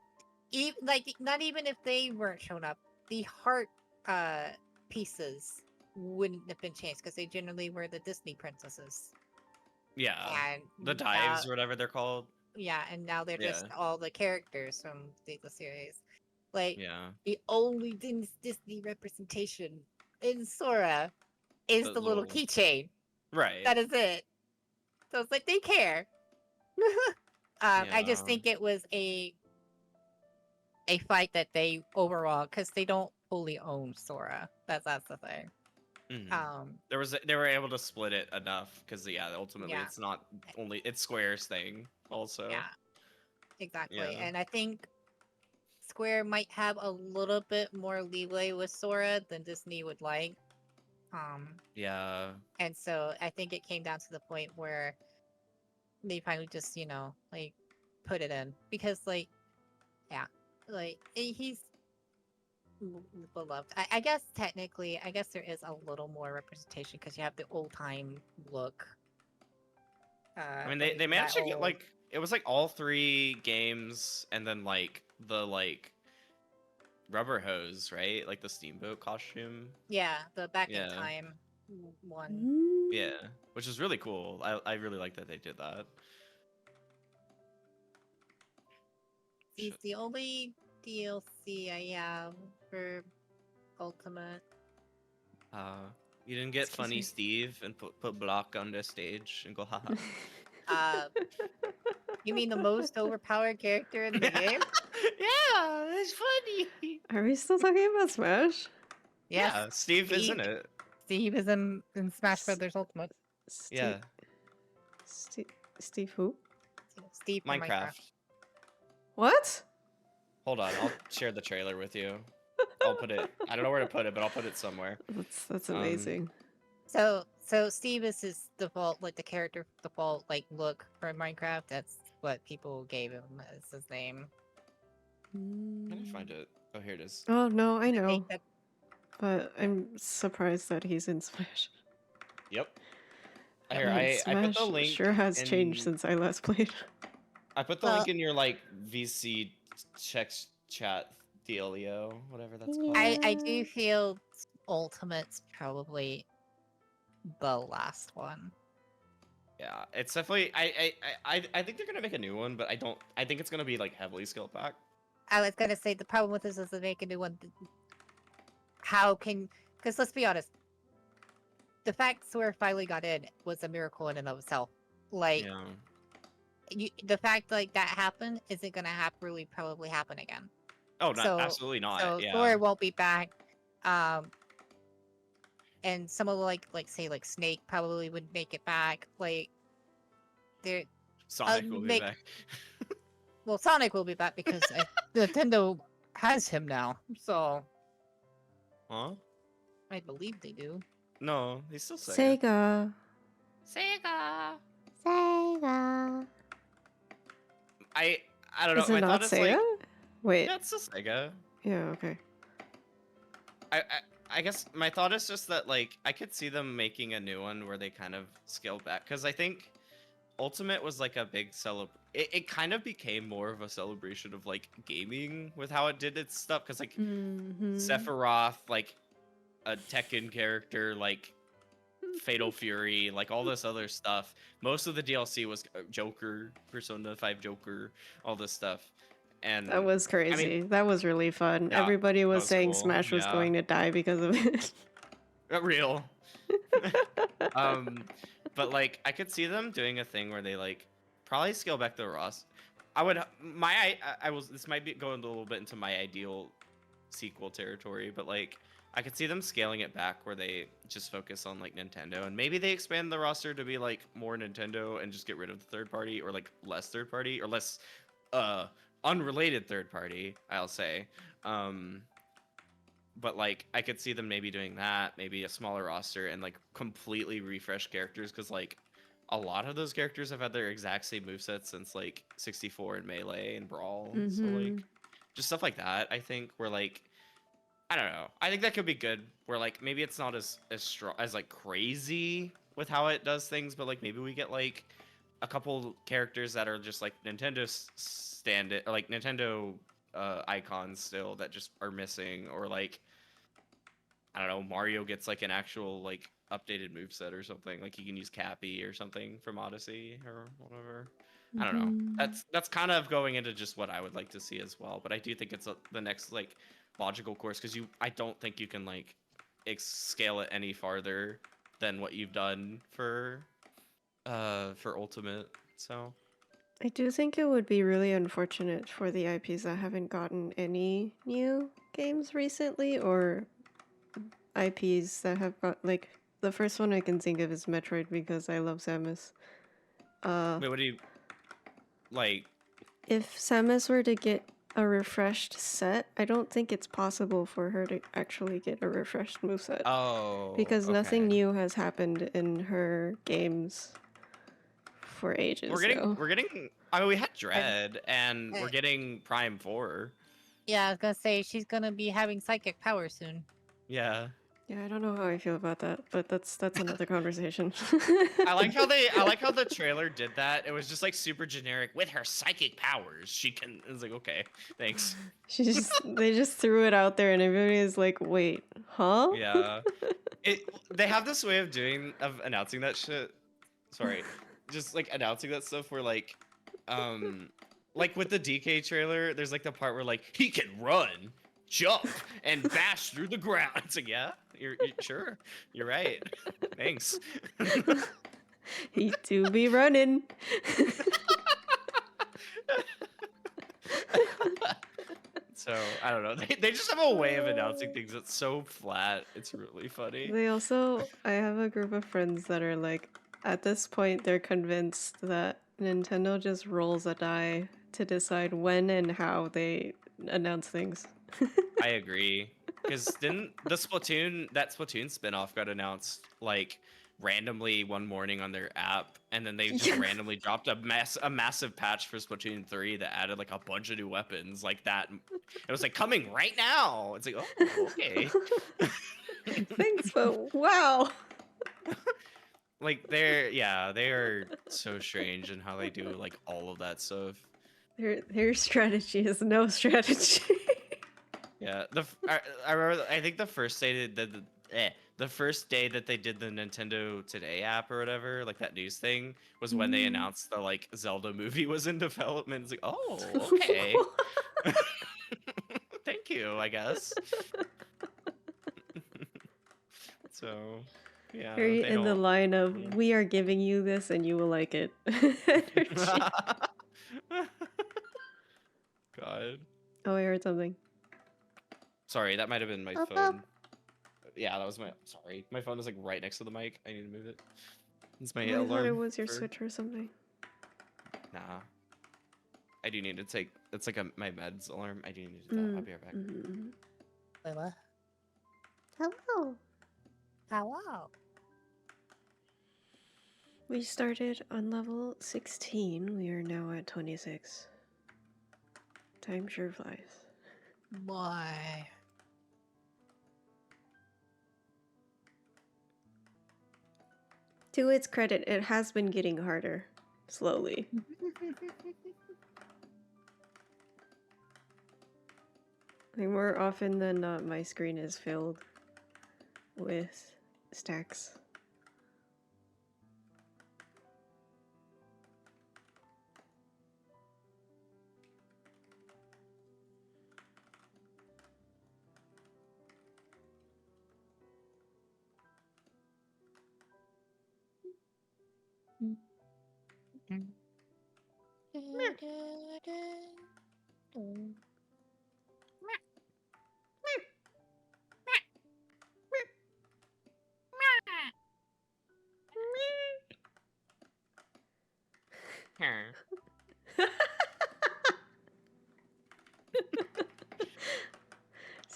not even if they weren't shown up, the heart pieces wouldn't have been changed because they generally were the Disney princesses. Yeah. And The dives or whatever they're called. yeah, and now they're Yeah. just all the characters from the series. Like Yeah. the only Disney representation in Sora is The the little little- keychain. Right. That is it. So it's like they care. I just Yeah. think it was a fight that they overall because they don't fully own Sora. That's the thing. Mhm. They were able to split it enough because ultimately Yeah. it's not only it's Square's thing also. Yeah, exactly. Yeah. And I think Square might have a little bit more leeway with Sora than Disney would like. Yeah. And so I think it came down to the point where they finally just, like put it in because he's beloved. I guess technically, I guess there is a little more representation because you have the old time look. I mean they managed to get like it was like all 3 games and then like the rubber hose, right? Like the steamboat costume. the back in Yeah. time one. Yeah, which is really cool. I really like that they did that. He's the only DLC I have for Ultimate. You didn't get Excuse funny me. Steve and put block on the stage and go haha. You mean the most overpowered character in the game? Yeah, it's funny. Are we still talking about Smash? Yes. Yeah, Steve is in it. Steve is in Smash Brothers Ultimate. Yeah. Steve who? Steve from Minecraft. What? Hold on, I'll share the trailer with you. I'll put it. I don't know where to put it, but I'll put it somewhere. That's amazing. So Steve is his default, like the character default, like look for Minecraft. That's what people gave him as his name. Let me find it. Oh, here it is. Oh no, I I know. think that But I'm surprised that he's in Smash. Yep. Here, Man, I put Smash the link. sure has changed since I last played. I put the link in your like VC checks chat dealio, whatever that's called. I do feel Ultimate's probably the last one. Yeah, it's definitely. I think they're gonna make a new one, but I don't. I think it's gonna be like heavily scaled back. I was gonna say the problem with this is to make a new one. How can? Because let's be honest, the fact Swear finally got in was a miracle in and of itself. Like, the fact like that happened isn't gonna really probably happen again. Oh, no, absolutely not. So yeah. Swear won't be back. And some of like say like Snake probably would make it back. Like, there. Sonic will be back. Well, Sonic will be back because Nintendo has him now. So. Huh? I believe they do. No, he's still Sega. Sega. I don't know. Is it not Sega? Wait. Yeah, it's still Sega. Yeah. Okay. I guess my thought is just that like I could see them making a new one where they kind of scale back because I think Ultimate was like a big it kind of became more of a celebration of like gaming with how it did its stuff because like Sephiroth, like a Tekken character, like Fatal Fury, like all this other stuff. Most of the DLC was Joker, Persona 5 Joker, all this stuff. And that was crazy. I mean, that was really fun. Yeah, everybody was saying cool. Smash was going to die because of it. Real. But like I could see them doing a thing where they like probably scale back the Ross. I was this might be going a little bit into my ideal sequel territory, but like I could see them scaling it back where they just focus on like Nintendo and maybe they expand the roster to be like more Nintendo and just get rid of the third party or like less third party or less unrelated third party, I'll say. But like I could see them maybe doing that, maybe a smaller roster and like completely refresh characters because like a lot of those characters have had their exact same movesets since like 64 and Melee and Brawl. So like just stuff like that, I think where like I don't know. I think that could be good where like maybe it's not as strong as like crazy with how it does things, but like maybe we get like a couple characters that are just like Nintendo or like Nintendo icons still that just are missing, or like I don't know, Mario gets like an actual like updated moveset or something, like you can use Cappy or something from Odyssey or whatever. I don't know. That's kind of going into just what I would like to see as well, but I do think it's the next like logical course because I don't think you can like scale it any farther than what you've done for Ultimate. So I do think it would be really unfortunate for the IPs that haven't gotten any new games recently, or IPs that have got like the first one I can think of is Metroid because I love Samus. wait, what do you like? If Samus were to get a refreshed set, I don't think it's possible for her to actually get a refreshed moveset. Oh, because nothing new has happened in her games for ages. We're getting. I mean, we had Dread, and we're getting Prime 4. Yeah, I was gonna say she's gonna be having psychic power soon. Yeah. Yeah, I don't know how I feel about that, but that's another conversation. I like how the trailer did that. It was just like super generic. With her psychic powers, she can. It's like, okay, thanks. They just threw it out there, and everybody is like, wait, huh? Yeah. They have this way of announcing that shit. Sorry, just like announcing that stuff where like, like with the DK trailer, there's like the part where like he can run, jump, and bash through the ground. It's like, yeah, you're sure, you're right. Thanks. He do be running. So I don't know. They just have a way of announcing things that's so flat. It's really funny. They also, I have a group of friends that are like, at this point, they're convinced that Nintendo just rolls a die to decide when and how they announce things. I agree. Because then that Splatoon spinoff got announced like randomly one morning on their app, and then they just Yeah. randomly dropped a massive patch for Splatoon 3 that added like a bunch of new weapons like that. It was like coming right now. It's like, oh, okay. Thanks, but wow. Like they are so strange in how they do like all of that stuff. Their strategy is no strategy. Yeah, I remember. I think the first day the first day that they did the Nintendo Today app or whatever, like that news thing, was when they announced the like Zelda movie was in development. It's like, oh, okay, thank you, I guess. So, yeah, Very they in the don't. line of, we are giving you this and you will like it. Energy. God. Oh, I heard something. Sorry, that might have been my Up, phone. up. Yeah, that was my. Sorry, my phone is like right next to the mic. I need to move it. It's my Oh, I alarm. thought it was your for- Switch or something. Nah. I do need to take. It's like my meds alarm. I do need to do that. I'll be right back. Mm-hmm. Wait, what? Hello. Hello. We started on level 16. We are now at 26. Time sure flies. Boy. To its credit, it has been getting harder. Slowly. I think more often than not, my screen is filled with stacks.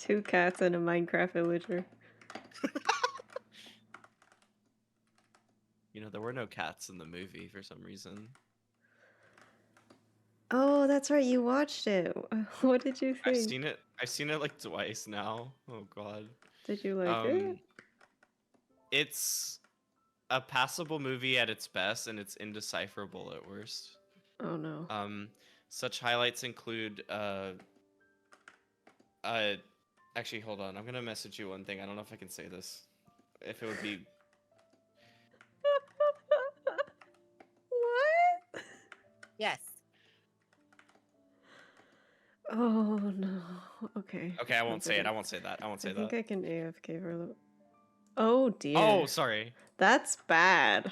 Two cats and a Minecraft villager. You know, there were no cats in the movie for some reason. Oh, that's right. You watched it. What did you I've think? seen it. I've seen it like twice now. Oh God. Did you like it? It's a passable movie at its best, and it's indecipherable at worst. Oh no. Such highlights include actually hold on, I'm gonna message you one thing. I don't know if I can say this. If it would be What? Yes. Oh no. Okay. okay, I won't say it. Forbidden. I won't say that. I won't say I think that. I can AFK for a little. Oh dear. Oh, sorry. That's bad.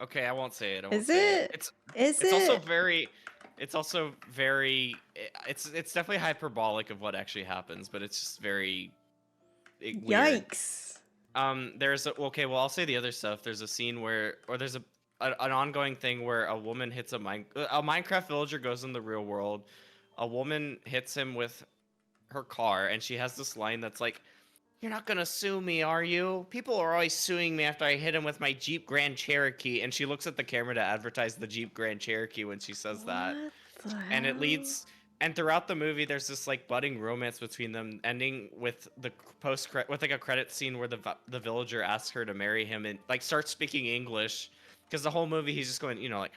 Okay, I won't say it. I won't Is say it? It's Is it's it? also very it's definitely hyperbolic of what actually happens, but it's just very weird. Yikes. There's okay, well, I'll say the other stuff. There's a scene where, or there's an ongoing thing where a woman hits a Minecraft villager goes in the real world. A woman hits him with her car, and she has this line that's like, "You're not gonna sue me, are you? People are always suing me after I hit him with my Jeep Grand Cherokee." And she looks at the camera to advertise the Jeep Grand Cherokee when she says that. What the And it hell? leads, and throughout the movie there's this like budding romance between them, ending with the with like a credit scene where the villager asks her to marry him and like starts speaking English, because the whole movie he's just going, you know, like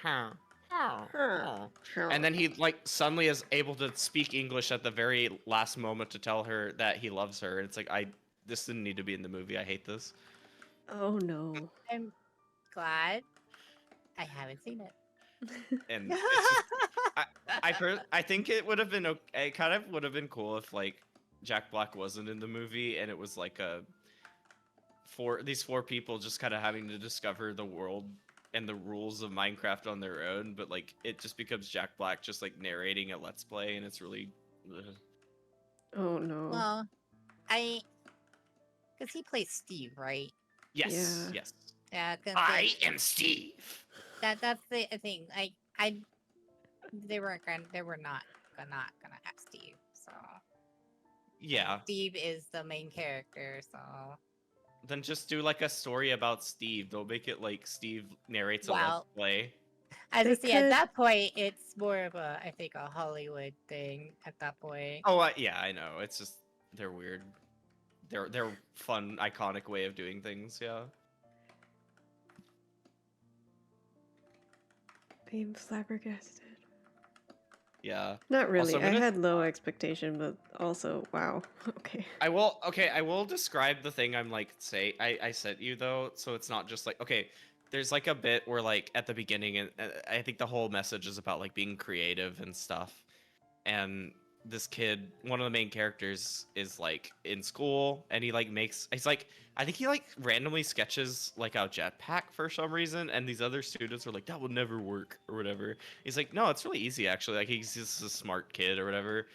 and then he like suddenly is able to speak English at the very last moment to tell her that he loves her, and it's like, this didn't need to be in the movie. I hate this. Oh no. I'm glad I haven't seen it. And it's just, I think it would have been okay. It kind of would have been cool if like Jack Black wasn't in the movie and it was like these four people just kind of having to discover the world and the rules of Minecraft on their own, but like it just becomes Jack Black just like narrating a let's play and it's really Oh no. Well, because he plays Steve, right? yes, Yeah. yes. Yeah, I am Steve. that's the thing. They were not gonna have Steve. So Yeah. Steve is the main character. So Then just do like a story about Steve. They'll make it like Steve narrates a let's play. as They I see, at could- that point, it's more of I think a Hollywood thing at that point. Oh yeah, I know. It's just they're weird. They're fun, iconic way of doing things. Yeah. I'm flabbergasted. Yeah. Not really. Also, I'm I gonna- had low expectation, but also wow. Okay. I will describe the thing I'm like I sent you though, so it's not just like okay, there's like a bit where like at the beginning and I think the whole message is about like being creative and stuff. And this kid, one of the main characters is like in school and he's like I think he like randomly sketches like a jetpack for some reason and these other students are like that would never work or whatever. He's like no, it's really easy actually. Like he's just a smart kid or whatever.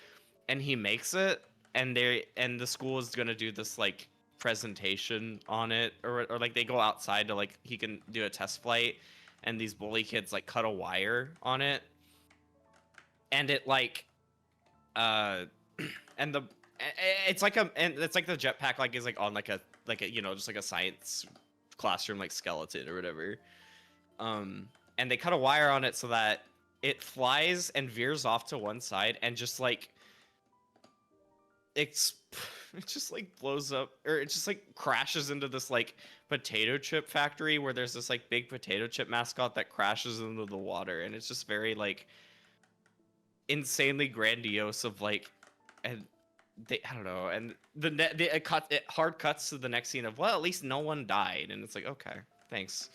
And he makes it and the school is going to do this like presentation on it or like they go outside to like he can do a test flight and these bully kids like cut a wire on it and it like and the it's like the jetpack like is like on like a you know just like a science classroom like skeleton or whatever and they cut a wire on it so that it flies and veers off to one side and just like it just like blows up or it just like crashes into this like potato chip factory where there's this like big potato chip mascot that crashes into the water and it's just very like insanely grandiose of like and I don't know and it hard cuts to the next scene of well at least no one died and it's like okay thanks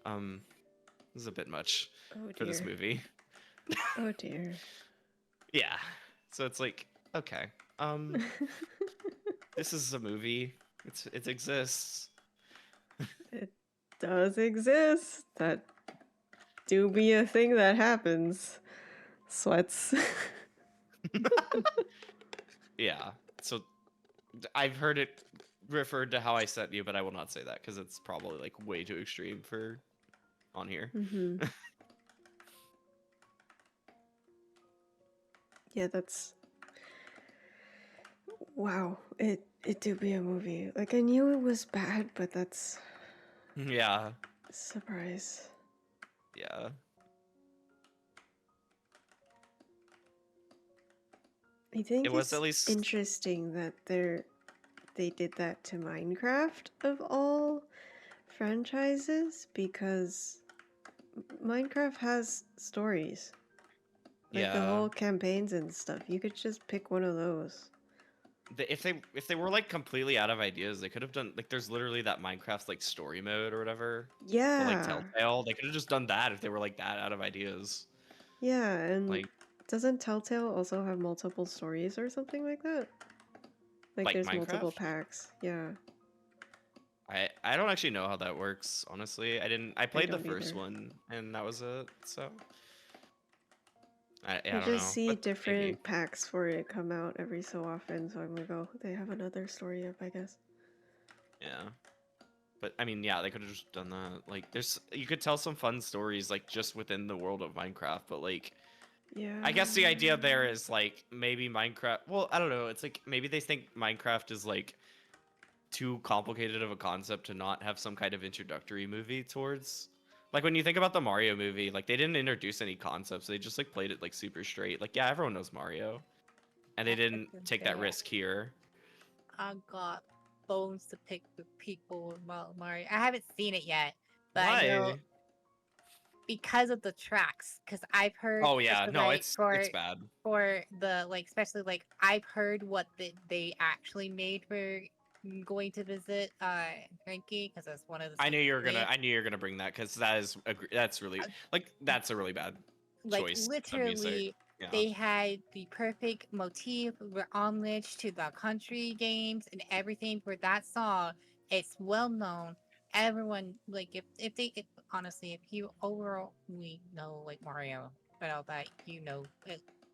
this is a bit much for this movie. Oh dear. Yeah, so it's like okay this is a movie. It exists. It does exist. That do be a thing that happens. Sweats. Yeah. So I've heard it referred to how I sent you, but I will not say that because it's probably like way too extreme for on here. Mm-hmm. Yeah, that's wow. It do be a movie. Like I knew it was bad, but that's Yeah. a surprise. Yeah. I think It was it's at least interesting that they did that to Minecraft of all franchises because Minecraft has stories. Like the whole campaigns and stuff. You could just pick one of those. If they were like completely out of ideas, they could have done like there's literally that Minecraft like story mode or whatever. Yeah. For, like Telltale, they could have just done that if they were like that out of ideas. Yeah, and Like doesn't Telltale also have multiple stories or something like that? Like there's multiple Minecraft? packs. Yeah. I don't actually know how that works, honestly. I played the don't first either. one and that was it. So I I don't just know. see but different maybe. packs for it come out every so often, so I'm like, oh, they have another story up, I guess. Yeah. But I mean, yeah, they could have just done that. Like you could tell some fun stories like just within the world of Minecraft, but like Yeah. I guess the idea there is like maybe Minecraft. Well, I don't know. It's like maybe they think Minecraft is like too complicated of a concept to not have some kind of introductory movie towards. Like when you think about the Mario movie, like they didn't introduce any concepts. They just like played it like super straight. Like yeah, everyone knows Mario, and they didn't take that risk here. I got bones to pick with people with Mario. I haven't seen it yet, but Why? I know because of the tracks. Because I've heard. Oh yeah, no, like, it's bad. For the like, especially like I've heard what they actually made for going to visit Frankie because that's one of the. I knew you were gonna bring that because that's really like that's a really bad. like choice of music. literally, Yeah. they had the perfect motif, homage to the country games and everything for that song. It's well known. Everyone like if honestly, if you overly know like Mario and all that,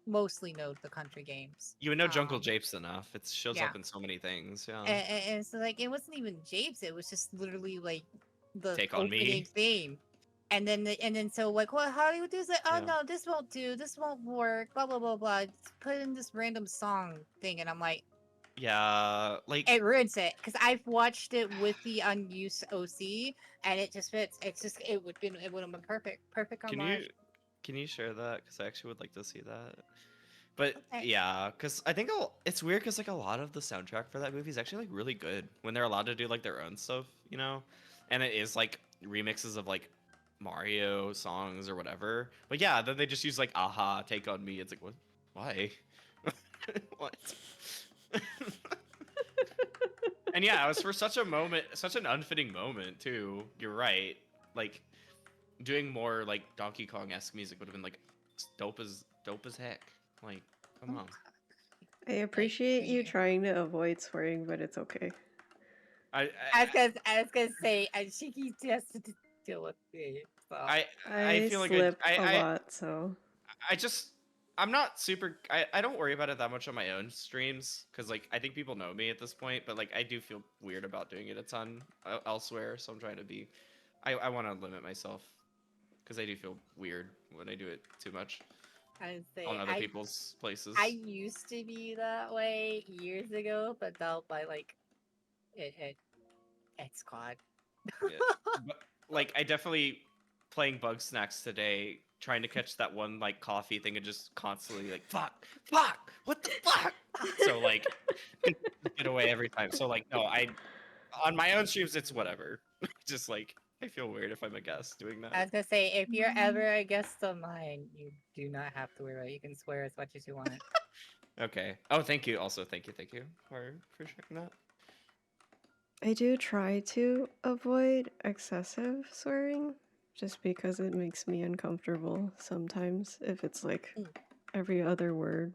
mostly know the country games. You would know Jungle Japes enough. It shows Yeah. up in so many things. Yeah. And so like it wasn't even Japes, it was just literally like the Take on opening Me. theme. And then so like what Hollywood does like, oh Yeah. no, this won't do, this won't work, blah blah blah blah. Just put in this random song thing, and I'm like, Yeah, like it ruins it because I've watched it with the unused OC, and it just fits. It's just it would have been perfect can homage. you share that? Because I actually would like to see that. But Okay. yeah, because I think it's weird because like a lot of the soundtrack for that movie is actually like really good when they're allowed to do like their own stuff, you know, and it is like remixes of like Mario songs or whatever. But yeah, then they just use like "Aha," "Take on Me." It's like what? Why? What? And yeah, it was for such a moment, such an unfitting moment too. You're right. Like doing more like Donkey Kong-esque music would have been like dope as heck. Like, come on. I appreciate you trying to avoid swearing, but it's okay. I was gonna say, and Shiki has to deal with it. So. I feel like slip a lot, so I'm not super. I don't worry about it that much on my own streams because like I think people know me at this point, but like I do feel weird about doing it a ton elsewhere. So I'm trying to be. I want to limit myself because I do feel weird when I do it too much on other people's places. I used to be that way years ago, but now by like it's gone. Yeah. But, like I definitely playing Bug Snacks today, trying to catch that one like coffee thing and just constantly like fuck, what the fuck. So like get away every time. So like no, I on my own streams it's whatever. Just like I feel weird if I'm a guest doing that. I was gonna say, if you're ever a guest of mine, you do not have to worry about it. You can swear as much as you want. Okay. Oh, thank you. Also, thank you for checking that. I do try to avoid excessive swearing just because it makes me uncomfortable sometimes. If it's like every other word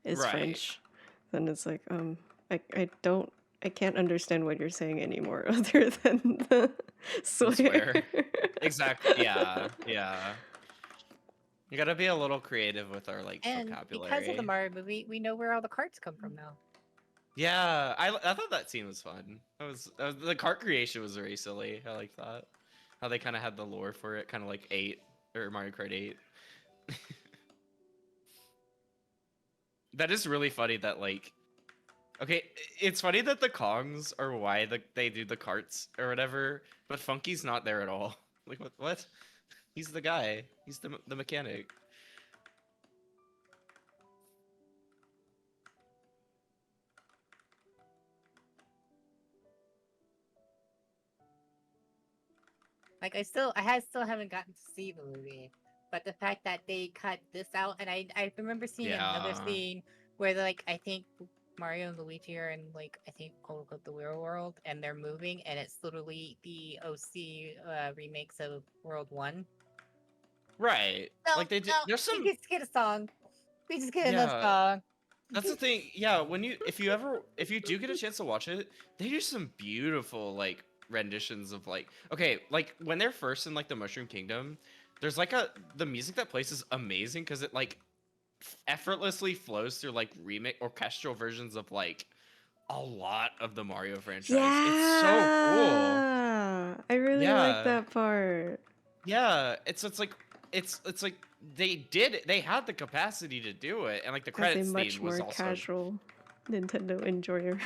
is French, then it's like I can't understand what you're saying anymore other than the swear. Exactly. Yeah. You gotta be a little creative with our like vocabulary. Because of the Mario movie, we know where all the cards come from now. Yeah, I thought that scene was fun. The cart creation was very silly. I like that. How they kind of had the lore for it, kind of like 8 or Mario Kart 8. That is really funny that like okay, it's funny that the Kongs are why they do the carts or whatever, but Funky's not there at all. Like what? He's the guy. He's the mechanic. Like I still haven't gotten to see the movie, but the fact that they cut this out, and I remember seeing another scene where like I think Mario and Luigi are in like I think the Real World, and they're moving, and it's literally the OC remakes of World 1. Right. No, like they did. There's some. We just get a song. We just get a song. That's the thing. Yeah, if you do get a chance to watch it, they do some beautiful like renditions of like like when they're first in like the Mushroom Kingdom, there's like the music that plays is amazing because it like effortlessly flows through like remake orchestral versions of like a lot of the Mario franchise. Yeah, it's so cool. I really like that part. Yeah, it's like they had the capacity to do it, and like the credits As a much theme was more also casual Nintendo enjoyer,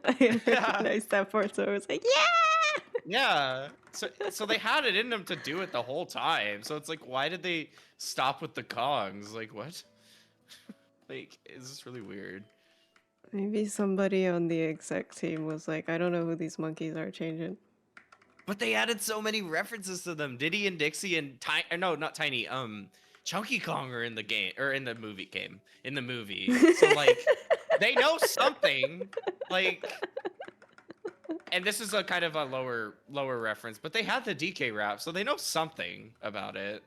I recognized that part, so I was like, yeah. Yeah, so they had it in them to do it the whole time. So it's like, why did they stop with the Kongs? Like what? Like, it's just really weird. Maybe somebody on the exec team was like, I don't know who these monkeys are, changing. But they added so many references to them. Diddy and Dixie and no, not Tiny. Chunky Kong are in the game or in the movie game. In the movie. So like they know something. Like and this is a kind of a lower reference, but they had the DK rap, so they know something about it.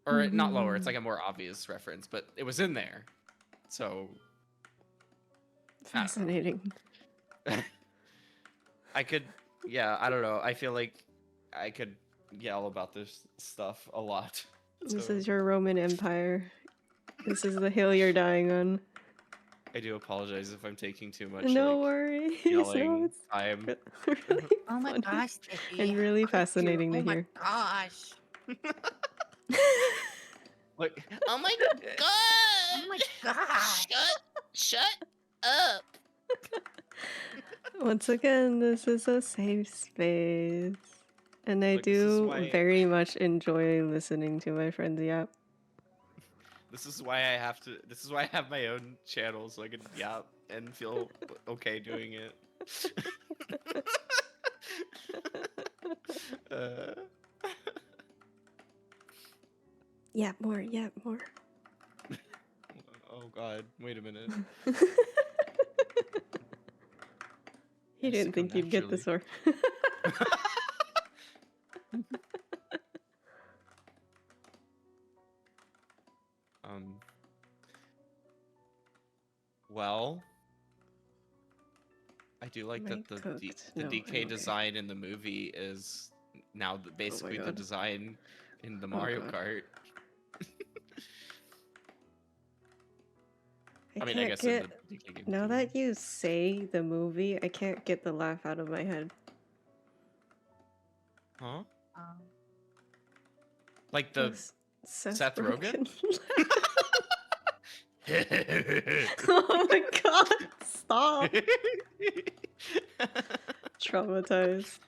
or not lower. It's like a more obvious reference, but it was in there. So Fascinating. I could, yeah, I don't know. I feel like I could yell about this stuff a lot. This So is your Roman Empire. This is the hill you're dying on. I do apologize if I'm taking too much. No like, worries. yelling No, it's time. really Oh my funny gosh, Tiffy. and really Could you? fascinating to Oh my hear. gosh. Like, oh my god! Oh my gosh. Shut up! Once again, this is a safe space. And I Look, this is do why- very much enjoy listening to my friends yap. This is why I have to. This is why I have my own channel so I can yap and feel okay doing it. uh, Yap more, yap more. oh god! Wait a minute. He Has to didn't come think you'd get this far. Well, I do like Am I that the cooked? No, I'm DK okay. design in the movie is now basically the God. design in the Oh Mario God. Kart. I mean, I can't guess get... in the DK game Now too. that you say the movie, I can't get the laugh out of my head. Huh? Um, Like the Seth Rogen? Oh my god, stop. Traumatized.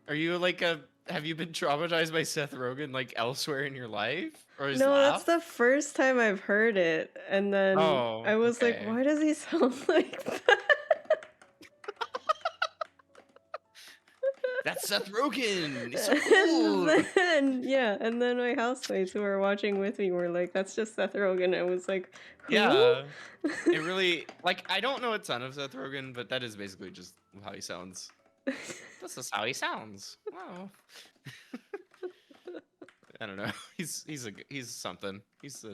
Are you like have you been traumatized by Seth Rogen like elsewhere in your life? Or his No, laugh? that's the first time I've heard it. And then Oh, I was like, okay. why does he sound like that? That's Seth Rogen! He's so cool! And then my housemates who were watching with me were like, that's just Seth Rogen. I was like, who? Yeah. It really, like, I don't know a ton of Seth Rogen, but that is basically just how he sounds. This is how he sounds. Wow. I don't know. He's something. He's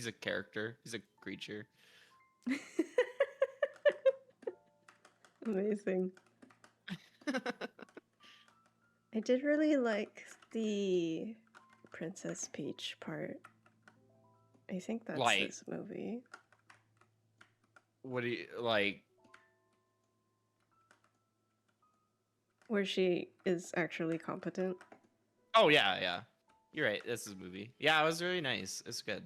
a character. He's a creature. Amazing. I did really like the Princess Peach part. I think that's Like- this movie. What do you like? Where she is actually competent. Oh yeah. You're right. This is a movie. Yeah, it was really nice. It's good.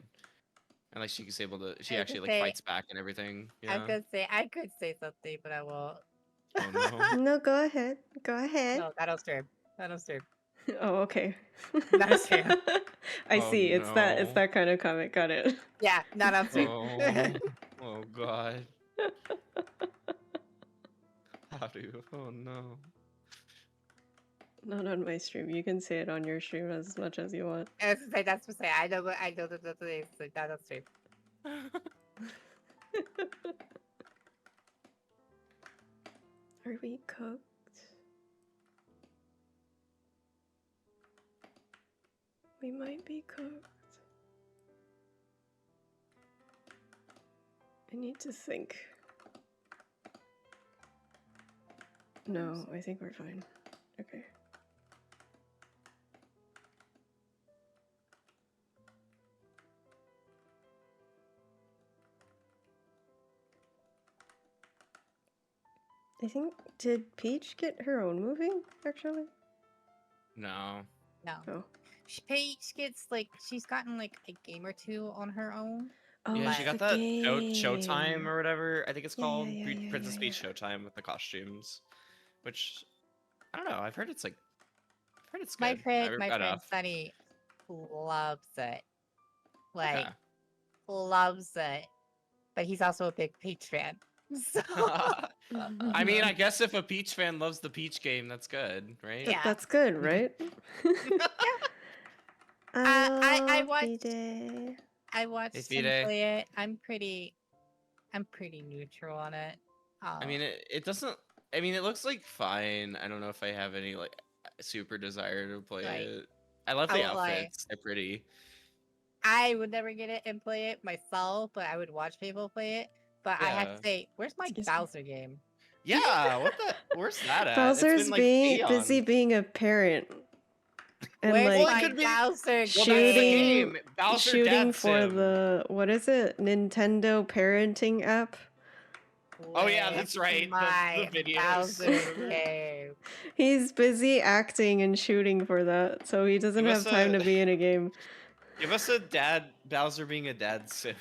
And like she's able to, she I actually could like say- fights back and everything. Yeah. I could say something, but I won't. Oh no. No, go ahead. Go ahead. No, that'll stream. That'll stream. Oh, okay. That's fair. I Oh, see. It's no. that kind of comic. Got it. Yeah, not on stream. Oh. Oh god. How do you? Oh no. Not on my stream. You can say it on your stream as much as you want. That's to say. I know that's like not on stream. Are we cooked? We might be cooked. I need to think. No, I think we're fine. Okay. I think, did Peach get her own movie, actually? No. No. Oh. Paige gets like she's gotten like a game or two on her own. Oh, Yeah, But- she got the that game. Showtime or whatever. I think it's Yeah, called yeah, Princess yeah, Peach Showtime with the costumes, which I don't know. I've heard it's My good. friend enough. Sunny loves it. Like Okay. loves it. But he's also a big Peach fan. So I mean, I guess if a Peach fan loves the Peach game, that's good, right? Yeah. That's good, right? I love watched- Fide. I watched Hey, him Fide. play it. I'm pretty neutral on it. I mean, it doesn't. I mean, it looks like fine. I don't know if I have any like super desire to play Right. it. I love I the won't lie. outfits. They're pretty. I would never get it and play it myself, but I would watch people play it. But I have to Yeah. say, where's my Excuse me. Bowser game? Yeah, what the? Where's that at? It's Bowser's been like busy eons. being a parent and Where's Well, it like my could be. Bowser Well, that's the game? game. Bowser shooting Dad for Sim. the what is it? Nintendo parenting app. Oh yeah, Where's that's right. The my videos. Bowser game? He's busy acting and shooting for that, so he doesn't Give have us time a to be in a game. give us a dad Bowser being a dad sim.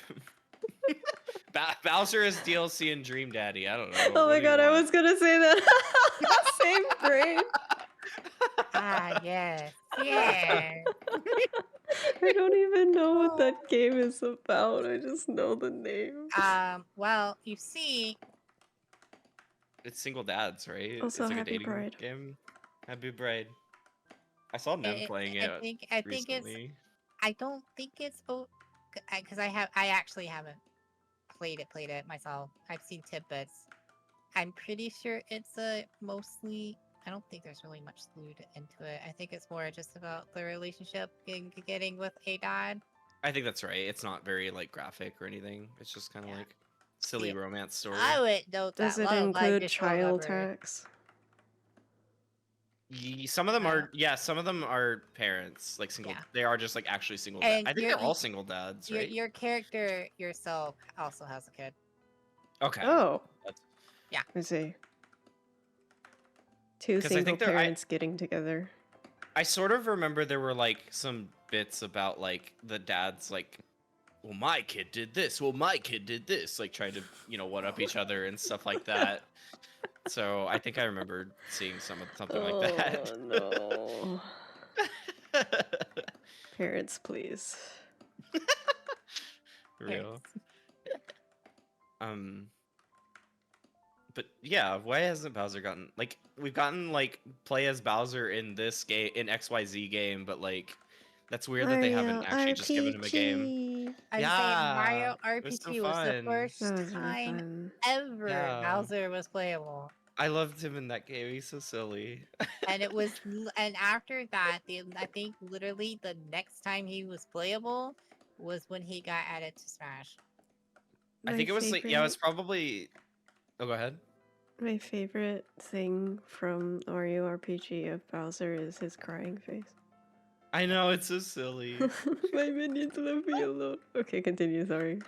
Bowser is DLC and Dream Daddy. I don't know. Oh What my do you god, I want? was gonna say that. Same brain. Ah, yes, yeah. I don't even know what that game is about. I just know the name. Well, you see, It's single dads, right? Also, It's like a Happy dating Bride. game. Happy Bride. I saw them playing it I think it's. recently. I don't think it's because I actually haven't played it myself. I've seen tidbits. I'm pretty sure it's a mostly. I don't think there's really much glued into it. I think it's more just about the relationship getting with a dad. I think that's right. It's not very like graphic or anything. It's just kind of like silly See, romance story. I would note Does that it love my include visual child memory. tax? Some of them are, yeah. Some of them are parents, like single. Yeah. They are just like actually single. And I think they're all single dads, right? Your character yourself also has a kid. Okay. Oh. That's- I see. Two 'Cause I single think they're- parents getting together. I sort of remember there were like some bits about like the dads like, well, my kid did this. Well, my kid did this. Like trying to one up each other and stuff like that. So I think I remember seeing something like that. Oh no. Parents, please. Real. But yeah, why hasn't Bowser gotten like we've gotten like play as Bowser in this game in XYZ game, but like that's weird that they haven't actually just given him a game. I'm Yeah, saying Mario it was so RPG was the fun. first That was really time fun. ever Yeah. Bowser was playable. I loved him in that game. He's so silly. And it was, and after that, I think literally the next time he was playable was when he got added to Smash. I think it was like, yeah, it was probably. Oh, go ahead. My favorite thing from Mario RPG of Bowser is his crying face. I know, it's so silly. My minions left me alone. Okay, continue, sorry.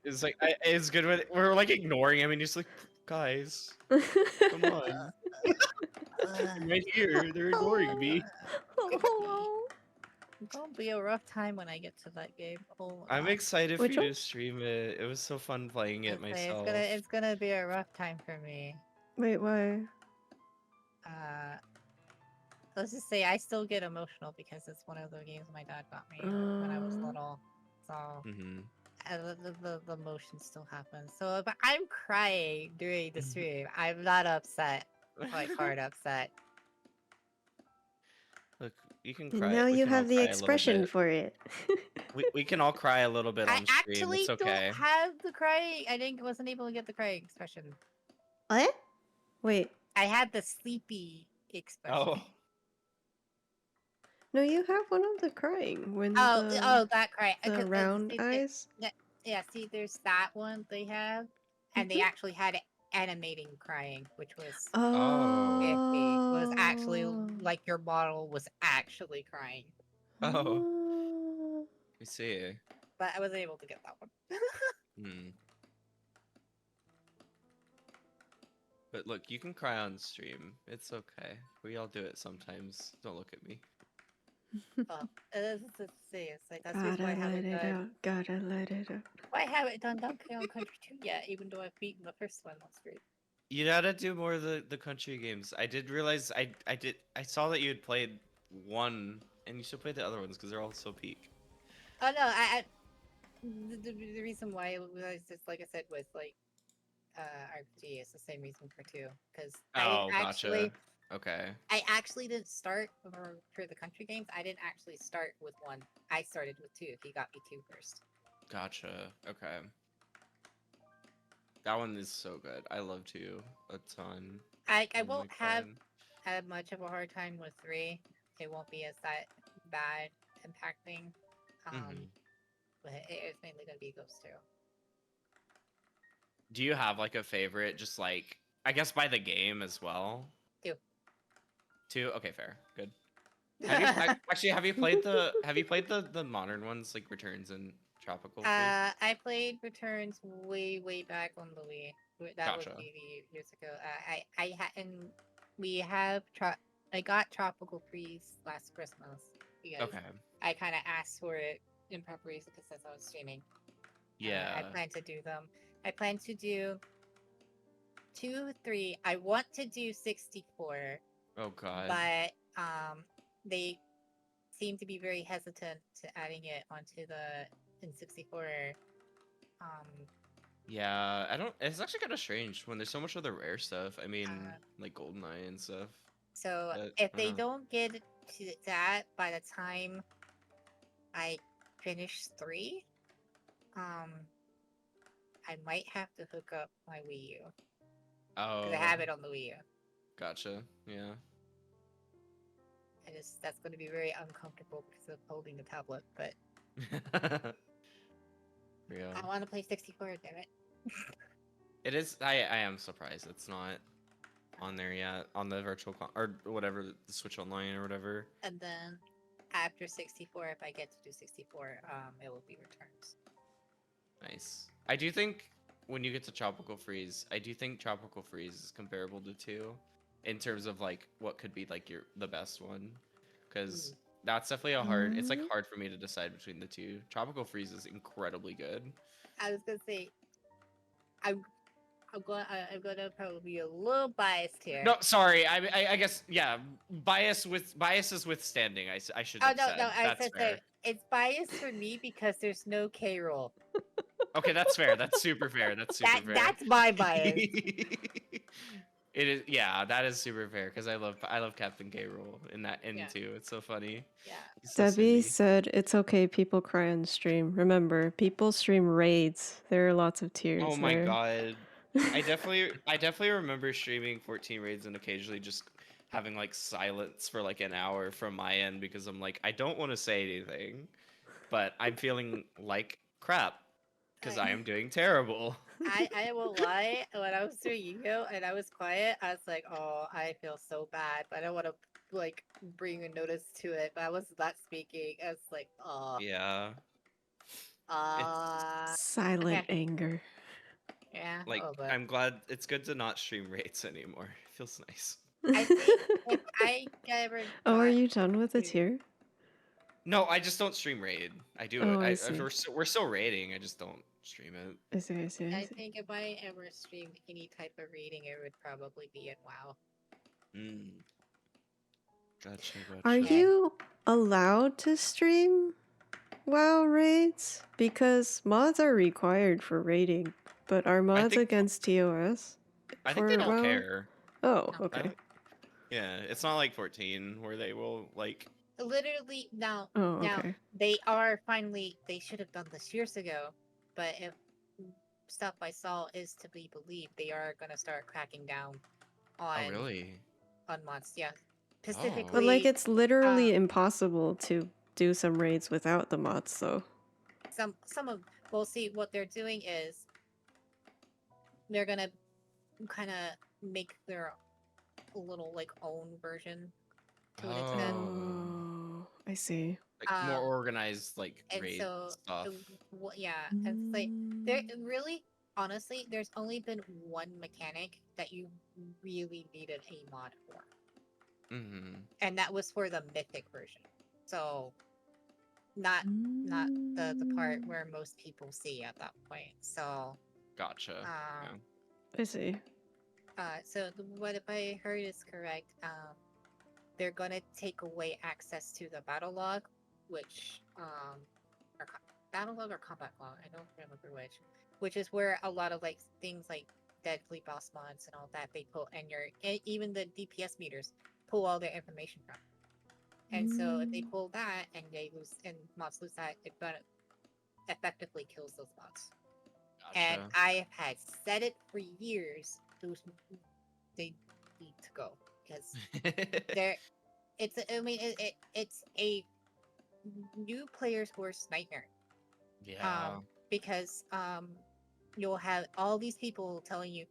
It's like, it's good when we're like ignoring him and he's like, guys, come on. I'm right here. They're ignoring me. Hello. It's gonna be a rough time when I get to that game. Oh, I'm excited for Which you one? to stream it. It was so fun playing it myself. It's gonna be a rough time for me. Wait, why? Let's just say I still get emotional because it's one of the games my dad got me when I was little. So the emotion still happens. So if I'm crying during the stream, I'm not upset, like hard upset. Look, you can cry. Now we you can all have the cry a little expression bit. for it. we can all cry a little bit I on stream. actually It's okay. don't have the crying. Wasn't able to get the crying expression. What? Wait. I had the sleepy expression. Oh. No, you have one of the crying when that cry. the round eyes. Yeah, see, there's that one they have, and they actually had animating crying, which was iffy. Was actually like your model was actually crying. Oh. I see. But I wasn't able to get that one. But look, you can cry on stream. It's okay. We all do it sometimes. Don't look at me. Well, it's like that's the Gotta reason why I let haven't it done. out. Gotta let it out. Why I haven't done Donkey Kong Country 2 yet, even though I've beaten the first one on stream. You gotta do more of the country games. I did realize I saw that you had played one, and you should play the other ones because they're all so peak. Oh no, the reason why it was just like I said was like RPG is the same reason for 2 because Gotcha. Okay. I actually didn't start for the country games. I didn't actually start with 1. I started with 2. He got me 2 first. Gotcha. Okay. That one is so good. I love 2 a ton. I won't have much of a hard time with 3. it won't be as that bad impacting. Mhm. But it's mainly gonna be those two. Do you have like a favorite? Just like I guess by the game as well. Two. Two. Okay, fair. Good. Have you actually have you played the modern ones like Returns and Tropical Freeze? I played Returns way back on the Wii. That would Gotcha. be years ago. I hadn't. We have I got Tropical Freeze last Christmas because Okay. I kind of asked for it in preparation because since I was streaming. Yeah. I plan to do them. I plan to do 2, 3. I want to do 64, Oh god. but they seem to be very hesitant to adding it onto the N64. Yeah, I don't. It's actually kind of strange when there's so much other rare stuff. I mean, like GoldenEye and stuff. So But, if they don't get to that by the time I finish 3, I might have to hook up my Wii U because I Oh, have it on the Wii U. gotcha. Yeah. That's going to be very uncomfortable because of holding the tablet, but Yeah. I want to play 64, damn it. It is. I am surprised it's not on there yet on the or whatever the Switch Online or whatever. And then after 64, if I get to do 64, it will be Returns. Nice. I do think when you get to Tropical Freeze, I do think Tropical Freeze is comparable to 2 in terms of like what could be like the best one, because that's definitely a hard. It's like hard for me to decide between the two. Tropical Freeze is incredibly good. I was gonna say, I'm gonna probably be a little biased here. No, sorry. I guess yeah. Bias is withstanding. I should. Oh no, said. no. I That's said fair. it's biased for me because there's no K roll. Okay, that's fair. That's super fair. That's super fair. That's my bias. It is, yeah, that is super fair because I love Captain K. Rool in that too. It's so funny. Yeah. So Debbie silly. said it's okay. People cry on stream. Remember, people stream raids. There are lots of tears. Oh my there. god. I definitely remember streaming 14 raids and occasionally just having like silence for like an hour from my end because I'm like I don't want to say anything, but I'm feeling like crap because I am doing terrible. I won't lie. When I was doing Yu-Gi-Oh and I was quiet, I was like, "Oh, I feel so bad," but I don't want to like bring a notice to it. But I was not speaking. I was like, "Oh, Yeah. Silent anger. Yeah. Like but I'm glad it's good to not stream raids anymore. It feels nice. I think if I ever Oh, are got you done with the to- tier? No, I just don't stream raid. I do Oh, it. I see. We're still raiding. I just don't stream it. I see. I think if I ever streamed any type of reading, it would probably be in WoW. Gotcha. Are you allowed to stream WoW raids? Because mods are required for raiding, but are mods against TOS? I think they don't WoW? care. Oh, okay. Yeah, it's not like 14 where they will like. Literally now. Oh, now okay. they are finally. They should have done this years ago, but if stuff I saw is to be believed, they are gonna start cracking down on. Oh really? On mods, yeah. Specifically, But like, it's literally impossible to do some raids without the mods, though. Some of we'll see what they're doing is they're gonna kind of make their little like own version to an extent. Oh, I see. Like more organized, like and raid so stuff. yeah, it's like there really honestly there's only been one mechanic that you really needed a mod for, and that was for the mythic version. So not the part where most people see at that point. So gotcha. I see. So what if I heard is correct? They're gonna take away access to the battle log, which or battle log or combat log, I don't remember which is where a lot of like things like deadly boss mods and all that they pull, and even the DPS meters pull all their information from. And so if they pull that and they lose and mods lose that, it effectively kills those mods. Gotcha. And I have said it for years. They need to go because it's I mean it's a new player's worst nightmare. Yeah. Because you'll have all these people telling you,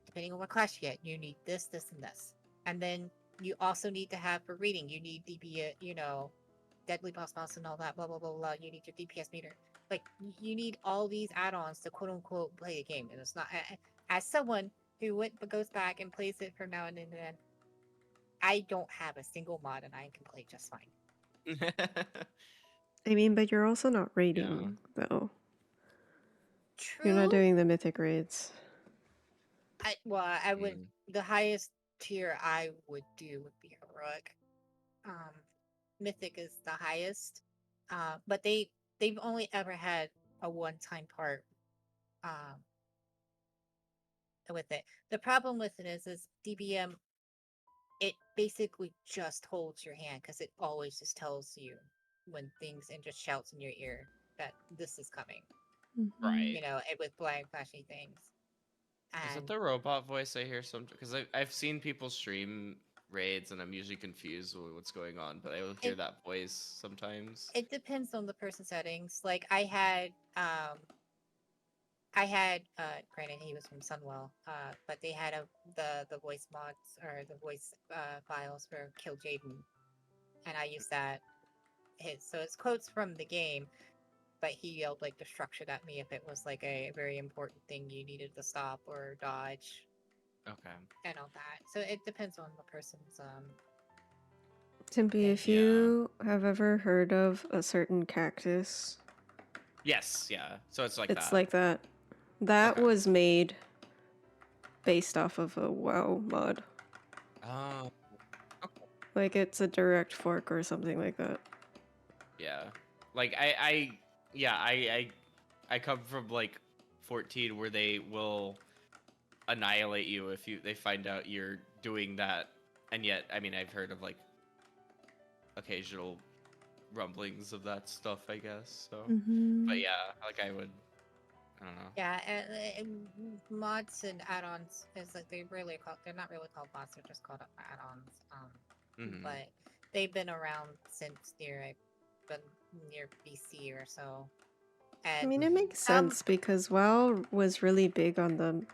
depending on what class you get, you need this, this, and this, and then you also need to have for reading, you need DB, deadly boss mouse and all that, blah blah blah blah. You need your DPS meter. Like you need all these add-ons to quote unquote play the game, and it's not. As someone who goes back and plays it from now and then, I don't have a single mod, and I can play just fine. I mean, but you're also not Yeah. raiding, though. True. You're not doing the mythic raids. I would. The highest tier I would do would be heroic. Mythic is the highest. But they've only ever had a one-time part with it. The problem with it is DBM, it basically just holds your hand because it always just tells you when things and just shouts in your ear that this is coming. Right. With blank flashy things. Is it And the robot voice I hear some? Because I've seen people stream raids and I'm usually confused with what's going on, but I will hear that voice sometimes. it depends on the person's settings. Like I had granted he was from Sunwell, but they had the voice mods or the voice files for Kill Jaden, and I used that. So it's quotes from the game, but he yelled like destruction at me if it was like a very important thing you needed to stop or dodge. Okay. And all that. So it depends on the person's Timpy, if you have ever heard of a certain cactus. Yes, yeah. So it's like It's that. like that. That was made based off of a WoW mod. Oh. Okay. Like it's a direct fork or something like that. Yeah. Like I come from like 14 where they will annihilate you if they find out you're doing that, and yet I mean I've heard of like occasional rumblings of that stuff, I guess. So but yeah, like I don't know. Yeah, and mods and add-ons is like they're not really called mods, they're just called add-ons. But they've been around since near BC or so. And I mean, it makes sense because WoW was really big on the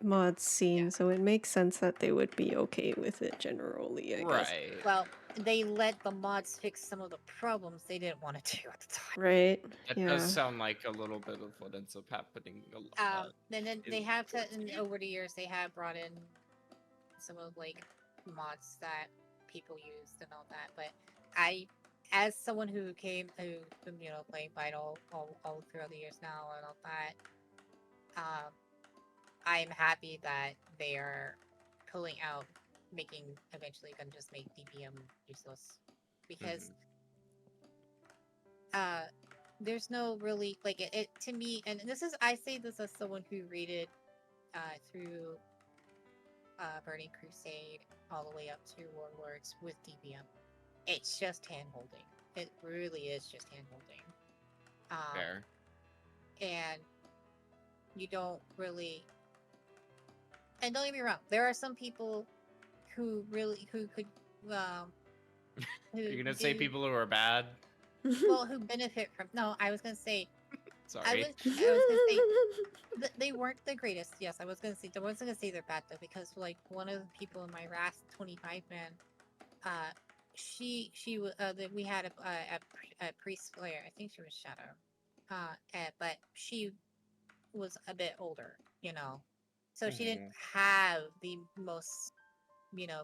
mod scene, so it makes sense that they would be okay with it generally, I guess. Well, they let the mods fix some of the problems they didn't want to do at the time. Right. That does sound like a little bit of what ends up happening a lot. And then they have to, and over the years, they have brought in some of like mods that people used and all that. But as someone who came who playing Vital all throughout the years now and all that, I'm happy that they are pulling out, eventually gonna just make DPM useless because there's no really like it to me, and I say this as someone who raided through Burning Crusade all the way up to Warlords with DPM. It's just hand holding. It really is just hand holding. Fair. And you don't really. And don't get me wrong, there are some people who could. You're gonna say people who are bad? Well, who benefit from? No, I was gonna say. Sorry. I was gonna say they weren't the greatest. Yes, I wasn't gonna say they're bad though, because like one of the people in my RAS 25 man, we had a priest player. I think she was Shadow, but she was a bit older, so she didn't have the most,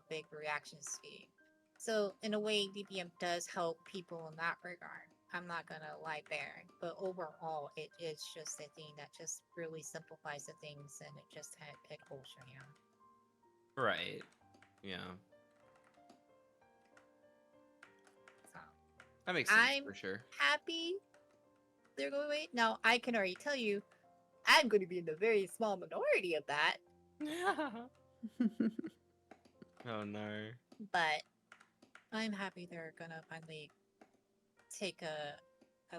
big reaction speed. So in a way, DPM does help people in that regard. I'm not gonna lie there, but overall, it is just a thing that just really simplifies the things, and it holds your hand. Right. Yeah. So that makes sense for sure. Happy they're going away. Now I can already tell you, I'm going to be in the very small minority of that. Oh no. But I'm happy they're gonna finally take a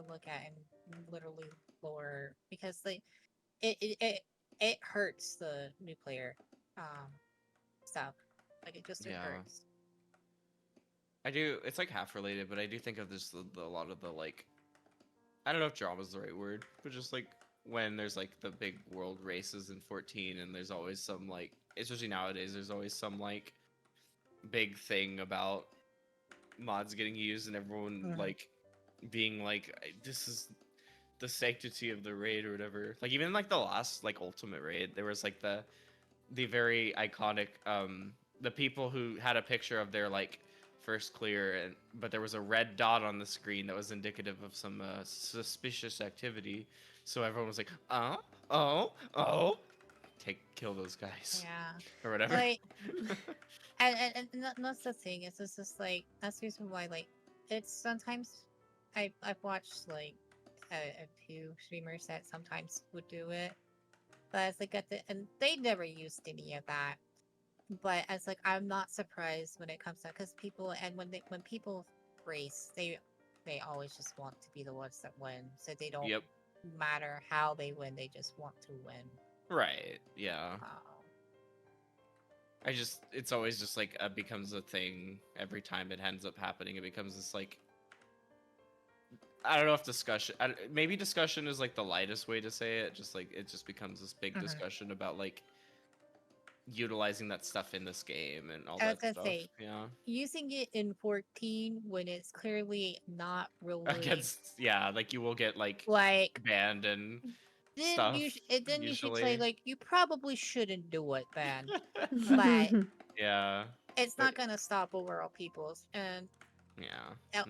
look at and literally lower, because it hurts the new player stuff. Like it hurts. I do. It's like half related, but I do think of this a lot of the like. I don't know if drama is the right word, but just like when there's like the big world races in 14, and there's always some like, especially nowadays, there's always some like big thing about mods getting used and everyone like being like, this is the sanctity of the raid or whatever. Like even like the last like ultimate raid, there was like the very iconic the people who had a picture of their like first clear, and but there was a red dot on the screen that was indicative of some suspicious activity. So everyone was like, oh, kill those guys. Yeah. Or whatever. Like, and that's the thing. It's just like that's the reason why like it's sometimes I've watched like a few streamers that sometimes would do it, but it's like and they never used any of that. But it's like I'm not surprised when it comes to, because people, and when people race, they always just want to be the ones that win, so they don't matter how they win, they just want to win. Right. Yeah. It's always just like becomes a thing every time it ends up happening. It becomes this like, I don't know if discussion, maybe discussion is like the lightest way to say it. Just like it just becomes this big discussion about like utilizing that stuff in this game and all that stuff. Yeah. Using it in 14 when it's clearly not really against, like you will get like banned and stuff. Then you should say like you probably shouldn't do it then. But yeah, it's not gonna stop overall people's, and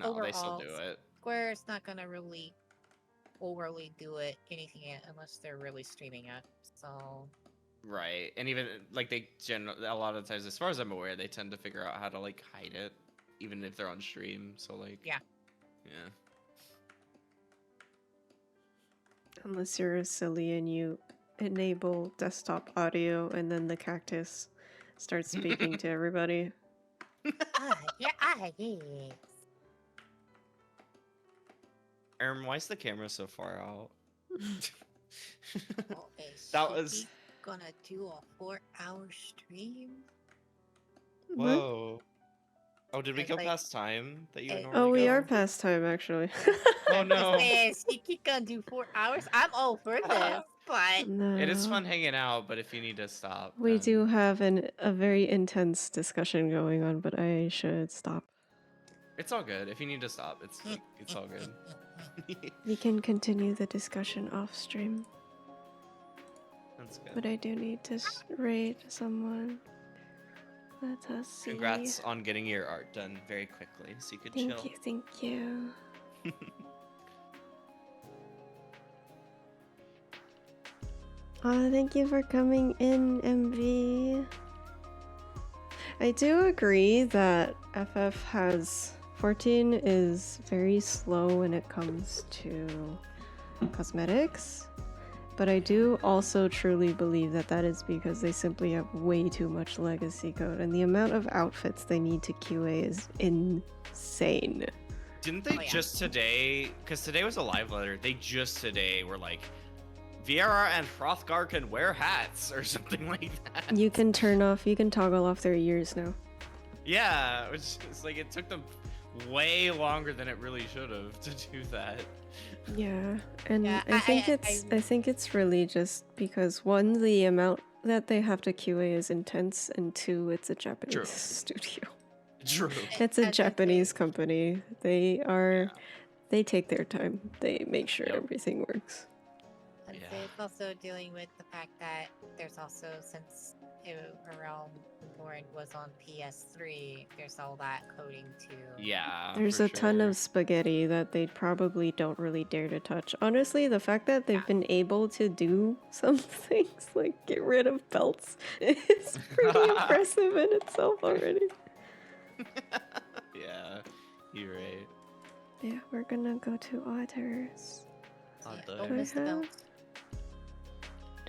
overall they still do it. Square's not gonna really overly do it anything unless they're really streaming it. So right, and even like they a lot of times, as far as I'm aware, they tend to figure out how to like hide it, even if they're on stream. So like yeah. Unless you're silly and you enable desktop audio and then the cactus starts speaking to everybody. Yes. Why is the camera so far out? That was gonna do a 4-hour stream. Whoa. Oh, did we go past time that you normally Oh, we are past time, actually. Oh, no. Shiki gonna do 4 hours? I'm all for this, but... No. It is fun hanging out, but if you need to stop... We do have a very intense discussion going on, but I should stop. It's all good. If you need to stop, it's all good. We can continue the discussion off stream. That's good. But I do need to raid someone. Let us see. Congrats on getting your art done very quickly, so you could chill. Thank you. Thank you for coming in, MV. I do agree that FF has 14 is very slow when it comes to cosmetics. But I do also truly believe that that is because they simply have way too much legacy code, and the amount of outfits they need to QA is insane. Didn't they just today, because today was a live letter, they just today were like, Viera and Hrothgar can wear hats or something like that. You can toggle off their ears now. Yeah, which is like, it took them way longer than it really should have to do that. Yeah, and I think it's really just because one, the amount that they have to QA is intense, and two, it's a Japanese studio. True. It's a Japanese company. They take their time. They make sure everything works. And so it's also dealing with the fact that there's also, since Realm Reborn was on PS3, there's all that coding too. Yeah. There's a ton of spaghetti that they probably don't really dare to touch. Honestly, the fact that they've been able to do some things like get rid of belts is pretty impressive in itself already. Yeah, you're right. Yeah, we're gonna go to others.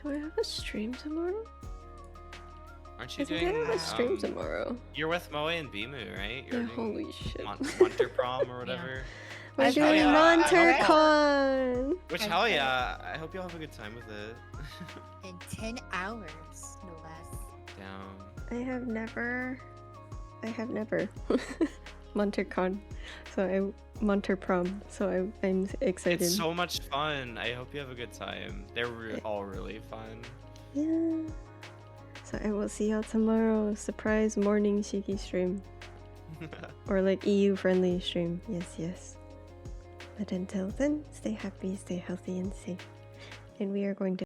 Do I have a stream tomorrow? Aren't you doing? I have a stream tomorrow. You're with Moe and Bimu, right? You're holy shit. Monter Prom or whatever. We're doing MonterCon. Which hell yeah! I hope y'all have a good time with it. In 10 hours, no less. Down. I have never. MonterCon. So Monter Prom. So I'm excited. It's so much fun. I hope you have a good time. They're all really fun. Yeah. So I will see y'all tomorrow. Surprise morning Shiki stream. Or like EU friendly stream. Yes. But until then, stay happy, stay healthy and safe. And we are going to